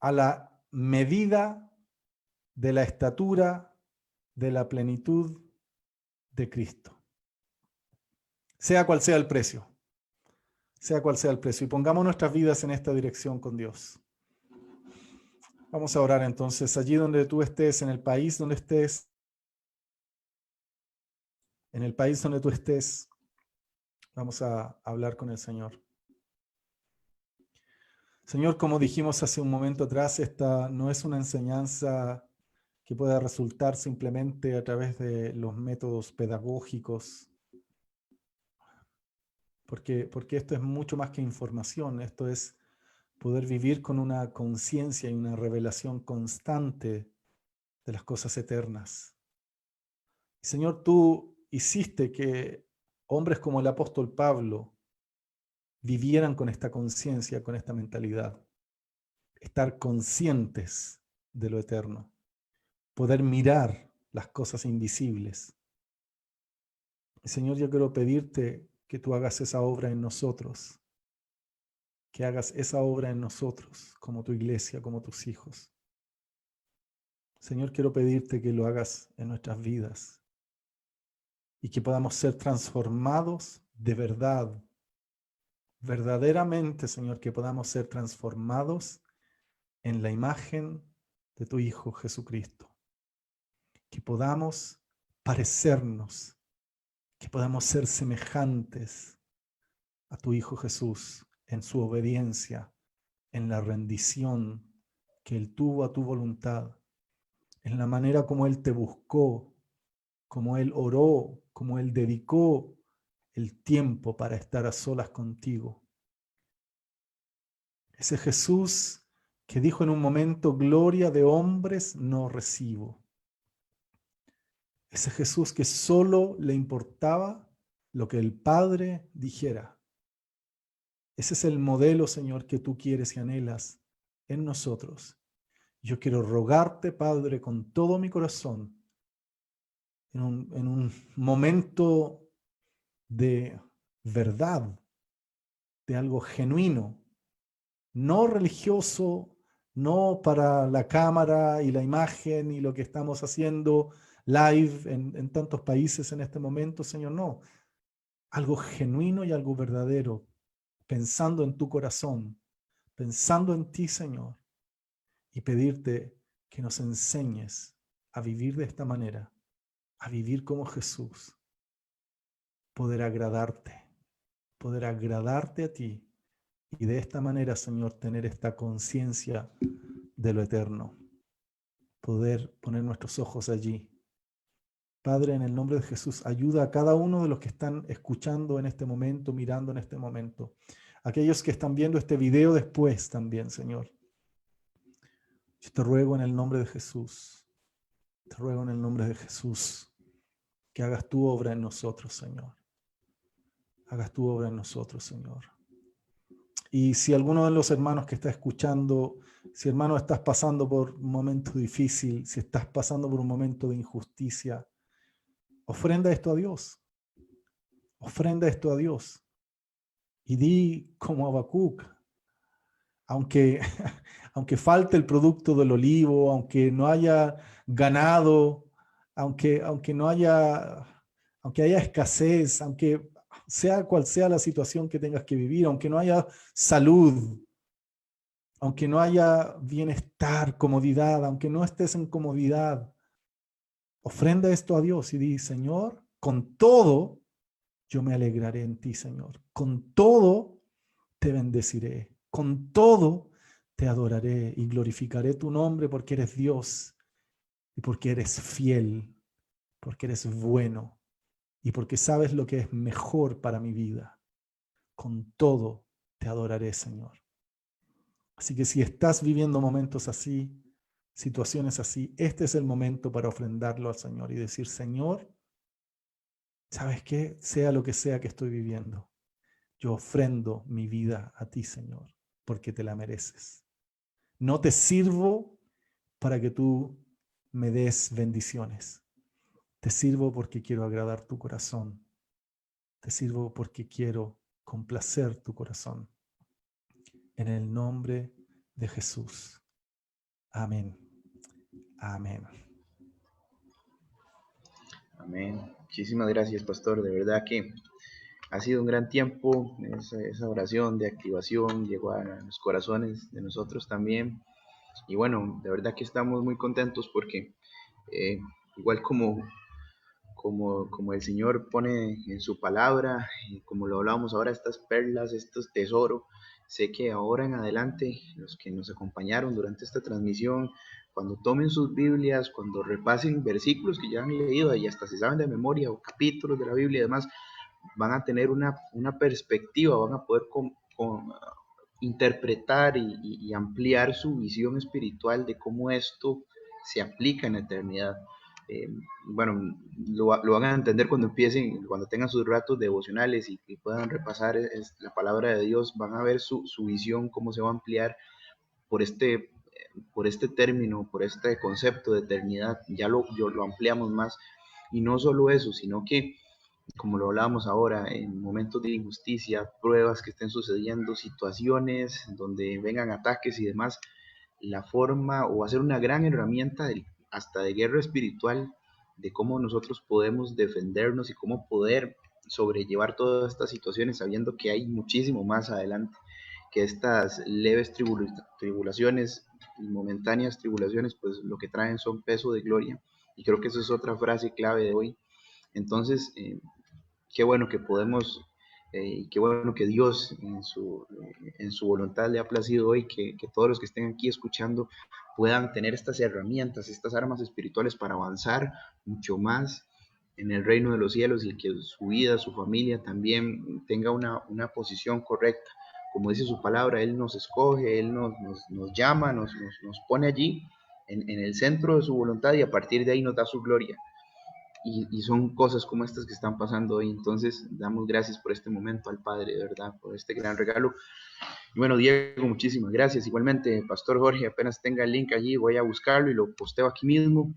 a la medida de la estatura de la plenitud de Cristo. Sea cual sea el precio. Sea cual sea el precio. Y pongamos nuestras vidas en esta dirección con Dios. Vamos a orar entonces. Allí donde tú estés, en el país donde estés, en el país donde tú estés, vamos a hablar con el Señor. Señor, como dijimos hace un momento atrás, esta no es una enseñanza que pueda resultar simplemente a través de los métodos pedagógicos, porque esto es mucho más que información, esto es poder vivir con una conciencia y una revelación constante de las cosas eternas. Señor, tú hiciste que hombres como el apóstol Pablo vivieran con esta conciencia, con esta mentalidad, estar conscientes de lo eterno, poder mirar las cosas invisibles. Señor, yo quiero pedirte que tú hagas esa obra en nosotros, que hagas esa obra en nosotros, como tu iglesia, como tus hijos. Señor, quiero pedirte que lo hagas en nuestras vidas y que podamos ser transformados de verdad, verdaderamente, Señor, que podamos ser transformados en la imagen de tu Hijo Jesucristo, que podamos parecernos, que podamos ser semejantes a tu Hijo Jesús en su obediencia, en la rendición que Él tuvo a tu voluntad, en la manera como Él te buscó, como Él oró, como Él dedicó el tiempo para estar a solas contigo. Ese Jesús que dijo en un momento, gloria de hombres no recibo. Ese Jesús que solo le importaba lo que el Padre dijera. Ese es el modelo, Señor, que tú quieres y anhelas en nosotros. Yo quiero rogarte, Padre, con todo mi corazón, en un momento de verdad, de algo genuino, no religioso, no para la cámara y la imagen y lo que estamos haciendo live en tantos países en este momento, Señor, no. Algo genuino y algo verdadero, pensando en tu corazón, pensando en ti, Señor, y pedirte que nos enseñes a vivir de esta manera, a vivir como Jesús, poder agradarte a ti, y de esta manera, Señor, tener esta conciencia de lo eterno, poder poner nuestros ojos allí. Padre, en el nombre de Jesús, ayuda a cada uno de los que están escuchando en este momento, mirando en este momento, aquellos que están viendo este video después también, Señor. Yo te ruego en el nombre de Jesús, te ruego en el nombre de Jesús, que hagas tu obra en nosotros, Señor. Hagas tu obra en nosotros, Señor. Y si alguno de los hermanos que está escuchando, si hermano estás pasando por un momento difícil, si estás pasando por un momento de injusticia, ofrenda esto a Dios. Ofrenda esto a Dios. Y di como Habacuc, aunque falte el producto del olivo, aunque no haya ganado, aunque haya escasez, aunque sea cual sea la situación que tengas que vivir, aunque no haya salud, aunque no haya bienestar, comodidad, aunque no estés en comodidad, ofrenda esto a Dios y di, Señor, con todo yo me alegraré en ti, Señor. Con todo te bendeciré. Con todo te adoraré y glorificaré tu nombre porque eres Dios y porque eres fiel, porque eres bueno y porque sabes lo que es mejor para mi vida. Con todo te adoraré, Señor. Así que si estás viviendo momentos así, situaciones así, este es el momento para ofrendarlo al Señor y decir, Señor, ¿sabes qué? Sea lo que sea que estoy viviendo, yo ofrendo mi vida a ti, Señor, porque te la mereces. No te sirvo para que tú me des bendiciones. Te sirvo porque quiero agradar tu corazón. Te sirvo porque quiero complacer tu corazón. En el nombre de Jesús. Amén. Amén. Amén. Muchísimas gracias, pastor. De verdad que ha sido un gran tiempo. Esa oración de activación llegó a los corazones de nosotros también. Y bueno, de verdad que estamos muy contentos porque igual como el Señor pone en su palabra, y como lo hablábamos ahora, estas perlas, estos tesoros, sé que ahora en adelante, los que nos acompañaron durante esta transmisión, cuando tomen sus Biblias, cuando repasen versículos que ya han leído y hasta se saben de memoria o capítulos de la Biblia y demás, van a tener una perspectiva, van a poder interpretar y ampliar su visión espiritual de cómo esto se aplica en la eternidad. Eh, bueno, lo van a entender cuando empiecen, cuando tengan sus ratos devocionales y puedan repasar la palabra de Dios, van a ver su visión, cómo se va a ampliar por este término, por este concepto de eternidad. Ya lo ampliamos más. Y no solo eso, sino que como lo hablábamos ahora, en momentos de injusticia, pruebas que estén sucediendo, situaciones donde vengan ataques y demás, la forma o hacer una gran herramienta hasta de guerra espiritual, de cómo nosotros podemos defendernos y cómo poder sobrellevar todas estas situaciones sabiendo que hay muchísimo más adelante, que estas leves tribulaciones y momentáneas tribulaciones, pues lo que traen son peso de gloria. Y creo que esa es otra frase clave de hoy. Entonces, qué bueno que podemos, qué bueno que Dios en su voluntad le ha placido hoy que todos los que estén aquí escuchando puedan tener estas herramientas, estas armas espirituales para avanzar mucho más en el reino de los cielos y que su vida, su familia también tenga una posición correcta. Como dice su palabra, Él nos escoge, Él nos llama, nos pone allí en el centro de su voluntad y a partir de ahí nos da su gloria. Y son cosas como estas que están pasando hoy. Entonces, damos gracias por este momento al Padre, de verdad, por este gran regalo. Y bueno, Diego, muchísimas gracias. Igualmente, Pastor Jorge, apenas tenga el link allí, voy a buscarlo y lo posteo aquí mismo.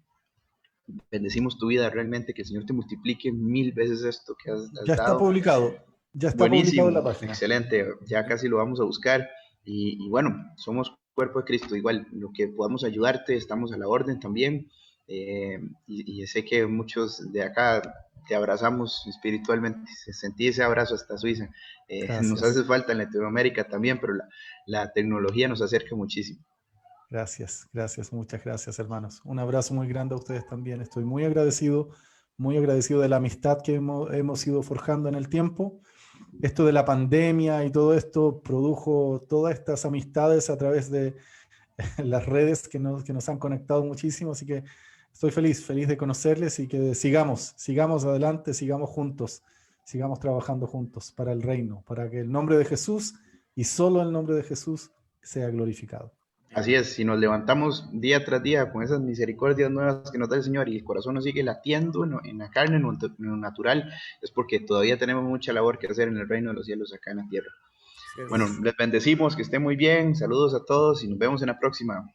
Bendecimos tu vida realmente, que el Señor te multiplique 1000 veces esto que has Ya está dado. publicado. Ya está publicado en la Buenísimo, página. excelente, ya casi lo vamos a buscar y bueno, somos cuerpo de Cristo, igual lo que podamos ayudarte, estamos a la orden también y sé que muchos de acá te abrazamos espiritualmente, sentí ese abrazo hasta Suiza, nos Gracias. hace falta en Latinoamérica también, pero la tecnología nos acerca muchísimo. Gracias, gracias, muchas gracias, hermanos. Un abrazo muy grande a ustedes también. Estoy muy agradecido de la amistad que hemos ido forjando en el tiempo. Esto de la pandemia y todo esto produjo todas estas amistades a través de las redes que nos han conectado muchísimo. Así que estoy feliz de conocerles y que sigamos adelante, sigamos juntos, sigamos trabajando juntos para el reino, para que el nombre de Jesús y solo el nombre de Jesús sea glorificado. Así es, si nos levantamos día tras día con esas misericordias nuevas que nos da el Señor y el corazón nos sigue latiendo en la carne, en lo natural, es porque todavía tenemos mucha labor que hacer en el reino de los cielos acá en la tierra. Sí, Bueno, les bendecimos, que estén muy bien, saludos a todos y nos vemos en la próxima.